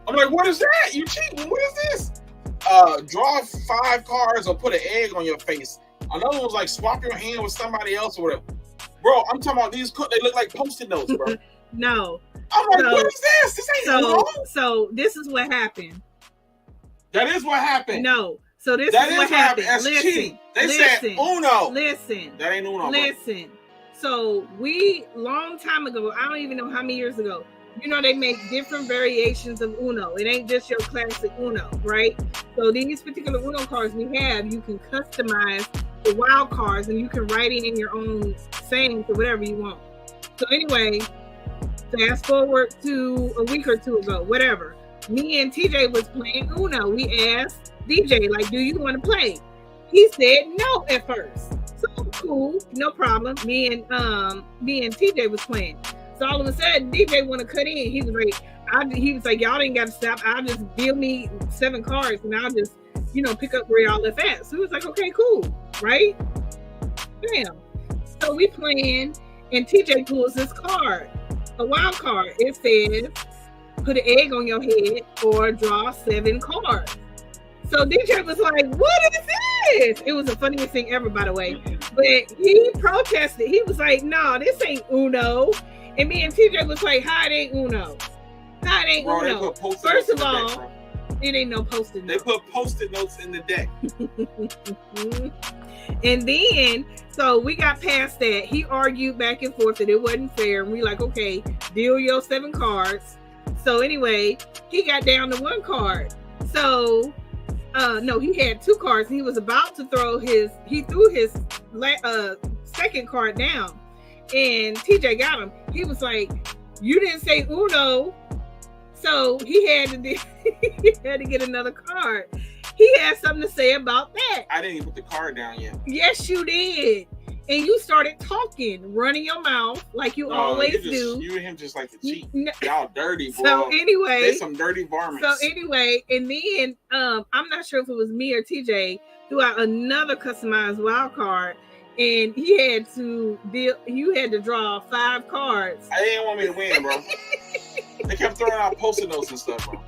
I'm like, what is that? You cheating? What is this? Draw 5 cards or put an egg on your face. Another one's like swap your hand with somebody else or whatever. Bro, I'm talking about these. They look like Post-it notes, bro. No. I'm like, what is this? This ain't Uno. So this is what happened. That is what happened. No. So this is what happened. That's cheating. They said Uno. Listen. That ain't Uno. Listen. So long time ago, I don't even know how many years ago, they make different variations of Uno. It ain't just your classic Uno, right? So these particular Uno cards we have, you can customize the wild cards and you can write it in your own sayings or whatever you want. So anyway, fast forward to a week or two ago, whatever. Me and TJ was playing Uno. We asked DJ, like, do you want to play? He said no at first. So cool, no problem. Me and TJ was playing. So all of a sudden, DJ want to cut in. He was like, y'all ain't got to stop. I'll just deal me 7 cards and I'll just, pick up where y'all left at. So he was like, okay, cool, right? Bam. So we playing, and TJ pulls this card, a wild card. It says, put an egg on your head or draw 7 cards. So DJ was like, what is this? It was the funniest thing ever, by the way. But he protested. He was like, no, this ain't Uno. And me and TJ was like, how it ain't Uno? How it ain't Uno? First of all, it ain't no Post-it notes. They put Post-it notes in the deck. And then, so we got past that. He argued back and forth that it wasn't fair. And we like, okay, deal your 7 cards. So anyway, he got down to 1 card. So, no, he had 2 cards. He was about to threw his second card down. And TJ got him. He was like, you didn't say Uno. So he had to get another card. He had something to say about that. I didn't even put the card down yet. Yes, you did. And you started talking, running your mouth like you always do. You and him just like to cheat. Y'all dirty, boy. So anyway, they some dirty varmints. So anyway, and then I'm not sure if it was me or TJ threw out another customized wild card, and you had to draw 5 cards. They didn't want me to win, bro. They kept throwing out Post-it notes and stuff, bro.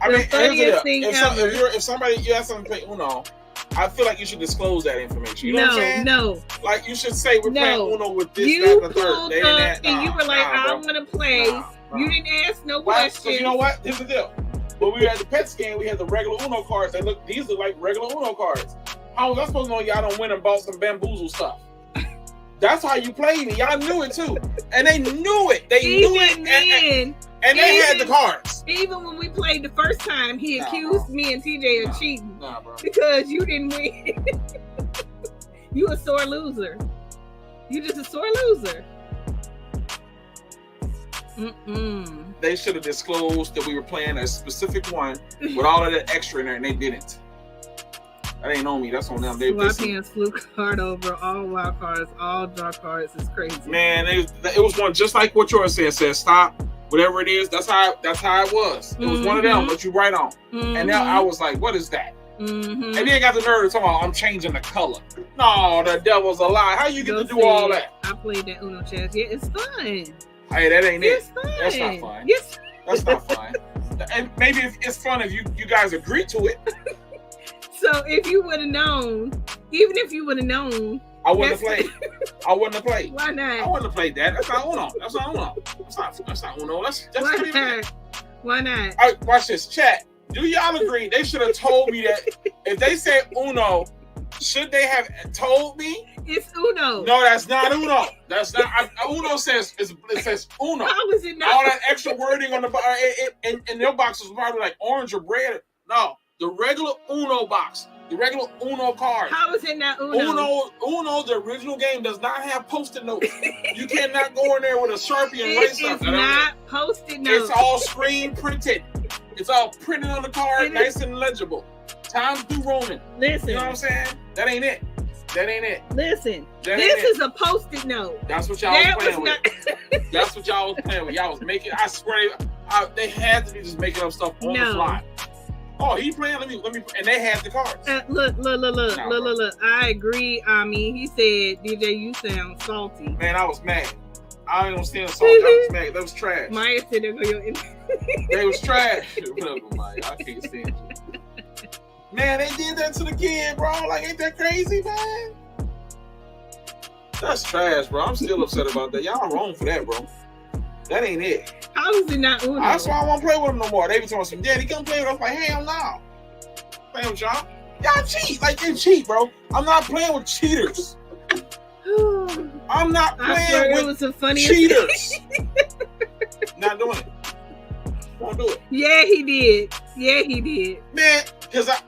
I mean, if somebody you have something to play Uno, I feel like you should disclose that information. You know what I'm saying? No. Like you should say we're playing Uno with this, you that, and the third. And you were like, I want to play. You didn't ask no questions. Because you know what? Here's the deal. When we were at the pet scan, we had the regular Uno cards. These look like regular Uno cards. How was I supposed to know y'all don't win and bought some bamboozle stuff? That's how you played me. Y'all knew it too. And they knew it. They knew it. And they had the cards. Even when we played the first time, he accused me and TJ of cheating. Bro. Because you didn't win. You a sore loser. You just a sore loser. They should have disclosed that we were playing a specific one with all of that extra in there, and they didn't. That ain't on me. That's on them. Swap hands, flew card over, all wild cards, all draw cards. It's crazy. Man, it was one just like what yours said. Said stop, whatever it is. That's how it was. It was one of them that you write on. And now I was like, what is that? And then got the nerve to talk about I'm changing the color. No, the devil's a lie. How you get to do all that? I played that Uno chess. Yeah, it's fun. Hey, that ain't it's it. Fun. That's not fun. Yes. That's not fun. And maybe it's fun if you guys agree to it. So if you would have known, even if you would have known, I wouldn't have played. I wouldn't have played. Why not? I wouldn't have played that. That's not Uno. That's not Uno. That's not Uno. That's Why not? Why not? All right, watch this. Chat. Do y'all agree? They should have told me that if they said Uno, should they have told me? It's Uno. No, that's not Uno. That's not. Uno says it says Uno. How is it not? All that extra wording on the box, and their box was probably like orange or red. No, the regular Uno box, the regular Uno card. How is it not Uno? Uno, the original game does not have Post-it notes. You cannot go in there with a Sharpie and write It something. is not Post-it notes. It's all screen printed. It's all printed on the card, nice and legible. Times New Roman. Listen. You know what I'm saying? That ain't it. That ain't it. Listen. That This is a Post-it note. That's what y'all was playing with. That's what y'all was playing with. Y'all was making. I swear, they had to be just making up stuff on the fly. Oh, he playing. Let me. And they had the cards. Look. I agree. I mean, he said, DJ, you sound salty. Man, I was mad. I don't understand salty. I was mad. That was trash. Maya said they're going They was trash. Whatever, Maya. I can't stand you. Man, they did that to the kid, bro. Like, ain't that crazy, man? That's trash, bro. I'm still upset about that. Y'all wrong for that, bro. That ain't it. How is it not Uno? That's why I won't play with them no more. They be telling some, Daddy, come play with us. Like, hell no. Play with y'all. Y'all cheat. Like, you cheat, bro. I'm not playing with cheaters. I'm not playing with cheaters. Not doing it. Won't do it. Yeah, he did. Man, because I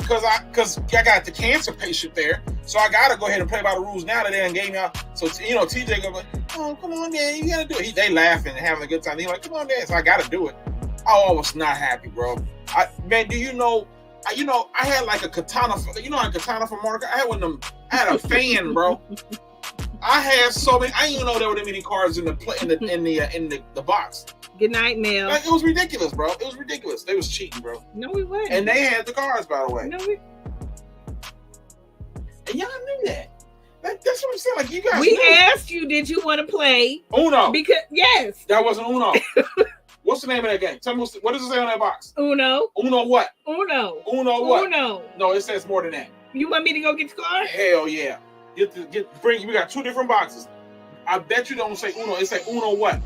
got the cancer patient there, so I gotta go ahead and play by the rules now that they done gave me out. So TJ go, oh, come on, Dad, you gotta do it. They laughing and having a good time. He's like, come on, Dad. So I gotta do it. I was not happy, bro. Man, do you know? I had like a katana. You know, a katana from Monaco. I had one of them. I had a fan, bro. I had so many. I didn't even know there were that many cards in the box. Good night, Mel. Like, it was ridiculous, bro. It was ridiculous. They was cheating, bro. No, we wasn't. And they had the cards, by the way. No, and y'all knew that. That's what I'm saying. Like, you guys. We asked you, did you want to play Uno? Because yes, that wasn't Uno. What's the name of that game? Tell me what does it say on that box? Uno. Uno what? Uno. Uno what? Uno. No, it says more than that. You want me to go get the card? Hell yeah. We got 2 different boxes. I bet you don't say Uno. It say Uno what?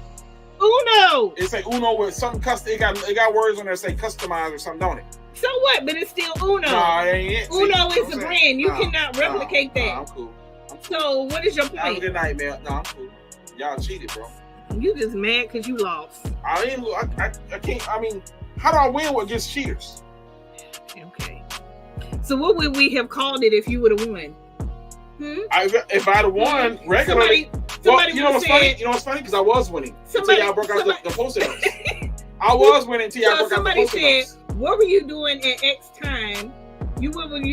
Uno. It say Uno with something custom. It got words on there that say customized or something, don't it? So what? But it's still Uno. No, it ain't it. Uno is a brand. You cannot replicate that. I'm cool. So what is your point? Have a good night, man. No, I'm cool. Y'all cheated, bro. You just mad because you lost. I can't. I mean, how do I win against cheaters? Okay. So what would we have called it if you would have won? If I'd have won regularly. Somebody you know what's funny? You know what's funny? Because I was winning until y'all broke out the Post-it notes. I was winning until y'all broke out the Post-it notes. Said, what were you doing at X time? What will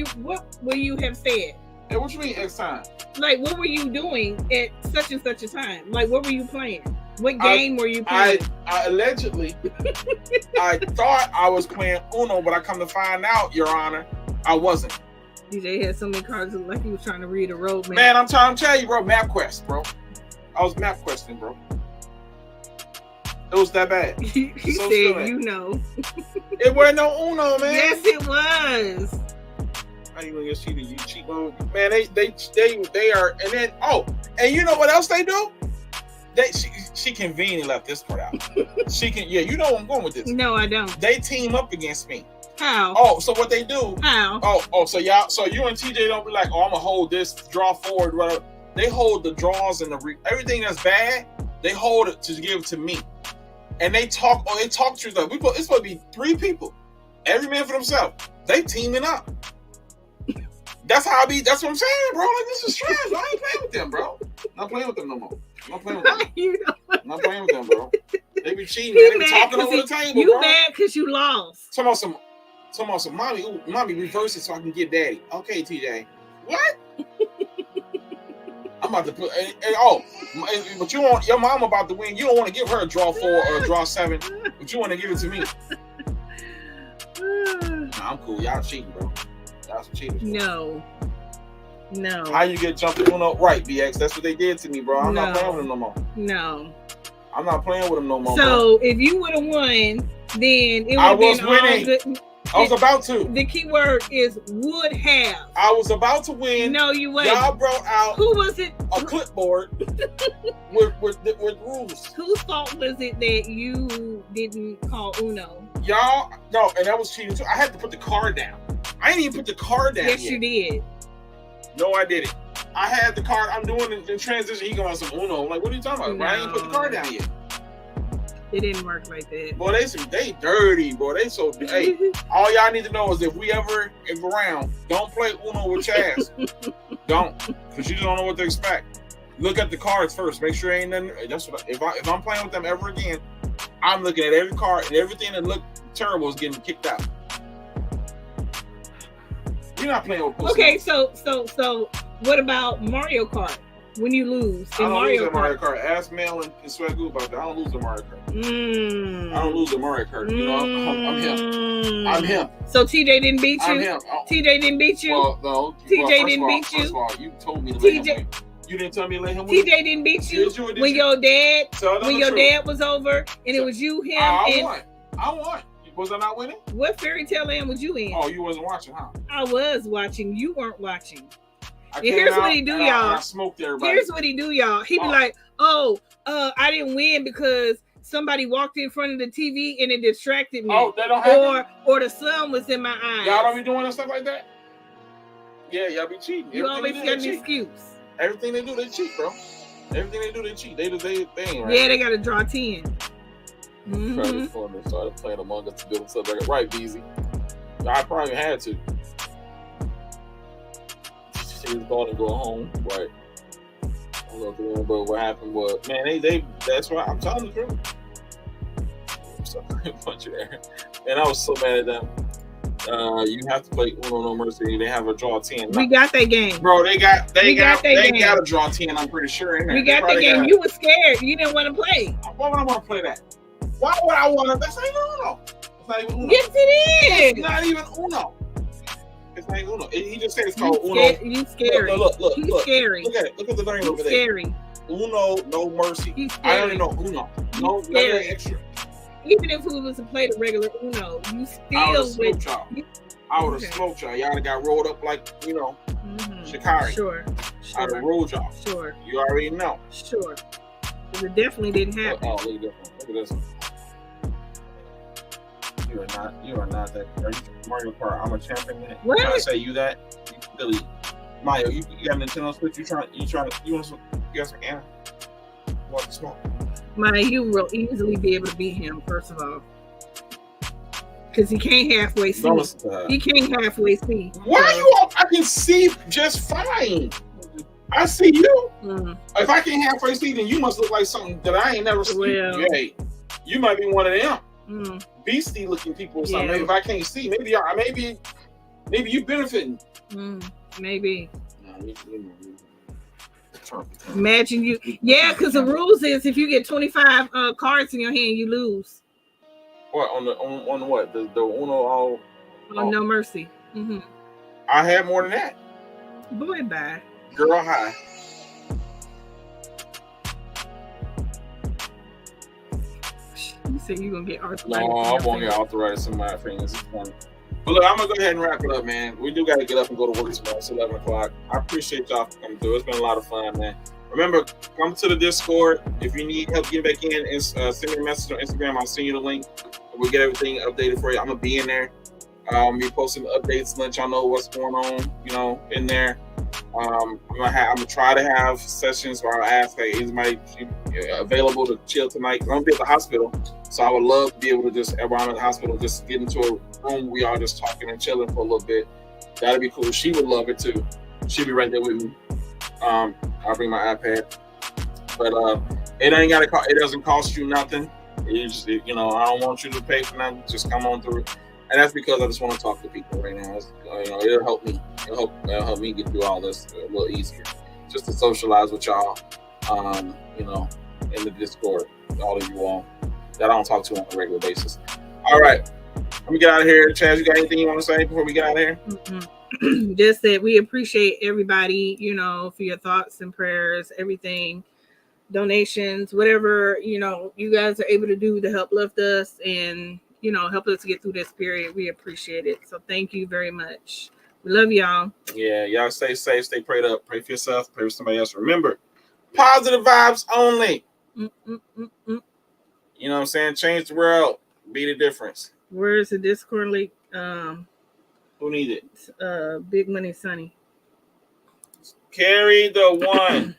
you have said? Hey, what you mean X time? Like, what were you doing at such and such a time? Like, what were you playing? What game were you playing? I allegedly, I thought I was playing Uno, but I come to find out, Your Honor, I wasn't. DJ had so many cards, it looked like he was trying to read a road map. Man, I'm trying to tell you, bro, map quest, bro. I was map questing, bro. It was that bad. He so said, you know. It wasn't no Uno, man. Yes, it was. How you gonna get cheated? You cheat mode, man. They are, and then and you know what else they do? She conveniently left this part out. She can, you know where I'm going with this. No, I don't. They team up against me. How? Oh, so what they do? How? So you and TJ don't be like, I'm gonna hold this, draw forward, whatever. They hold the draws and everything that's bad. They hold it to give it to me, and they talk. They talk to each other. It's supposed to be 3 people, every man for themselves. They teaming up. That's how I be. That's what I'm saying, bro. Like, this is trash. I ain't playing with them, bro. Not playing with them no more. Not playing with them. Not playing with them, bro. They be cheating. They be talking over the table, you bro. You mad because you lost. Talking about some mommy. Ooh, mommy, reverse it so I can get daddy. Okay, TJ. What? I'm about to put. But you want your mom about to win. You don't want to give her a draw 4 or a draw 7, but you want to give it to me. Nah, I'm cool. Y'all cheating, bro. Y'all some cheaters. Bro. No. How you get jumped in Uno? Right, BX. That's what they did to me, bro. I'm not playing with them no more. No. I'm not playing with them no more. So if you would have won, then it would have been winning. all good. I was about to. The key word is would have. I was about to win. No, you wasn't. Y'all brought out. Who was it? A clipboard with rules. Whose fault was it that you didn't call Uno? Y'all, no, and that was cheating too. I had to put the card down. I didn't even put the card down. Yes, yet. you did. No, I didn't. I had the card. I'm doing the transition. He going some Uno. I'm like, what are you talking about? No. I ain't put the card down yet. It didn't work like that. Boy, they dirty, bro. They so hey. All y'all need to know is if around, don't play Uno with Chaz. Don't, because you don't know what to expect. Look at the cards first. Make sure ain't nothing. That's what if I'm playing with them ever again, I'm looking at every card and everything that looked terrible is getting kicked out. You're not playing with pussy. Okay, so what about Mario Kart? When you lose in Mario Kart? Ask Mel and Swagoo about that. I don't lose the Mario Kart. I don't lose the Mario Kart. You know, I'm him. I'm him. So TJ didn't beat you? I'm him. TJ didn't beat you? Well, no. TJ didn't beat you? First of all, you told me to let him win. You didn't tell me to let him win. TJ didn't beat you when your dad was over and it was you, him, and I won. Was I not winning? What fairy tale land was you in? Oh, you wasn't watching, huh? I was watching. You weren't watching. Here's what he do, y'all. I smoked everybody. Here's what he do, y'all. He be like, I didn't win because somebody walked in front of the TV and it distracted me. Oh, that don't happen? Or the sun was in my eyes. Y'all don't be doing stuff like that? Yeah, y'all be cheating. You always got an excuse. Everything they do, they cheat, bro. Everything they do, they cheat. They do their thing, right? Yeah, they got to draw 10. Probably fun. Started playing Among Us to build stuff like right, Beezy. I probably had to. She was going to go home, right? I don't know, but what happened was, man, they that's why I'm telling the truth. Sorry, punch you there. And I was so mad at them. You have to play Uno No Mercy. They have a draw 10. We got that game, bro. They got a draw 10. I'm pretty sure. We got that game. You were scared. You didn't want to play. Why would I want to play that? Why would I want to? That's not even Uno. It's not even Uno. Yes, it is. It's not even Uno. It's not even Uno. He just said it's called Uno. You scary. Look. He's scary. Look at it. Look at the name over there. Scary. Uno No Mercy. He's scary. I don't even know Uno. No, scary. Extra. Even if we was to play the regular Uno, you still I would have smoked y'all. Y'all got rolled up like, Shikari. Sure. I would have rolled y'all. Sure. You already know. Sure. It definitely didn't happen. Look at this one. You are not that. Are you Mario Kart? I'm a champion. What? You trying to say you that? You really, Mario? You got a Nintendo Switch? You got some Anna? Want to smoke? Mario, you will easily be able to beat him. First of all, because he can't halfway see. Don't listen to her. He can't halfway see. Why are you all? I can see just fine. I see you. If I can't halfway see, then you must look like something that I ain't never seen. Well, hey, you might be one of them. Beastie looking people or something. Yeah. Maybe if I can't see, maybe you benefiting. Maybe. Imagine you. Yeah, because the rules is if you get 25 cards in your hand, you lose. What on what the Uno all? No Mercy. I had more than that. Boy, bye. Girl, hi. You said you're gonna get arthritis. No, I won't get arthritis in my fingers. It's funny. But look, I'm gonna go ahead and wrap it up, man. We do gotta get up and go to work tomorrow. It's 11 o'clock. I appreciate y'all for coming through. It's been a lot of fun, man. Remember, come to the Discord. If you need help getting back in, and send me a message on Instagram. I'll send you the link. We'll get everything updated for you. I'm gonna be in there. Be posting updates, let y'all know what's going on, in there. I'm gonna try to have sessions where I ask, hey, is anybody available to chill tonight? I'm gonna be at the hospital, so I would love to be able to just, while I'm at the hospital, just get into a room we all just talking and chilling for a little bit. That'd be cool. She would love it too. She'd be right there with me. I'll bring my iPad, but it doesn't cost you nothing. It's just, I don't want you to pay for nothing. Just come on through. And that's because I just want to talk to people right now. It'll help me. It'll help me get through all this a little easier. Just to socialize with y'all, in the Discord, all of you all that I don't talk to on a regular basis. All right, let me get out of here. Chaz, you got anything you want to say before we get out of here? Just that we appreciate everybody, for your thoughts and prayers, everything, donations, whatever, you guys are able to do to help lift us and help us get through this period. We appreciate it. So thank you very much. We love y'all. Yeah, y'all stay safe, stay prayed up. Pray for yourself, pray for somebody else. Remember, positive vibes only. You know what I'm saying? Change the world. Be the difference. Where's the Discord link? Who need it? Big Money Sunny. Carry the one.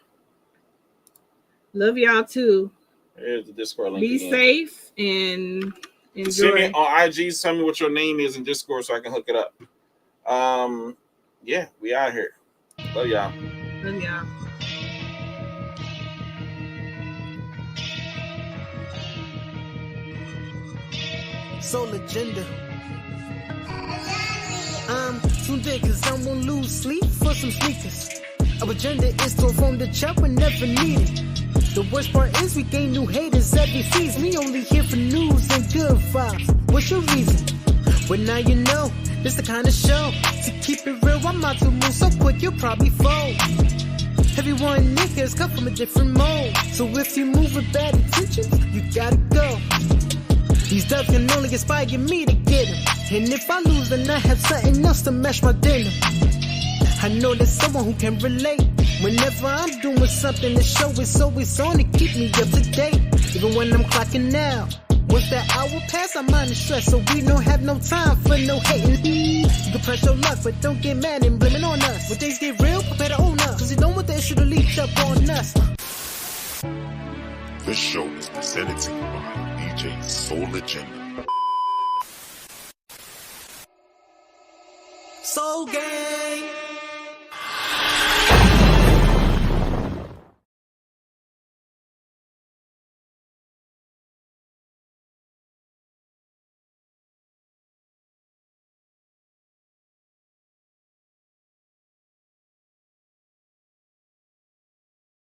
Love y'all too. Here's the Discord link. Be again. safe and enjoy. Send me on IG. Tell me what your name is in Discord so I can hook it up. Yeah, we out here. Love y'all. Love y'all. Soul agenda. I'm tuned in cause I won't lose sleep for some sneakers. Our agenda is to inform the chat whenever needed. The worst part is we gain new haters every season. We only here for news and good vibes. What's your reason? Well, now you know. This the kind of show. To keep it real, I'm out to move so quick you'll probably fold. Everyone niggas come from a different mode. So if you move with bad intentions, you gotta go. These dubs can only inspire me to get them. And if I lose, then I have something else to match my dinner. I know there's someone who can relate. Whenever I'm doing something, the show is always on to keep me up to date. Even when I'm clocking out. Once that hour pass, I'm under stress, so we don't have no time for no hating. You can press your luck, but don't get mad and blame it on us. When things get real, prepare to own up, cause you don't want the issue to leak up on us. This show is presented to you by DJ Soul Agenda. Soul Gang!